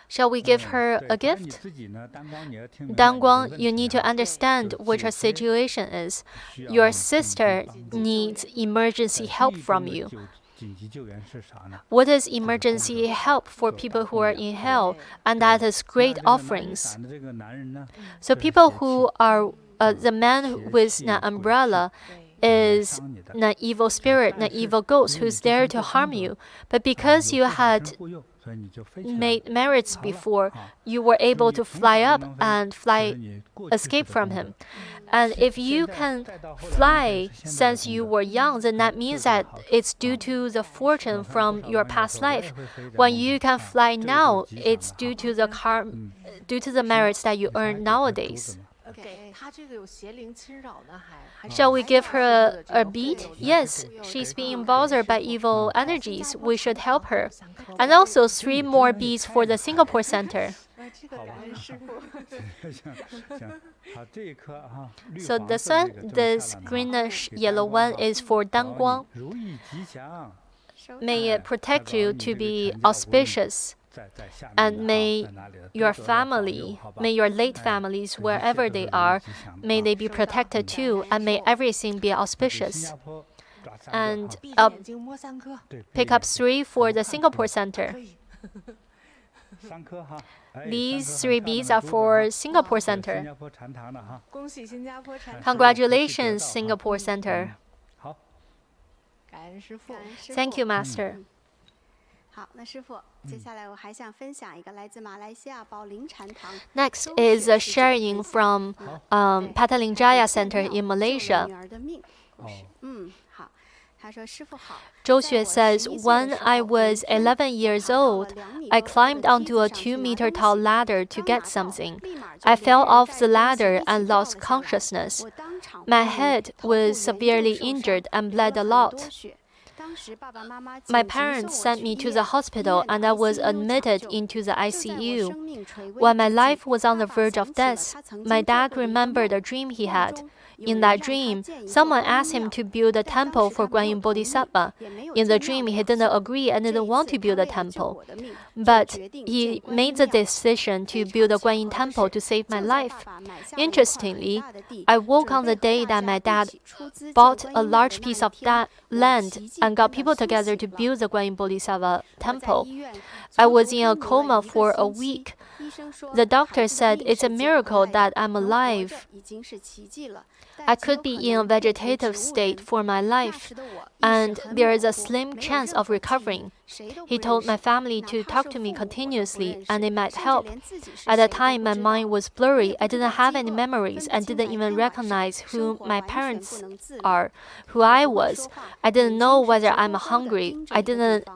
Shall we give her a gift? Dan Guang, you need to understand what her situation is. Your sister needs emergency help from you. What is emergency help for people who are in hell? And that is great offerings. So people who are, the man with an umbrella is an evil spirit, an evil ghost who's there to harm you. But because you had made merits before, you were able to fly up and escape from him. And if you can fly since you were young, then that means that it's due to the fortune from your past life. When you can fly now, it's due to the merits that you earn nowadays. Shall we give her a bead? Yes, she's being bothered by evil energies. We should help her. And also 3 more beads for the Singapore Center. So this greenish yellow one is for Dan Guang. May it protect you to be auspicious. And may your late families, wherever they are, may they be protected too, and may everything be auspicious. And pick up 3 for the Singapore Center. These 3 beads are for Singapore Center. Congratulations, Singapore Center. Thank you, Master. Next is a sharing from Petalinjaya Center in Malaysia. Zhou Xue says, when I was 11 years old, I climbed onto a 2-meter tall ladder to get something. I fell off the ladder and lost consciousness. My head was severely injured and bled a lot. My parents sent me to the hospital and I was admitted into the ICU. When my life was on the verge of death, my dad remembered a dream he had. In that dream, someone asked him to build a temple for Guanyin Bodhisattva. In the dream, he didn't agree and didn't want to build a temple. But he made the decision to build a Guanyin temple to save my life. Interestingly, I woke on the day that my dad bought a large piece of land and got people together to build the Guanyin Bodhisattva temple. I was in a coma for a week. The doctor said it's a miracle that I'm alive. I could be in a vegetative state for my life, and there is a slim chance of recovering. He told my family to talk to me continuously, and it might help. At the time, my mind was blurry. I didn't have any memories and didn't even recognize who my parents are, who I was. I didn't know whether I'm hungry. I didn't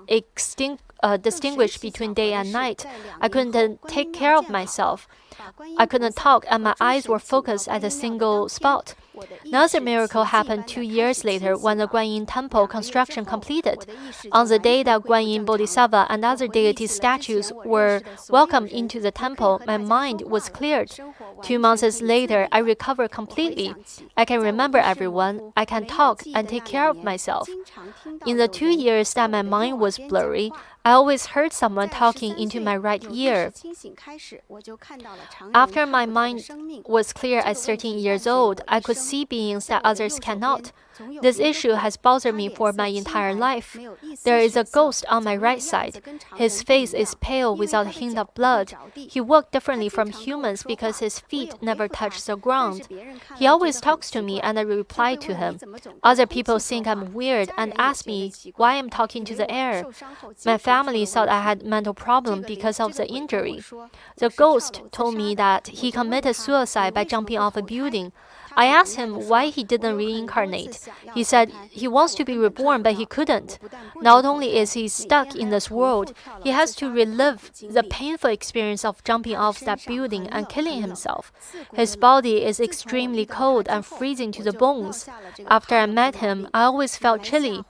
distinguish between day and night. I couldn't take care of myself. I couldn't talk, and my eyes were focused at a single spot. Another miracle happened 2 years later when the Guanyin temple construction completed. On the day that Guanyin Bodhisattva and other deity statues were welcomed into the temple, my mind was cleared. 2 months later, I recovered completely. I can remember everyone, I can talk and take care of myself. In the 2 years that my mind was blurry, I always heard someone talking into my right ear. After my mind was clear at 13 years old, I could see beings that others cannot. This issue has bothered me for my entire life. There is a ghost on my right side. His face is pale without a hint of blood. He walked differently from humans because his feet never touch the ground. He always talks to me and I reply to him. Other people think I'm weird and ask me why I'm talking to the air. My family thought I had mental problem because of the injury. The ghost told me that he committed suicide by jumping off a building. I asked him why he didn't reincarnate. He said he wants to be reborn, but he couldn't. Not only is he stuck in this world, he has to relive the painful experience of jumping off that building and killing himself. His body is extremely cold and freezing to the bones. After I met him, I always felt chilly.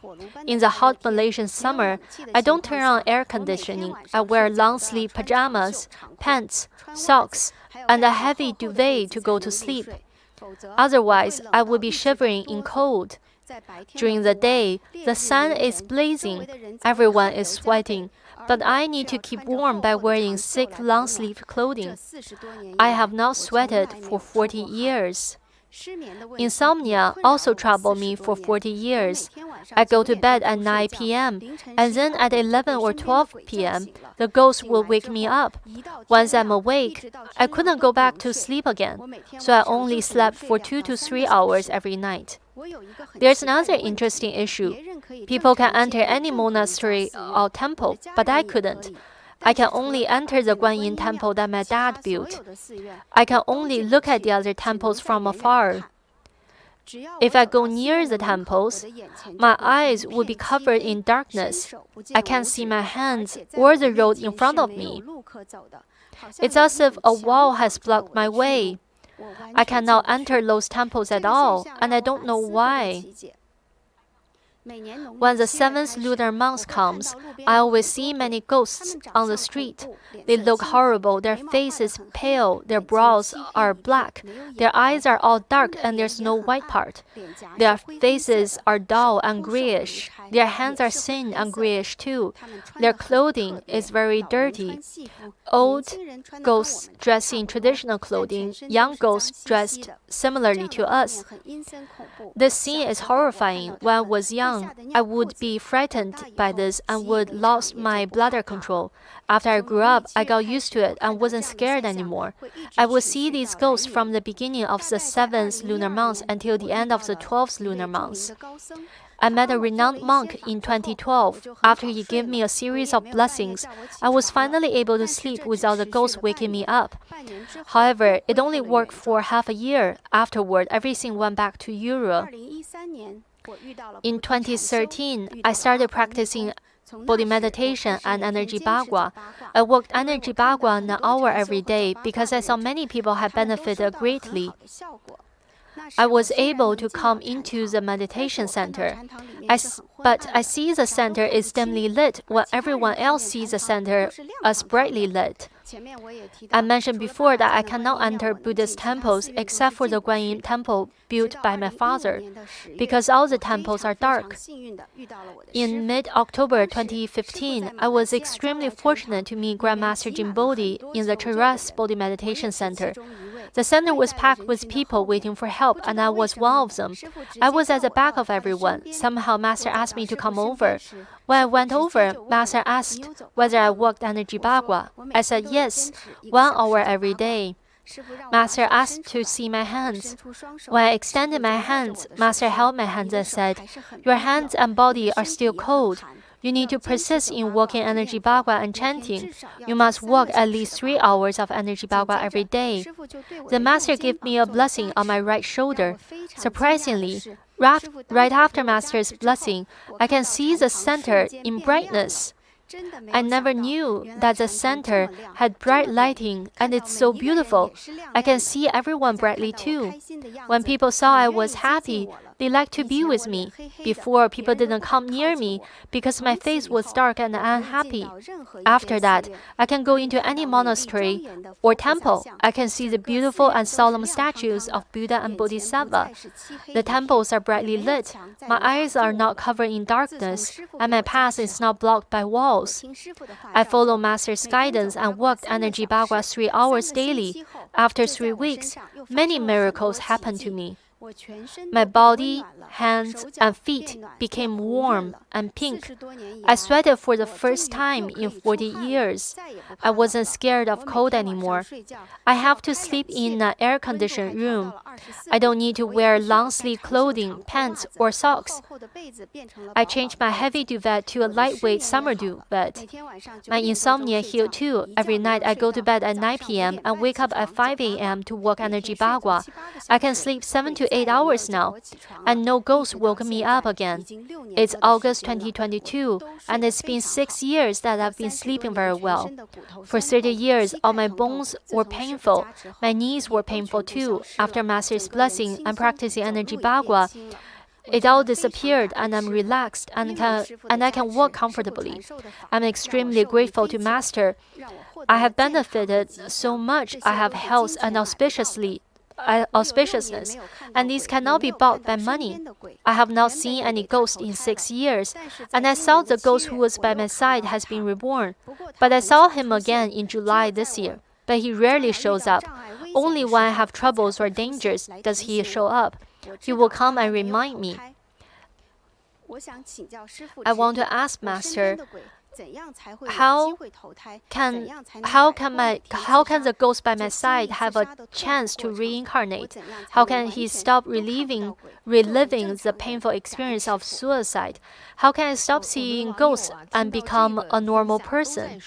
In the hot Malaysian summer, I don't turn on air conditioning. I wear long-sleeve pajamas, pants, socks, and a heavy duvet to go to sleep. Otherwise, I would be shivering in cold. During the day, the sun is blazing. Everyone is sweating, but I need to keep warm by wearing thick long-sleeve clothing. I have not sweated for 40 years. Insomnia also troubled me for 40 years. I go to bed at 9 p.m. and then at 11 or 12 p.m., the ghost will wake me up. Once I'm awake, I couldn't go back to sleep again, so I only slept for 2 to 3 hours every night. There's another interesting issue. People can enter any monastery or temple, but I couldn't. I can only enter the Guanyin temple that my dad built. I can only look at the other temples from afar. If I go near the temples, my eyes will be covered in darkness. I can't see my hands or the road in front of me. It's as if a wall has blocked my way. I cannot enter those temples at all, and I don't know why. When the 7th lunar month comes, I always see many ghosts on the street. They look horrible, their faces pale, their brows are black, their eyes are all dark and there's no white part. Their faces are dull and grayish. Their hands are thin and grayish too. Their clothing is very dirty. Old ghosts dressed in traditional clothing, young ghosts dressed similarly to us. This scene is horrifying. When I was young, I would be frightened by this and would lose my bladder control. After I grew up, I got used to it and wasn't scared anymore. I would see these ghosts from the beginning of the 7th lunar month until the end of the 12th lunar month. I met a renowned monk in 2012. After he gave me a series of blessings, I was finally able to sleep without the ghost waking me up. However, it only worked for half a year. Afterward, everything went back to usual. In 2013, I started practicing Bodhi meditation and energy bagua. I worked energy bagua an hour every day because I saw many people had benefited greatly. I was able to come into the meditation center. But I see the center is dimly lit when everyone else sees the center as brightly lit. I mentioned before that I cannot enter Buddhist temples except for the Guanyin temple built by my father, because all the temples are dark. In mid-October 2015, I was extremely fortunate to meet Grandmaster JinBodhi in the Cheras Bodhi Meditation Center. The center was packed with people waiting for help, and I was one of them. I was at the back of everyone. Somehow, Master asked me to come over. When I went over, Master asked whether I worked energy bagua. I said yes, 1 hour every day. Master asked to see my hands. When I extended my hands, Master held my hands and said, "Your hands and body are still cold. You need to persist in walking energy bagua and chanting. You must walk at least 3 hours of energy bagua every day." The Master gave me a blessing on my right shoulder. Surprisingly, right after Master's blessing, I can see the center in brightness. I never knew that the center had bright lighting, and it's so beautiful. I can see everyone brightly too. When people saw I was happy, they liked to be with me. Before, people didn't come near me because my face was dark and unhappy. After that, I can go into any monastery or temple. I can see the beautiful and solemn statues of Buddha and Bodhisattva. The temples are brightly lit. My eyes are not covered in darkness, and my path is not blocked by walls. I follow Master's guidance and walked energy bagua 3 hours daily. After 3 weeks, many miracles happened to me. My body, hands, and feet became warm and pink. I sweated for the first time in 40 years. I wasn't scared of cold anymore. I have to sleep in an air-conditioned room. I don't need to wear long-sleeve clothing, pants, or socks. I changed my heavy duvet to a lightweight summer duvet. My insomnia healed too. Every night I go to bed at 9 p.m. and wake up at 5 a.m. to walk energy bagua. I can sleep 7 to 8 hours now, and no ghost woke me up again. It's August 2022, and it's been 6 years that I've been sleeping very well. For 30 years, all my bones were painful. My knees were painful too. After Master's blessing and practicing energy bagua, it all disappeared, and I'm relaxed and I can walk comfortably. I'm extremely grateful to Master. I have benefited so much. I have health and auspiciousness, and these cannot be bought by money. I have not seen any ghost in 6 years, and I saw the ghost who was by my side has been reborn. But I saw him again in July this year, but he rarely shows up. Only when I have troubles or dangers does he show up. He will come and remind me. I want to ask Master, how can the ghost by my side have a chance to reincarnate? How can he stop reliving the painful experience of suicide? How can I stop seeing ghosts and become a normal person?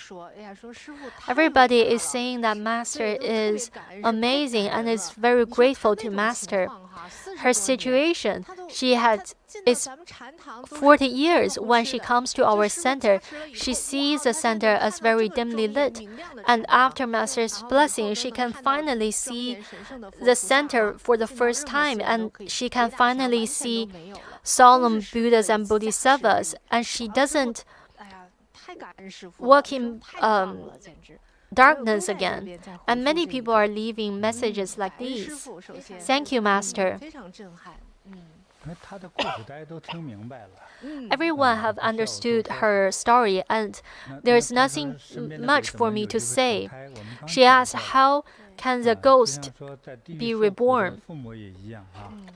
Everybody is saying that Master is amazing and is very grateful to Master. Her situation, it's 40 years. When she comes to our center, she sees the center as very dimly lit. And after Master's blessing, she can finally see the center for the first time, and she can finally see solemn Buddhas and Bodhisattvas, and she doesn't walk in darkness again. And many people are leaving messages like these. Thank you, Master. Everyone have understood her story, and there's nothing much for me to say. She asked, how can the ghost be reborn?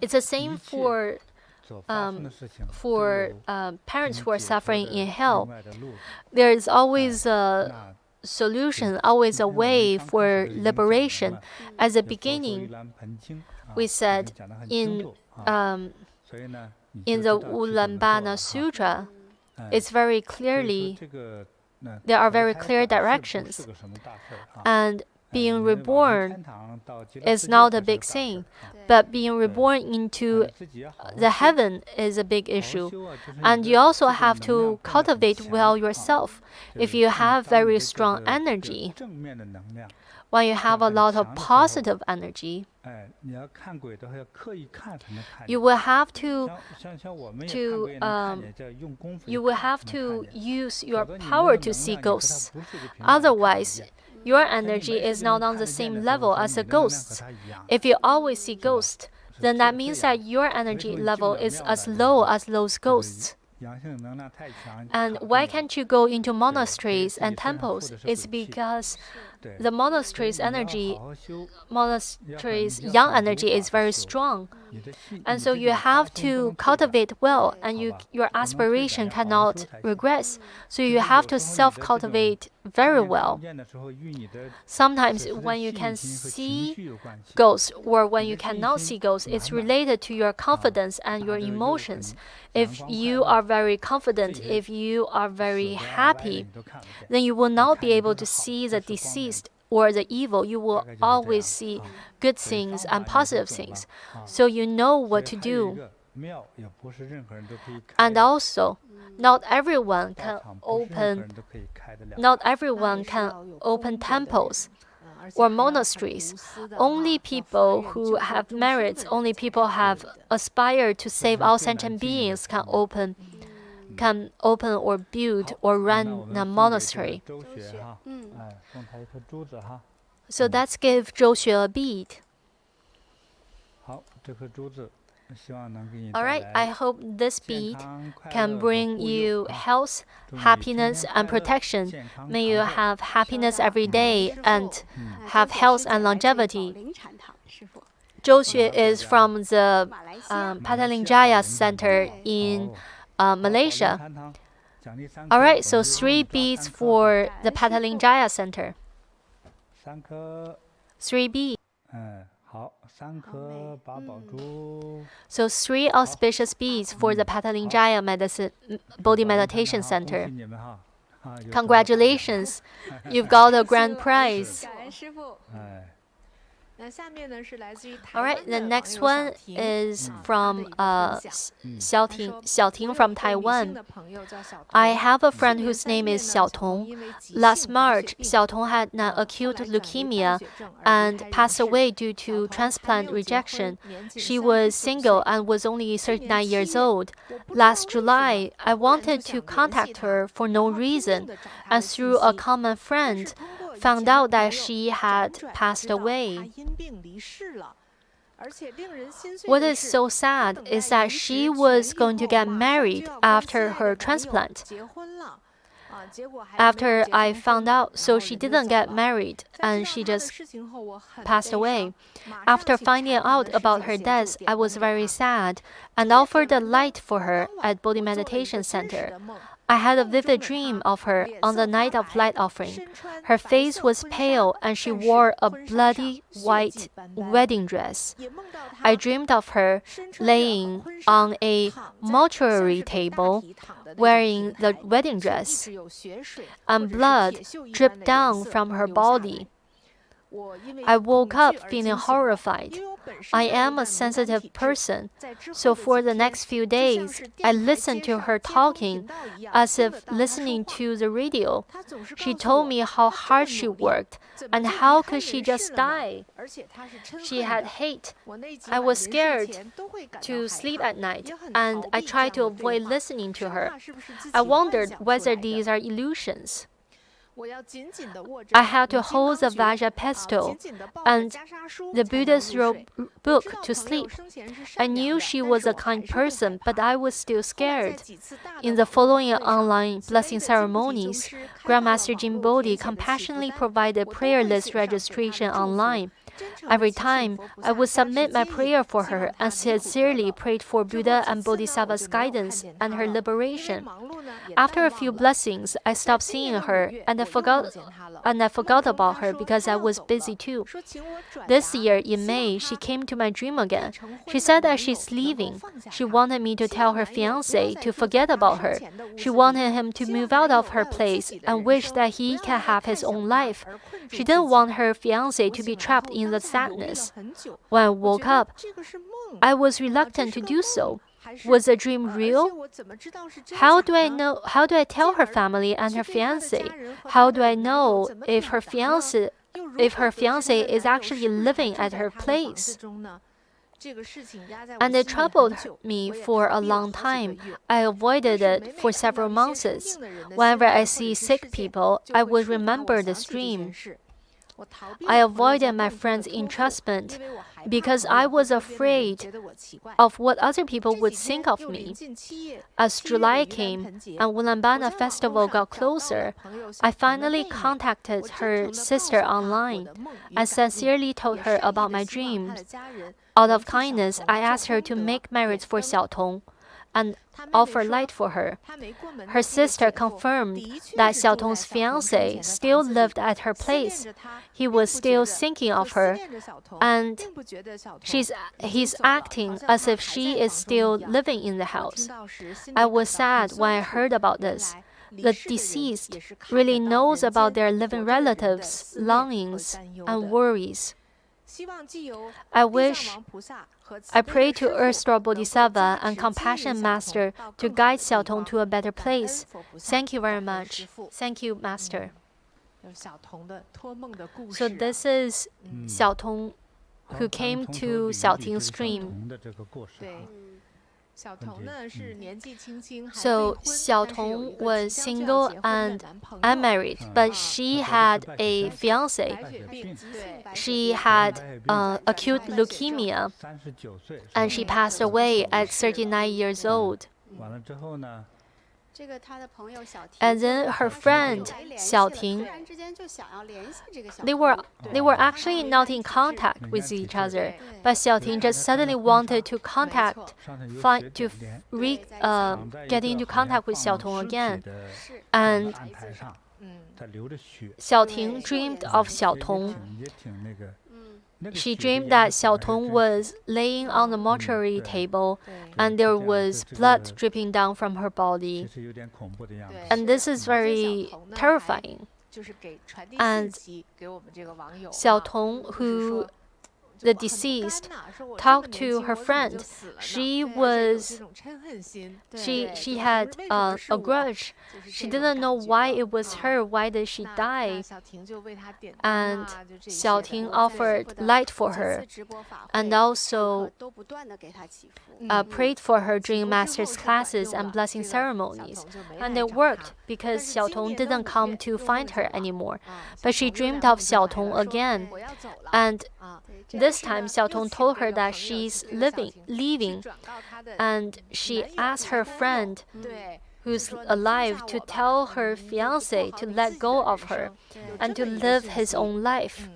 It's the same for parents who are suffering in hell. There is always a solution, always a way for liberation. At the beginning, we said in the Ullambana Sutra, it's very clearly, there are very clear directions. And being reborn is not a big thing, but being reborn into the heaven is a big issue. And you also have to cultivate well yourself. If you have very strong energy, when you have a lot of positive energy, you will have to use your power to see ghosts. Otherwise, your energy is not on the same level as a ghost. If you always see ghosts, then that means that your energy level is as low as those ghosts. And why can't you go into monasteries and temples? It's because the monastery's young energy is very strong. And so you have to cultivate well, and your aspiration cannot regress. So you have to self-cultivate very well. Sometimes when you can see ghosts or when you cannot see ghosts, it's related to your confidence and your emotions. If you are very confident, if you are very happy, then you will not be able to see the deceased or the evil. You will always see good things and positive things. So you know what to do. And also, not everyone can open temples or monasteries. Only people who have merits, only people have aspired to save all sentient beings can open or build or run a monastery. So let's give Zhou Xue a bead. Alright, I hope this bead can bring you health, happiness, and protection. May you have happiness every day and have health and longevity. Zhou Xue is from the Patalinjaya Center in Malaysia. Alright, so 3 beads for the Patalinjaya Center. 3 beads. So 3 auspicious beads for the Patalinjaya Bodhi Meditation Center. Congratulations, you've got a grand prize. Alright, the next one is from Xiaoting from Taiwan. I have a friend whose name is Xiaotong. Last March, Xiaotong had an acute leukemia and passed away due to transplant rejection. She was single and was only 39 years old. Last July, I wanted to contact her for no reason, and through a common friend, found out that she had passed away. What is so sad is that she was going to get married after her transplant. After I found out, so she didn't get married and she just passed away. After finding out about her death, I was very sad and offered a light for her at Bodhi Meditation Center. I had a vivid dream of her on the night of light offering. Her face was pale and she wore a bloody white wedding dress. I dreamed of her laying on a mortuary table wearing the wedding dress, and blood dripped down from her body. I woke up feeling horrified. I am a sensitive person, so for the next few days, I listened to her talking as if listening to the radio. She told me how hard she worked and how could she just die. She had hate. I was scared to sleep at night, and I tried to avoid listening to her. I wondered whether these are illusions. I had to hold the Vajra pestle and the Buddha's book to sleep. I knew she was a kind person, but I was still scared. In the following online blessing ceremonies, Grandmaster JinBodhi compassionately provided prayer list registration online. Every time, I would submit my prayer for her and sincerely prayed for Buddha and Bodhisattva's guidance and her liberation. After a few blessings, I stopped seeing her and I forgot about her because I was busy too. This year in May, she came to my dream again. She said that she's leaving. She wanted me to tell her fiancé to forget about her. She wanted him to move out of her place and wished that he can have his own life. She didn't want her fiancé to be trapped in the sadness. When I woke up, I was reluctant to do so. Was the dream real? How do I know? How do I tell her family and her fiancé? How do I know if her fiancé is actually living at her place? And it troubled me for a long time. I avoided it for several months. Whenever I see sick people, I would remember this dream. I avoided my friend's entrustment because I was afraid of what other people would think of me. As July came and Ullambana Festival got closer, I finally contacted her sister online and sincerely told her about my dreams. Out of kindness, I asked her to make merits for Xiaotong and offer light for her. Her sister confirmed that Xiaotong's fiancé still lived at her place. He was still thinking of her, and he's acting as if she is still living in the house. I was sad when I heard about this. The deceased really knows about their living relatives' longings and worries. I pray to Earth-Store Bodhisattva and Compassion Master to guide Xiaotong to a better place. Thank you very much. Thank you, Master. So this is Xiaotong who came to Xiaoting's dream. So Xiaotong was single and unmarried, but she had a fiancé. She had acute leukemia, and she passed away at 39 years old. And then her friend Xiaoting, they were actually not in contact with each other, but Xiaoting just suddenly wanted to get into contact with Xiaotong again. And Xiaoting dreamed of Xiaotong. She dreamed that Xiaotong was laying on the mortuary table and there was blood dripping down from her body. And this is very terrifying. And Xiaotong, who the deceased, talked to her friend. She had a grudge. She didn't know why it was her. Why did she die? And Xiaoting offered light for her, and also prayed for her during master's classes and blessing ceremonies. And it worked because Xiaotong didn't come to find her anymore. But she dreamed of Xiaotong again, and this time, Xiaotong told her that she's leaving, and she asked her friend, who's alive, to tell her fiancé to let go of her and to live his own life.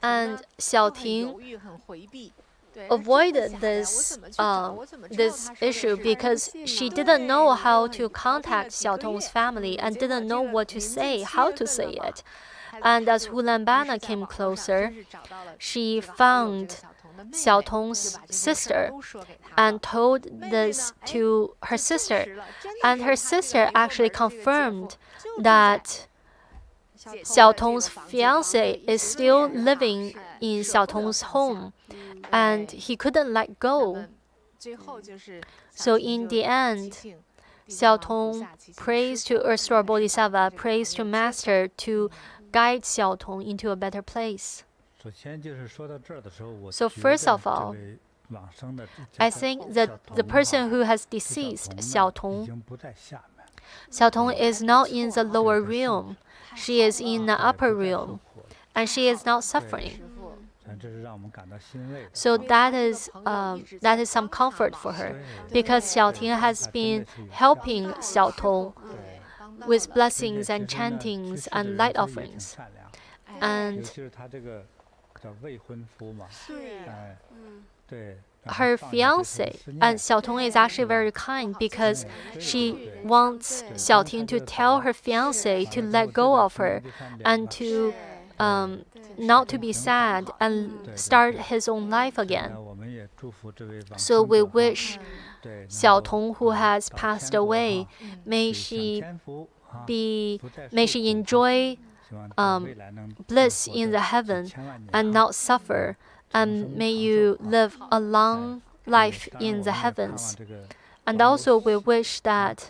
And Xiaoting avoided this issue because she didn't know how to contact Xiaotong's family and didn't know what to say, how to say it. And as Ullambana came closer, she found Xiaotong's sister and told this to her sister. And her sister actually confirmed that Xiaotong's fiancé is still living in Xiaotong's home, and he couldn't let go. So in the end, Xiaotong prays to Earth-Store Bodhisattva, prays to Master to guide Xiaotong into a better place. So first of all, I think that the person who has deceased, Xiaotong is not in the lower realm. She is in the upper realm, and she is not suffering. So that is some comfort for her, because Xiaoting has been helping Xiaotong with blessings and chantings and light offerings. And her fiance, and Xiaotong is actually very kind because she wants Xiaoting to tell her fiance to let go of her and to not to be sad and start his own life again. So we wish Xiaotong, who has passed away, may she enjoy bliss in the heaven and not suffer. And may you live a long life in the heavens. And also we wish that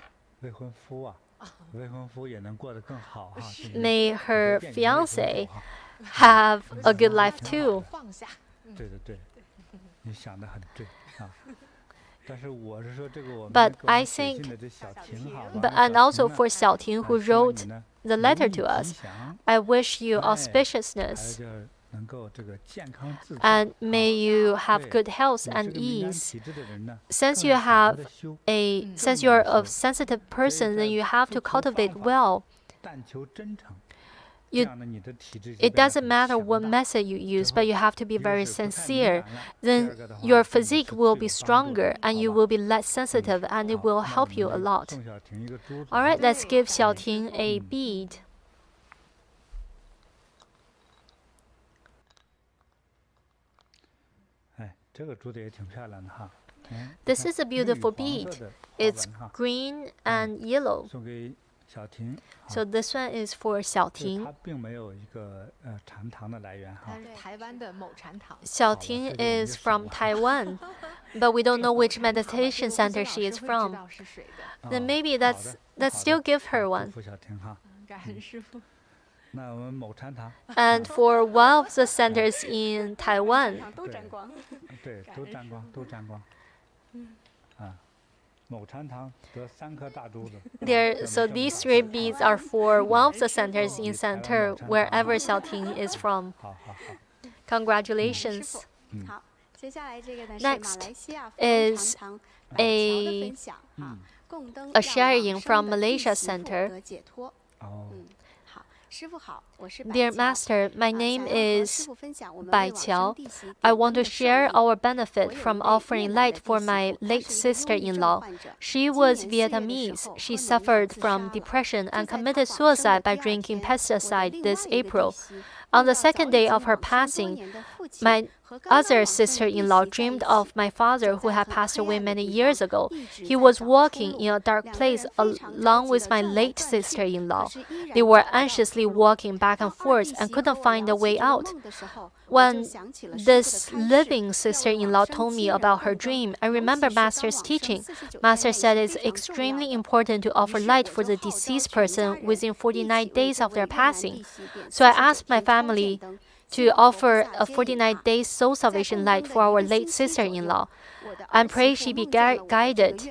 may her fiance have a good life too. But I think, and also for Xiaoting, who wrote the letter to us, I wish you auspiciousness. And may you have good health and ease. Since you are a sensitive person, then you have to cultivate well. It doesn't matter what method you use, but you have to be very sincere. Then your physique will be stronger and you will be less sensitive, and it will help you a lot. All right, let's give Xiaoting a bead. This is a beautiful bead. It's green and yellow. So this one is for Xiaoting. Xiaoting is from Taiwan, but we don't know which meditation center she is from. Then maybe let's still give her one. And for one of the centers in Taiwan, so these 3 beads are for one of the centers in center, wherever Xiaoting is from. Congratulations. Next is a sharing from Malaysia Center. Dear Master, my name is Bai Qiao. I want to share our benefit from offering light for my late sister-in-law. She was Vietnamese. She suffered from depression and committed suicide by drinking pesticide this April. On the second day of her passing, my other sister-in-law dreamed of my father who had passed away many years ago. He was walking in a dark place along with my late sister-in-law. They were anxiously walking back and forth and couldn't find a way out. When this living sister-in-law told me about her dream, I remember Master's teaching. Master said it's extremely important to offer light for the deceased person within 49 days of their passing. So I asked my family to offer a 49-day soul salvation light for our late sister-in-law and pray she be guided.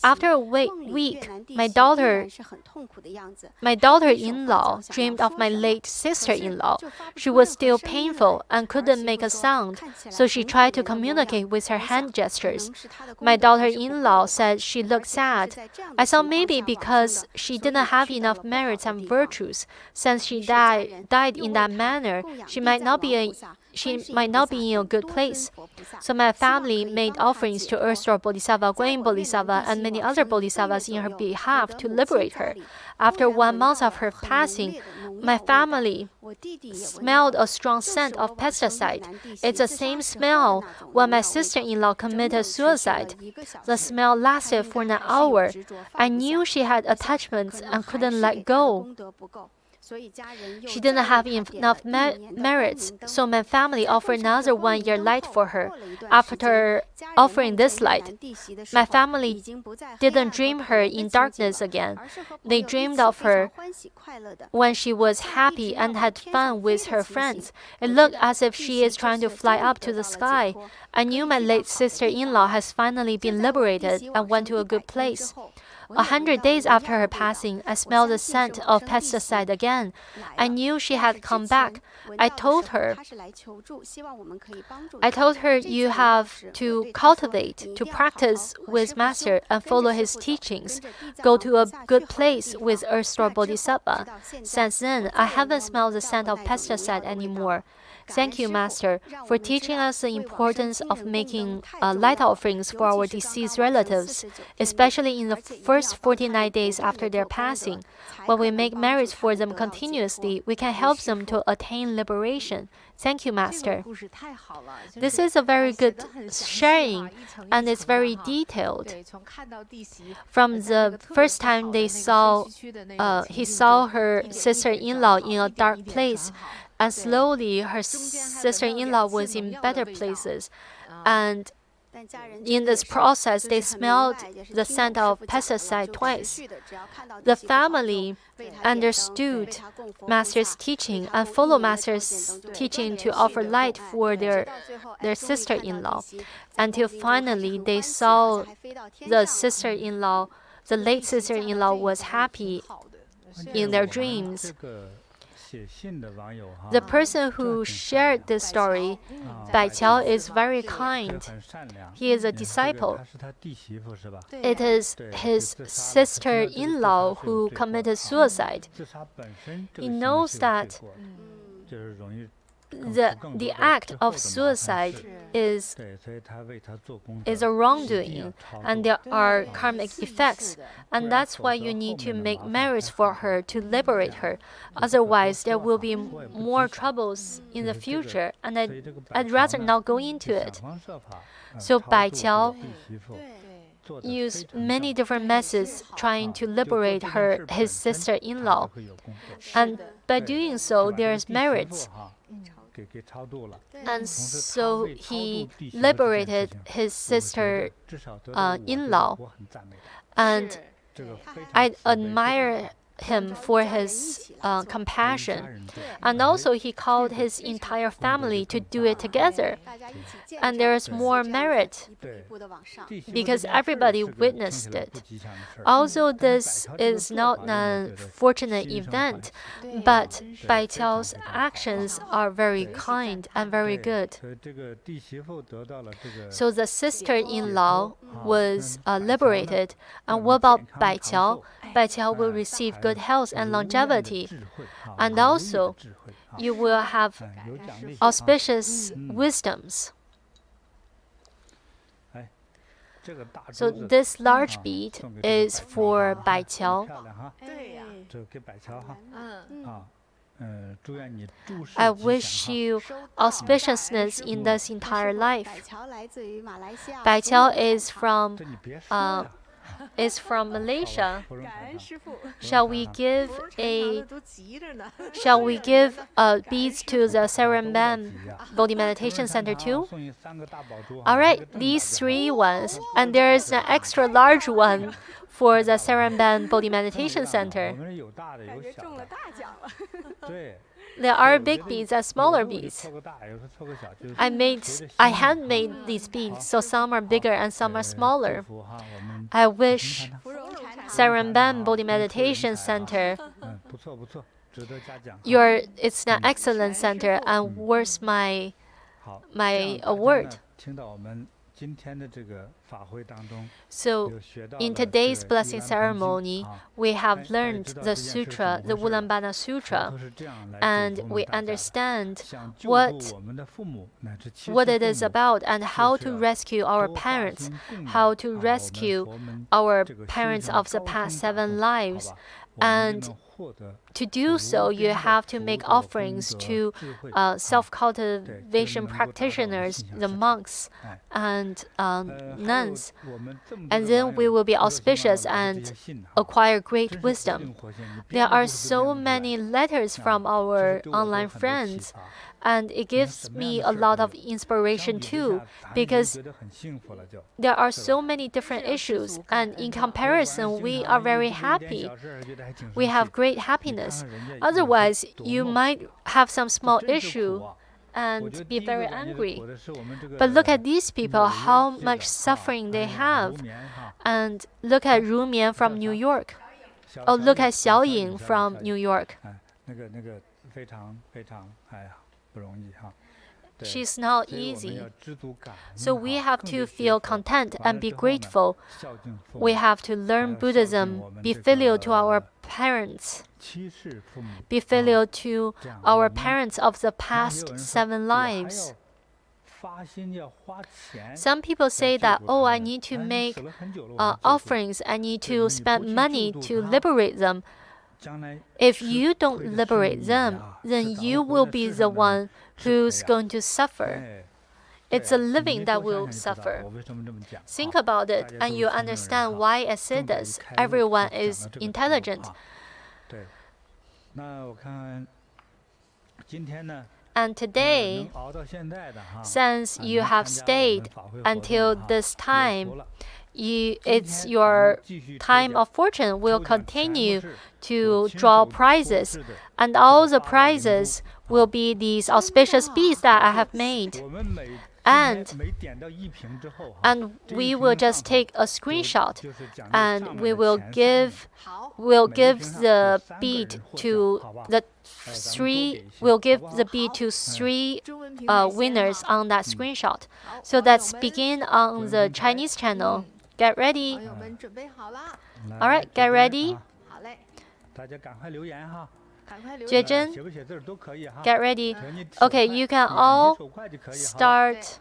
After a week, my daughter-in-law dreamed of my late sister-in-law. She was still painful and couldn't make a sound, so she tried to communicate with her hand gestures. My daughter-in-law said she looked sad. I thought maybe because she didn't have enough merits and virtues. Since she died in that manner, she might not be in a good place. So my family made offerings to Earth-Lord Bodhisattva, Guanyin Bodhisattva, and many other Bodhisattvas in her behalf to liberate her. After 1 month of her passing, my family smelled a strong scent of pesticide. It's the same smell when my sister-in-law committed suicide. The smell lasted for an hour. I knew she had attachments and couldn't let go. She didn't have enough merits, so my family offered another 1-year light for her. After offering this light, my family didn't dream her in darkness again. They dreamed of her when she was happy and had fun with her friends. It looked as if she is trying to fly up to the sky. I knew my late sister-in-law has finally been liberated and went to a good place. 100 days after her passing, I smelled the scent of pesticide again. I knew she had come back. I told her, you have to cultivate, to practice with Master and follow his teachings. Go to a good place with Earth-Store Bodhisattva. Since then, I haven't smelled the scent of pesticide anymore. Thank you, Master, for teaching us the importance of making light offerings for our deceased relatives, especially in the first 49 days after their passing. When we make merits for them continuously, we can help them to attain liberation. Thank you, Master. This is a very good sharing, and it's very detailed. From the first time he saw her sister-in-law in a dark place, and slowly her sister-in-law was in better places. And in this process, they smelled the scent of pesticide twice. The family understood Master's teaching and followed Master's teaching to offer light for their sister-in-law, until finally they saw the sister-in-law, the late sister-in-law was happy in their dreams. The person who shared this story, Bai Qiao, is very kind. He is a disciple. It is his sister-in-law who committed suicide. He knows that the act of suicide is a wrongdoing, and there are karmic effects, and that's why you need to make merits for her to liberate her. Otherwise, there will be more troubles in the future, and I'd rather not go into it. So Bai Qiao used many different methods trying to liberate his sister-in-law, and by doing so, there's merits. And so he liberated his sister-in-law, and I admire him for his compassion. And also he called his entire family to do it together. And there's more merit because everybody witnessed it. Also, this is not an fortunate event, but Bai Qiao's actions are very kind and very good. So the sister-in-law was liberated. And what about Bai Qiao? Bai Qiao will receive good health and longevity. And also, you will have auspicious wisdoms. So this large bead is for Bai Qiao. I wish you auspiciousness in this entire life. Bai Qiao is from Malaysia. Shall we give beads to the Saramban Bodhi Meditation Center too? All right, these 3 ones, and there is an extra large one for the Saramban Bodhi Meditation Center. There are big beads and smaller beads. I handmade these beads, so some are bigger and some are smaller. I wish Saramban Bodhi Meditation Center, it's an excellent center and worth my award. So, in today's blessing ceremony, we have learned the sutra, the Ullambana Sutra, and we understand what it is about and how to rescue our parents, how to rescue our parents of the past 7 lives. And to do so, you have to make offerings to self-cultivation practitioners, the monks and nuns. And then we will be auspicious and acquire great wisdom. There are so many letters from our online friends, and it gives me a lot of inspiration too, because there are so many different issues, and in comparison, we are very happy. We have great happiness. Otherwise, you might have some small issue, and be very angry. But look at these people, how much suffering they have. And look at Ru Mian from New York. Oh, look at Xiao Ying from New York. She's not easy. So we have to feel content and be grateful. We have to learn Buddhism, be filial to our parents, be filial to our parents of the past 7 lives. Some people say that, oh, I need to make offerings, I need to spend money to liberate them. If you don't liberate them, then you will be the one who's going to suffer. It's a living that will suffer. Think about it, and you understand why I say this. Everyone is intelligent. And today, since you have stayed until this time, it's your time of fortune will continue to draw prizes, and all the prizes will be these auspicious beads that I have made. And we will just take a screenshot, and we'll give the bead to the three winners on that screenshot. So let's begin on the Chinese channel. Get ready. All right, get ready. Jejin, get ready. Okay, you can all start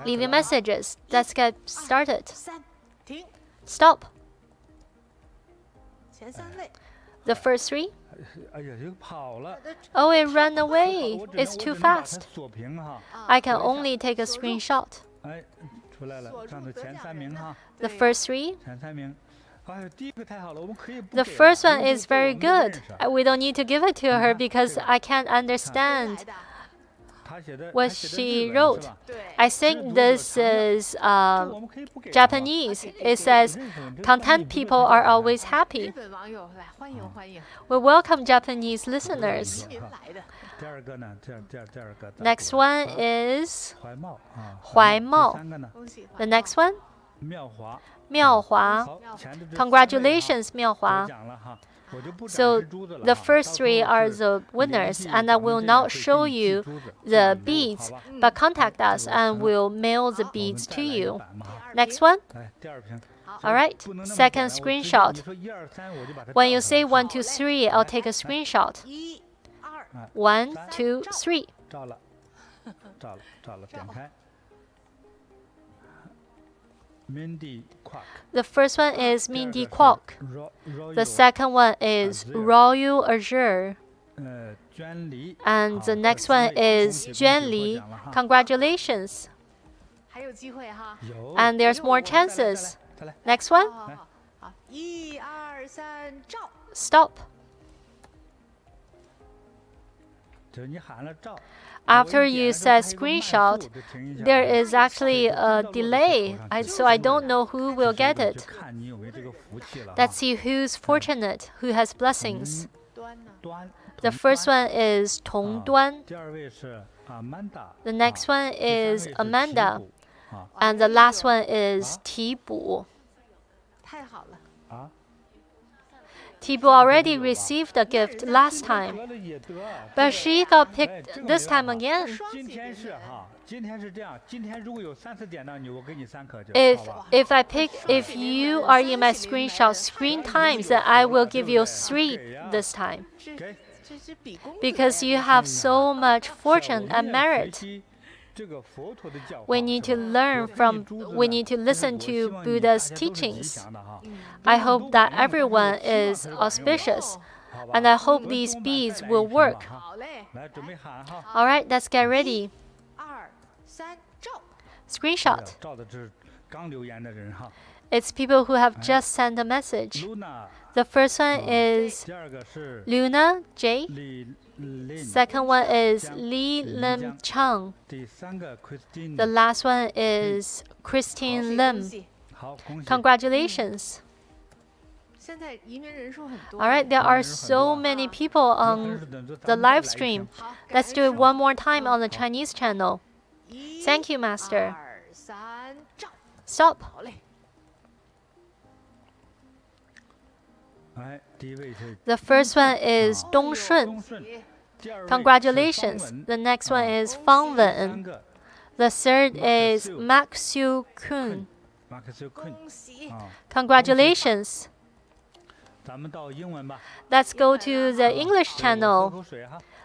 leaving messages. Let's get started. Stop. The first 3. Oh, it ran away. It's too fast. I can only take a screenshot. The first 3. The first one is very good. We don't need to give it to her because I can't understand what she wrote. I think this is Japanese. It says, content people are always happy. We welcome Japanese listeners. Next one is Huai Mao. The next one? Miao Hua. Congratulations, Miao Hua. So the first 3 are the winners, and I will not show you the beads, but contact us and we'll mail the beads to you. Next one? All right, second screenshot. When you say 1, 2, 3, I'll take a screenshot. 1, 2, 3. The first one is Mindy Kwok. The second one is Royal Azure. And the next one is Juan Li. Congratulations. And there's more chances. Next one. Stop. After you said screenshot, there is actually a delay, so I don't know who will get it. Let's see who's fortunate, who has blessings. The first one is Tong Duan. The next one is Amanda. And the last one is Ti Bu. Tibu already received a gift last time, but she got picked this time again. If you are in my screenshot screen times, then I will give you 3 this time, because you have so much fortune and merit. We need to listen to Buddha's teachings. I hope that everyone is auspicious, and I hope these beads will work. All right, let's get ready. Screenshot. It's people who have just sent a message. The first one is Luna J. Second one is Li Lim Chang. The last one is Christine Lim. Congratulations. All right, there are so many people on the live stream. Let's do it one more time on the Chinese channel. Thank you, Master. Stop. The first one is Dong Shun. Congratulations. The next one is Fang Wen. The third is Mak Xiu Kun. Congratulations. Let's go to the English channel.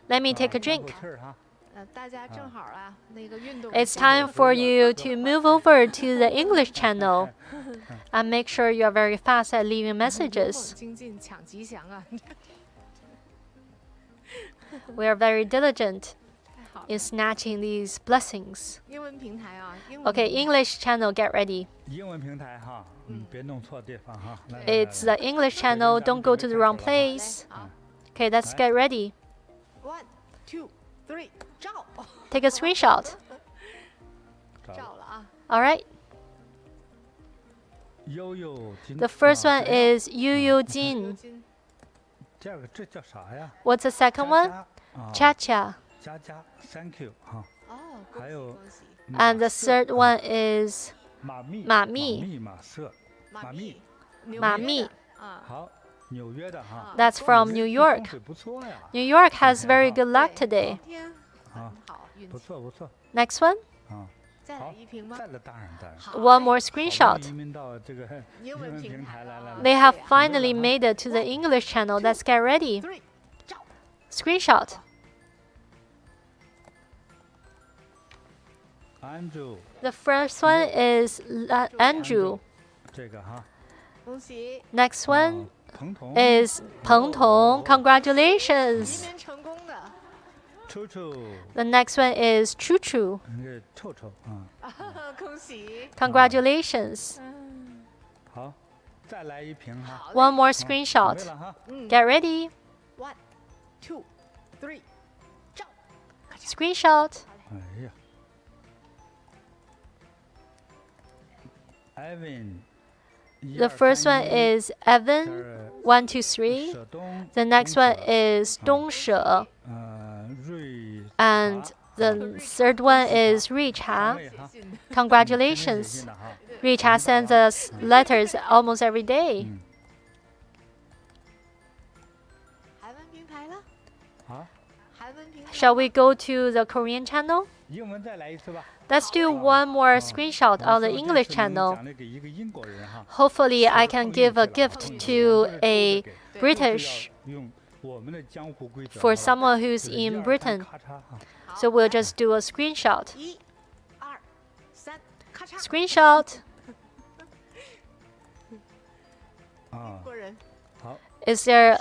Let me take a drink. It's time for you to move over to the English channel and make sure you're very fast at leaving messages. We are very diligent in snatching these blessings. Okay, English channel, get ready. It's the English channel, don't go to the wrong place. Okay, let's get ready. 1, 2, 3, 照. Take a screenshot. All right. The first one is Yu Yu Jin. What's the second one? Cha Cha. And the third one is Ma Mi. Ma Mi. That's from New York. New York has very good luck today. Next one. One more screenshot. They have finally made it to the English channel. Let's get ready. Screenshot. The first one is Andrew. Next one is Peng Tong. Congratulations. The next one is Chu Chu. Congratulations. One more screenshot. Get ready. 1, 2, 3, 照. Screenshot. The first one is Evan, 1, 2, 3. The next one is Dong She. And the third one is Rui Cha. Congratulations. Rui Cha sends us letters almost every day. Shall we go to the Korean channel? Let's do one more screenshot on the English channel. Hopefully, I can give a gift to a British for someone who's in Britain. So we'll just do a screenshot. Screenshot. Is there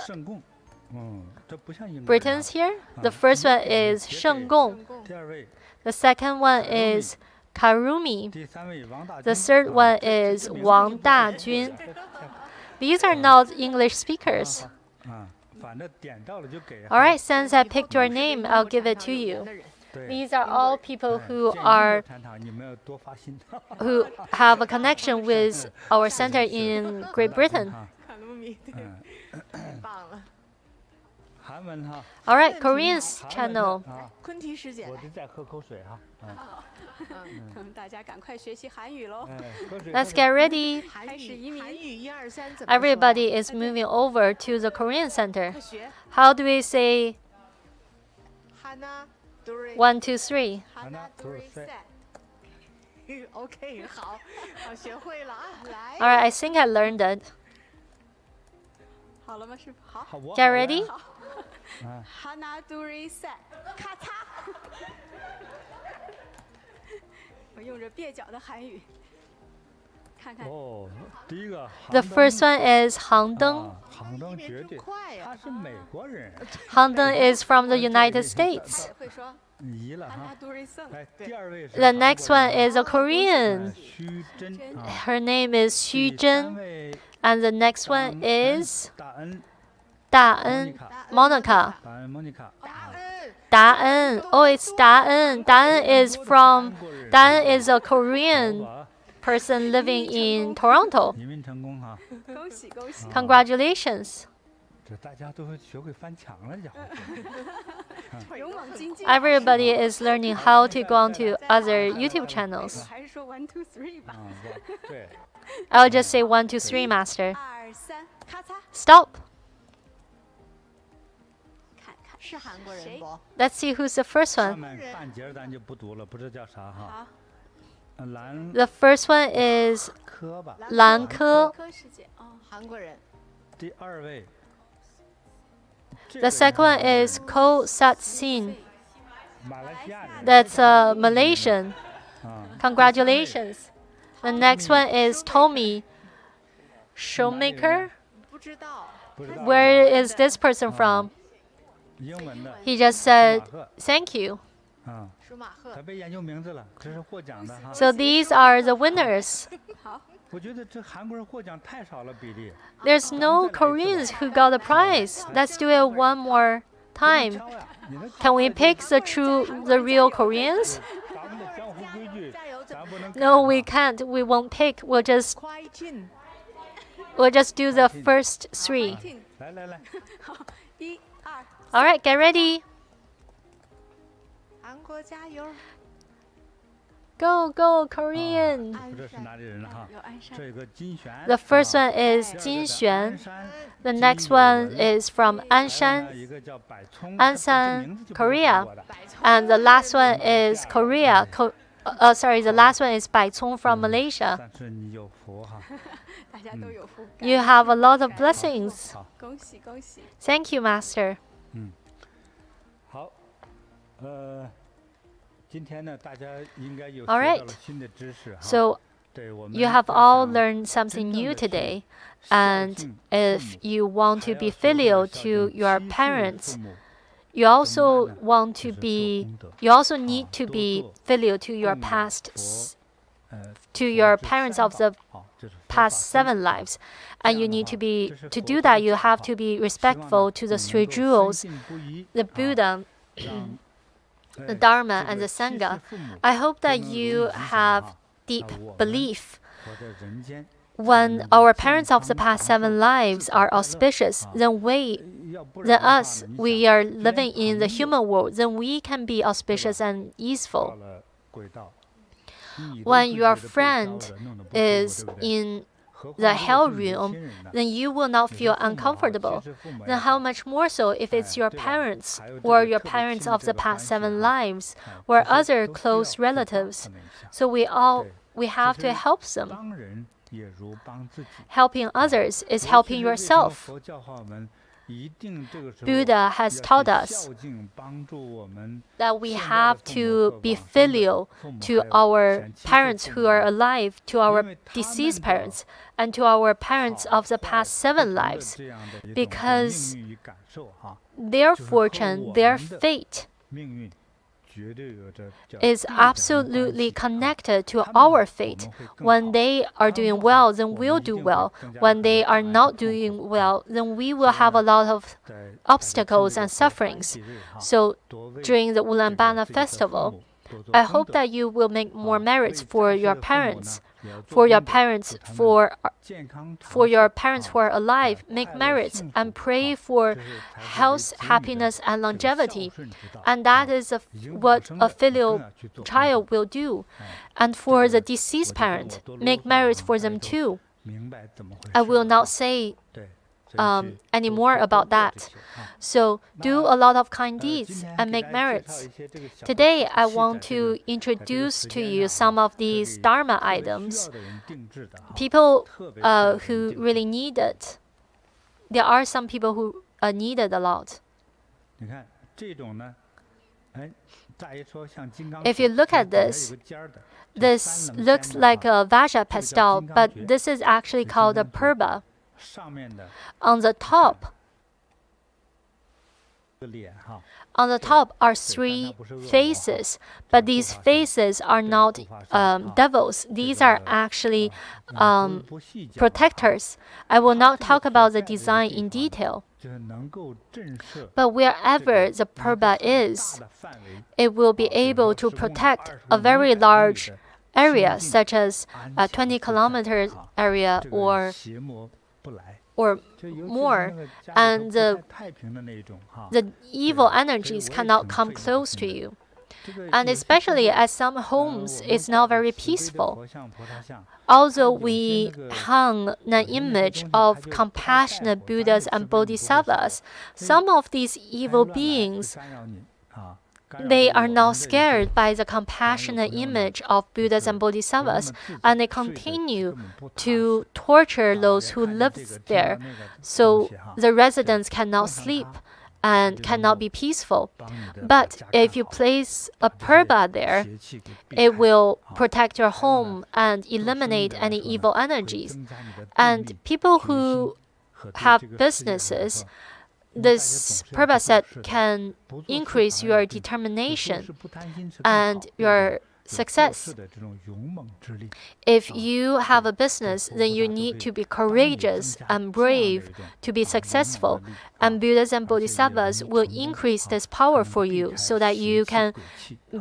Britons here? The first one is Sheng Gong. The second one is Karumi. The third one is Wang Dajun. These are not English speakers. All right, since I picked your name, I'll give it to you. These are all people who have a connection with our center in Great Britain. All right, Korean channel. Let's get ready. Everybody is moving over to the Korean center. How do we say 1, 2, 3? All right, I think I learned it. Get ready. The first one is Hangdeng. Hangdeng is from the United States. The next one is a Korean. Her name is Xu Zhen. And the next one is Da-en, Monica. Da-en. Oh, it's Da-en. Da-en is a Korean person living in Toronto. 移民成功哈，恭喜恭喜！ Congratulations. 这大家都学会翻墙了，家伙。勇猛精进。 Everybody is learning how to go onto other YouTube channels. 还是说 one two three 吧。对。 I'll just say 1, 2, 3, Master. 2、3，咔嚓， Stop. 看看是韩国人不？ Let's see who's the first 上 one. 面半截咱就不读了，不知道叫啥哈。好，蓝 The first one is 科吧。蓝科。科世界哦，韩国人。第二位。 The second one is Ko Sat Sin. 马来西亚人。 That's a Malaysian. 啊。 Congratulations. The next one is Tommy Shoemaker. 不知道。不知道。 Where is this person from? 英文的。 He just said, thank you. 啊。 舒马赫。他被研究名字了，这是获奖的哈。 So these are the winners. 好，我觉得这韩国人获奖太少了比例。 There's no Koreans who got the prize. Let's do it one more time. 挑呀，你能 Can we pick the real Koreans? 咱们的江湖规矩，加油！咱不能改 No, 哈 we can't. We won't pick.快进， We'll just do the first 3. 进，来来来， 1、2， All right, get ready. 韩国加油！ Go, go, Korean. 不知道是哪里人了哈。有鞍山这，个金璇。 The first one 啊 is 金鞍璇. 山 The next one is from 还有呢 Anshan, 一个叫百聪，鞍这山名字就不是 Korea 韩国的 and the last one is Korea. Sorry, the last one is Bai Cong from Malaysia. 但是你有福哈。大家都有福。 You have a lot of blessings. 好，恭喜恭喜！ Thank you, Master. 好，今天呢，大家应该有学 All 到 right. 了新的知识哈。 So 对我们 you have 要 all 想 learned something 真正 new 地去 today. 孝 And 敬父 if 母 you want 还 to 要 be 学会 filial 孝 to 敬 your 七世的 parents, 父母 you also 怎么办呢？ want 就 to 是做 be 功德 you also need 啊 to 多 be 做 filial to your 供养 past 佛to 佛 your 之 parents 三 of 宝 the 好这是佛 past 法僧 7 lives, and you 这样的 need 话 to be 这是 to 佛 do 陀 that 的 you 教 have 法 to be 希望 respectful 呢 to 你 the 能 three 够深 jewels, 信不疑 the 啊 Buddha, 让 the 哎 Dharma, 这 and 个 the 七世 Sangha. 父母 I hope 都 that 能 you 如理想 have 哈 deep 那我们 belief 活在人间 when 能 our 健 parents of the 康 past 长 7寿 lives 自 are 在快乐 auspicious, 啊 then 要不 than 然的话 us, 呢你 we 想 are 连 living in the 朋友 human world, then we can be auspicious and 到 easeful. 了轨道你都 When 会 your 觉得被 friend 招惹弄得不舒服 is 对不对 in 何 the 况如 hell 果是你的 realm, 亲人呢 then you will not 你 feel 的父母啊 uncomfortable. 其实父母也 Then 好 how much more so if it's Eh, your 对吧？ parents 还有这 or 个 your 特别 parents 亲 of 这 the 个关 past 系 7啊 lives 哎 or 其实 other 都需 close 要去帮 relatives. 他们一下 So we 对 have 其 to 实 help them. 帮人也如帮自己 Helping others is 佛 helping 其实为什么 yourself. 佛教化我们一定这个时候 Buddha has 要 taught 去 us 孝敬帮助我们 that we 现在的 have 父母 to 和 be 往生的 filial 父母 to 还有 our 前七世 parents 父 who 母 are alive, to 因 our 为他 deceased 们的 parents, and to our parents 好 of the 坏 past 不 7同的 lives. 这样的一种的 because 命运与感受哈 Their 就是和 fortune, 我 their 们的 fate 命运绝对有着较 is 必然的关 absolutely 系啊 connected to 他们好 our 我 fate. 们会更 When 好 they are 他们 doing 不好 well, then 我们 we'll 一定 do 会 well. 更加 When 的 they 障 are 碍和 not 痛 doing 苦 well, then we 所 will 以 have a 呢 lot of 在大家趁 obstacles 这个 and 佛 sufferings. 欢喜日哈 So 多为 during the 这个 Ullambana 自己的父 Festival, 母多做 I 功 hope 德 that you will make 啊 more 为 merits for 在世 your 的父母呢 parents, 也要做 for your 功德 parents, 祝他们 for 健康长 for your 寿 parents 啊 who are alive, 快 make 乐 merits 幸 and 福 pray 啊 for 这是才是为 health, 子女的 happiness, and 这个孝 longevity. 顺之道 And 啊 that is 已经往 what 生 a 的你更 filial 要去做功德 child will do. 哎 And for 这 the 个 deceased 我就不跟 parent, 我多啰 make 嗦了 merits 啊 for 大家 them 都 too. 明白怎么回 I 事 will 了 not 啊 say 对所以去 any 多 more 多 about 做这 that. 些啊 So do 那 a lot of kind 今 deeds 天 and 给 make 大家介绍 merits. 一些这个小的 Today, 法 I 器在 want 这个 to introduce 时 to 间 you 上 some 啊 of 这 these 里 dharma 特别需 items. 要的人定制的哈 People 特别需要的人 who 定制 really need it. There are some people who need it a lot. 你看这种呢，哎，乍一说像金刚 If 杵 you look 其实 at 底下 this, 有个尖儿的，这 This 三棱 looks 尖的 like 哈 a Vajra pestle, but 金刚诀 this is actually 是 called a 金刚诀 Phurba. 上面的 On the top, 这个脸哈， on the top are 对，但它 three 不是恶魔哈， faces, 这 but 是 these 护法神 faces are 对 not 护法神啊 devils. 这 These are 个 actually 不细讲了哈 protectors. I will not 它 talk 这个 about 所 the 在的 design 地 in 方呢 detail, 就是能够震慑 but 这 wherever 个 the 一个 Phurba 很 is, 大的范围 it will be 啊，比如 able 说 to 10公里 protect 20 a 公里 very 100公里 large 的 area, such as a 20-kilometer area or more, and the evil energies cannot come close to you. And especially at some homes, it's not very peaceful. Although we hung an image of compassionate Buddhas and Bodhisattvas, some of these evil beings, they are not scared by the compassionate image of Buddhas and Bodhisattvas, and they continue to torture those who live there, so the residents cannot sleep and cannot be peaceful. But if you place a Phurba there, it will protect your home and eliminate any evil energies. And people who have businesses, this Phurba set can increase your determination and your success. If you have a business, then you need to be courageous and brave to be successful. And Buddhas and Bodhisattvas will increase this power for you so that you can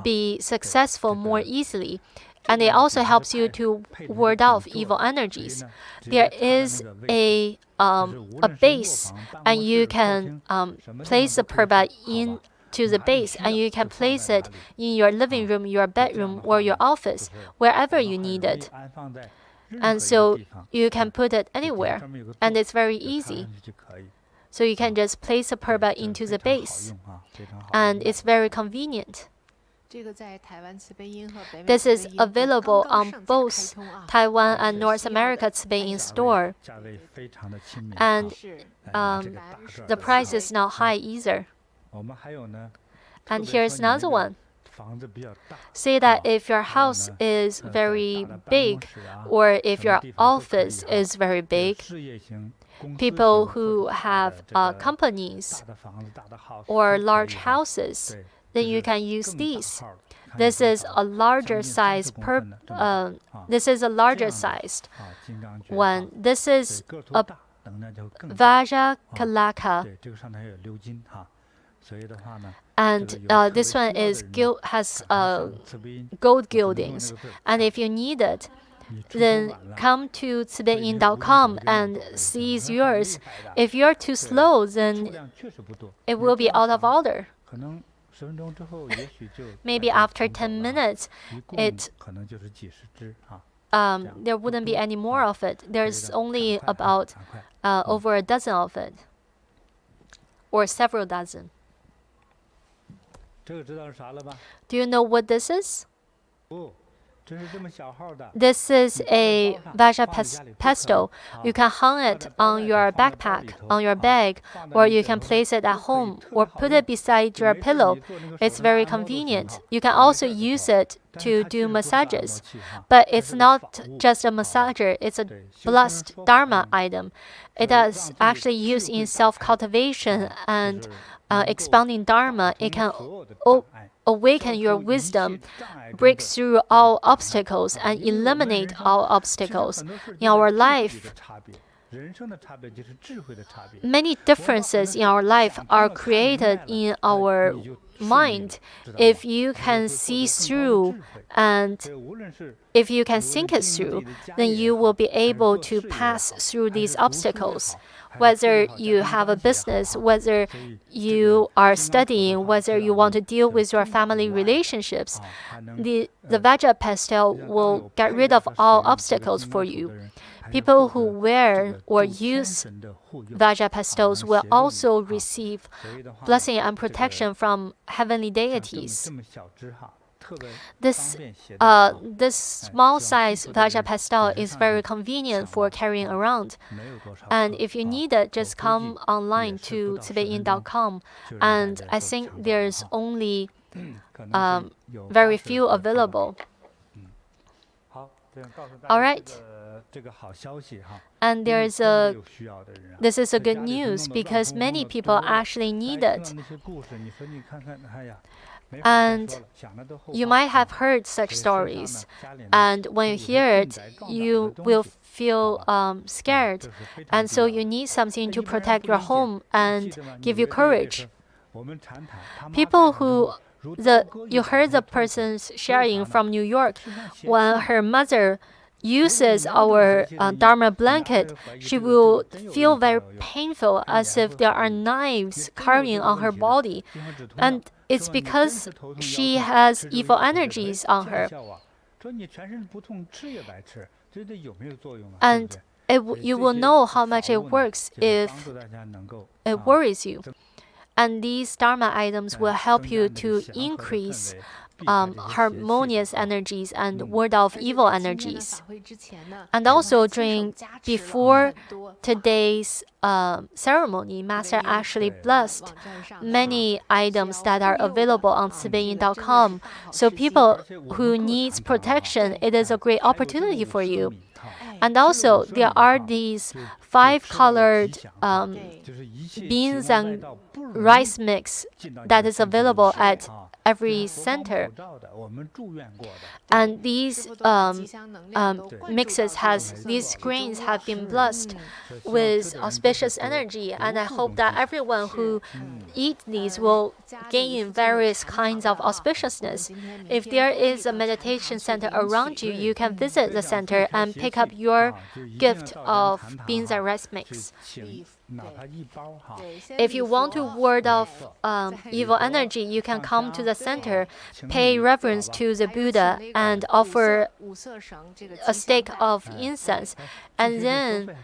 be successful more easily. And it also helps you to ward off evil energies. There is a base, and you can place the Phurba into the base, and you can place it in your living room, your bedroom, or your office, wherever you need it. And so you can put it anywhere, and it's very easy. So you can just place a Phurba into the base, and it's very convenient. This is available on both Taiwan and North America Cibei in store, and the price is not high either. And here's another one. Say that if your house is very big, or if your office is very big, people who have companies or large houses, then you can use these. This is a larger size this is a larger sized one. This is a Vajra Kalaka. And this one is has gold gildings. And if you need it, then come to cibeiyin.com and seize yours. If you're too slow, then it will be out of order. Maybe after 10 minutes, there wouldn't be any more of it. There's only about over a dozen of it, or several dozen. Do you know what this is? This is a Vajra pestle. You can hang it on your backpack, on your bag, or you can place it at home or put it beside your pillow. It's very convenient. You can also use it to do massages. But it's not just a massager, it's a blessed dharma item. It is actually used in self-cultivation and expounding dharma. It can awaken your wisdom, break through all obstacles, and eliminate all obstacles in our life. Many differences in our life are created in our mind. If you can see through and if you can think it through, then you will be able to pass through these obstacles. Whether you have a business, whether you are studying, whether you want to deal with your family relationships, the Vajra pestle will get rid of all obstacles for you. People who wear or use Vajra pestles will also receive blessing and protection from heavenly deities. This small size Vajra pestle is very convenient for carrying around. And if you need it, just come online to cibeiyin.com. And I think there's only very few available. All right. And this is a good news because many people actually need it. And you might have heard such stories, and when you hear it, you will feel scared, and so you need something to protect your home and give you courage. People who you heard the person sharing from New York, when her mother uses our dharma blanket, she will feel very painful, as if there are knives carving on her body, and it's because she has evil energies on her. And you will know how much it works if it worries you. And these dharma items will help you to increase harmonious energies and ward off evil energies. And also before today's ceremony, Master actually blessed many items that are available on cibeiyin.com. So people who needs protection, it is a great opportunity for you. And also, there are these 5-colored beans and rice mix that is available at every center. And these these grains have been blessed with auspicious energy. And I hope that everyone who eat these will gain various kinds of auspiciousness. If there is a meditation center around you, you can visit the center and pick up your gift of beans and rice mix. If you want to ward off evil energy, you can come to the center, pay reverence to the Buddha, and offer a stick of incense, and then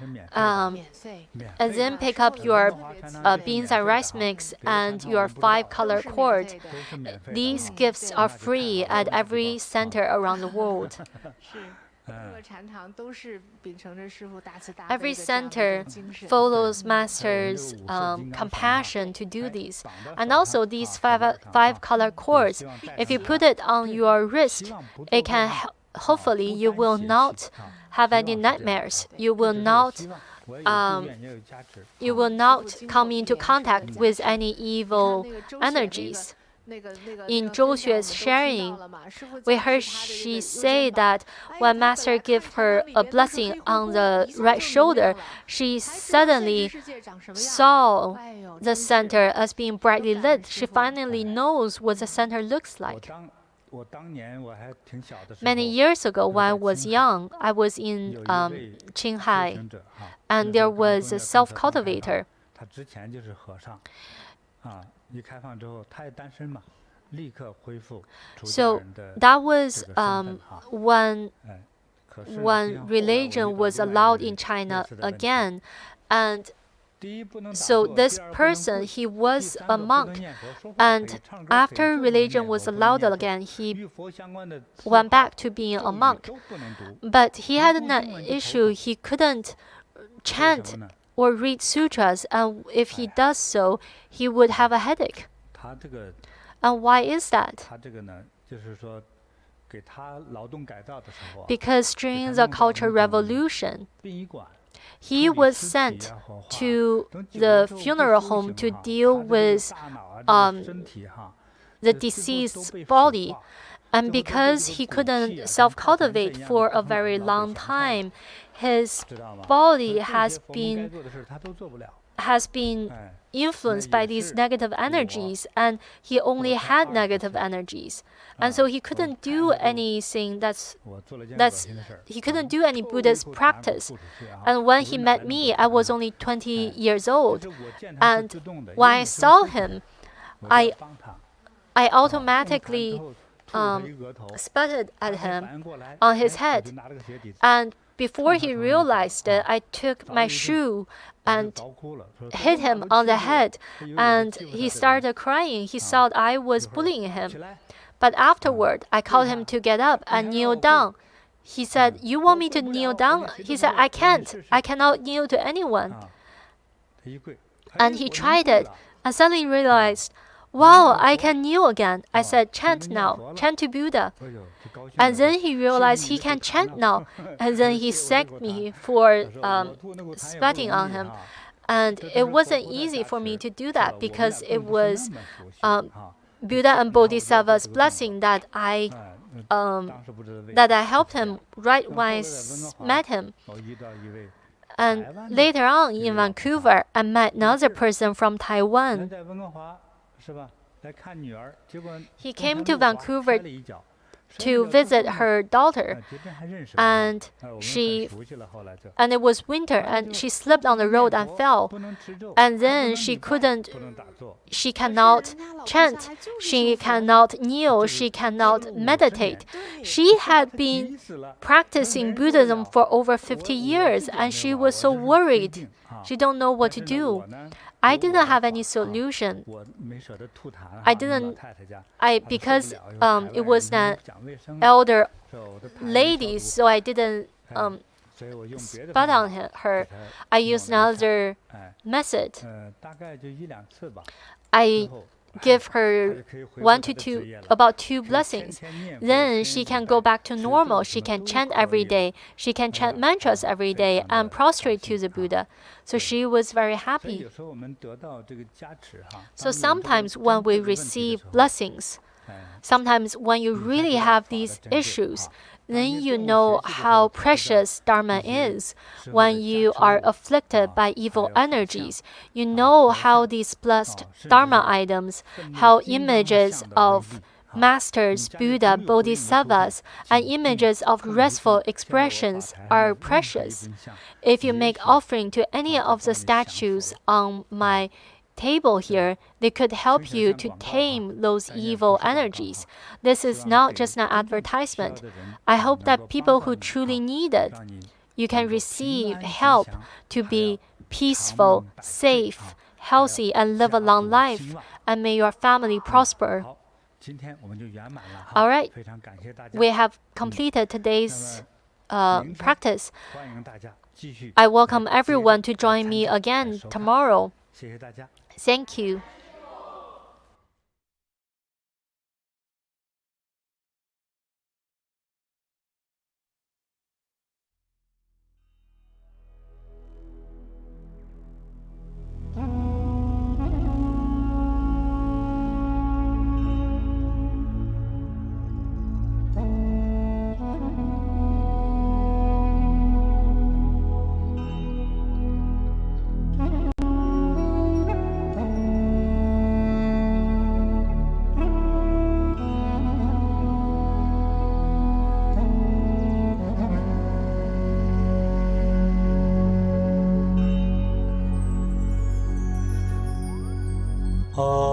pick up your beans and rice mix and your 5-color cord. These gifts are free at every center around the world. Every center follows Master's compassion to do these. And also these 5-color cords, if you put it on your wrist, it can hopefully you will not have any nightmares. You will not come into contact with any evil energies. In Zhou Xue's sharing, we heard she say that when Master gave her a blessing on the right shoulder, she suddenly saw the center as being brightly lit. She finally knows what the center looks like. Many years ago, when I was young, I was in Qinghai, and there was a self-cultivator. So that was when religion was allowed in China again. And so this person, he was a monk, and after religion was allowed again, he went back to being a monk. But he had an issue. He couldn't chant or read sutras, and if he does so, he would have a headache. And why is that? Because during the Cultural Revolution, he was sent to the funeral home to deal with the deceased's body. And because he couldn't self-cultivate for a very long time, his body has been influenced by these negative energies, and he only had negative energies. And so he couldn't do anything he couldn't do any Buddhist practice. And when he met me, I was only 20 years old. And when I saw him, I automatically sputtered at him on his head. And before he realized it, I took my shoe and hit him on the head, and he started crying. He thought I was bullying him. But afterward, I called him to get up and kneel down. He said, "You want me to kneel down?" He said, "I can't. I cannot kneel to anyone." And he tried it, and suddenly realized, "Wow, I can kneel again." I said, "Chant now. Chant to Buddha." And then he realized he can chant now. And then he thanked me for spitting on him. And it wasn't easy for me to do that, because it was Buddha and Bodhisattva's blessing that I helped him right when I met him. And later on in Vancouver, I met another person from Taiwan. He came to Vancouver to visit her daughter, and it was winter, and she slipped on the road and fell, and then she cannot chant, she cannot kneel, she cannot meditate. She had been practicing Buddhism for over 50 years, and she was so worried. She don't know what to do. I didn't have any solution. Because it was an elder lady, so I didn't spat on her. I used another method. I give her about two blessings. Then she can go back to normal. She can chant every day. She can chant mantras every day and prostrate to the Buddha. So she was very happy. So sometimes when we receive blessings, sometimes when you really have these issues, then you know how precious dharma is. When you are afflicted by evil energies, you know how these blessed dharma items, how images of masters, Buddha, Bodhisattvas, and images of restful expressions are precious. If you make offering to any of the statues on my table here, they could help you to tame those evil energies. This is not just an advertisement. I hope that people who truly need it, you can receive help to be peaceful, safe, healthy, and live a long life, and may your family prosper. All right, we have completed today's practice. I welcome everyone to join me again tomorrow. Thank you. Oh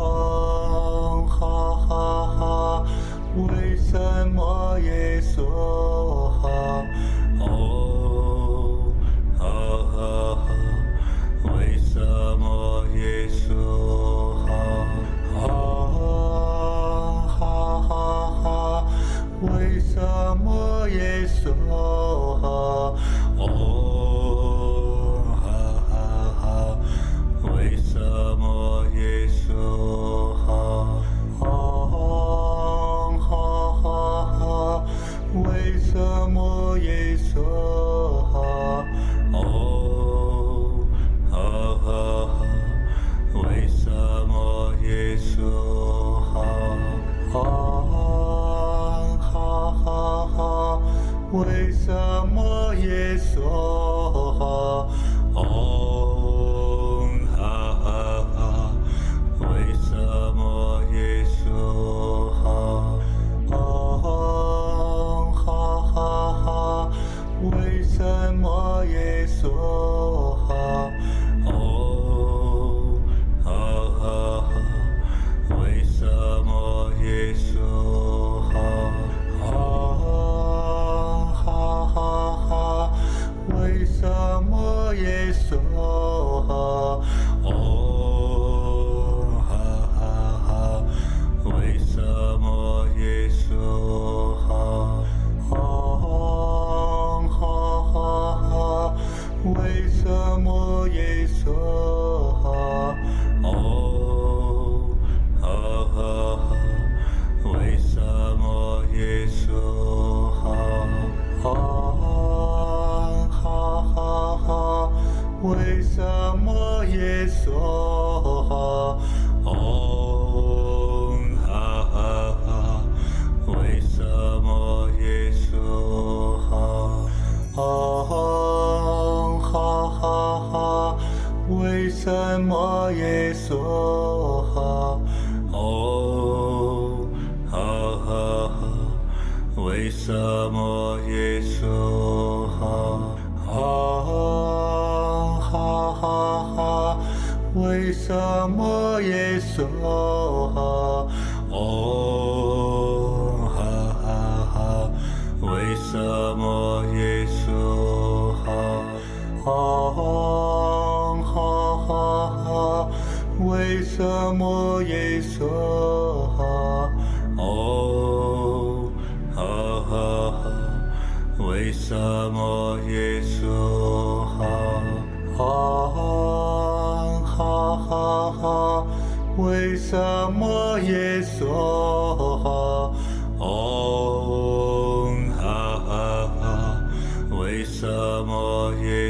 为什么耶娑哈？唵哈哈哈，为什么耶娑哈？唵哈哈哈，为什么耶娑哈？唵哈哈哈，为什么耶娑哈？哈哈哈，为什么耶娑哈？唵哈哈哈，为什么耶娑哈？唵哈哈哈，为什么耶娑哈？唵哈哈哈，为什么耶娑哈？唵哈哈哈，为什么耶娑哈？唵哈哈哈，为什么耶娑哈？唵哈哈哈，为什么耶娑哈？唵哈哈哈，为什么耶娑哈？唵哈哈哈，为什么耶娑哈？唵哈哈哈，为什么耶娑哈？唵哈哈哈，为什么耶娑哈？唵哈哈哈，为什么耶娑哈？唵哈哈哈，为什么耶娑哈？唵哈哈哈，为什么耶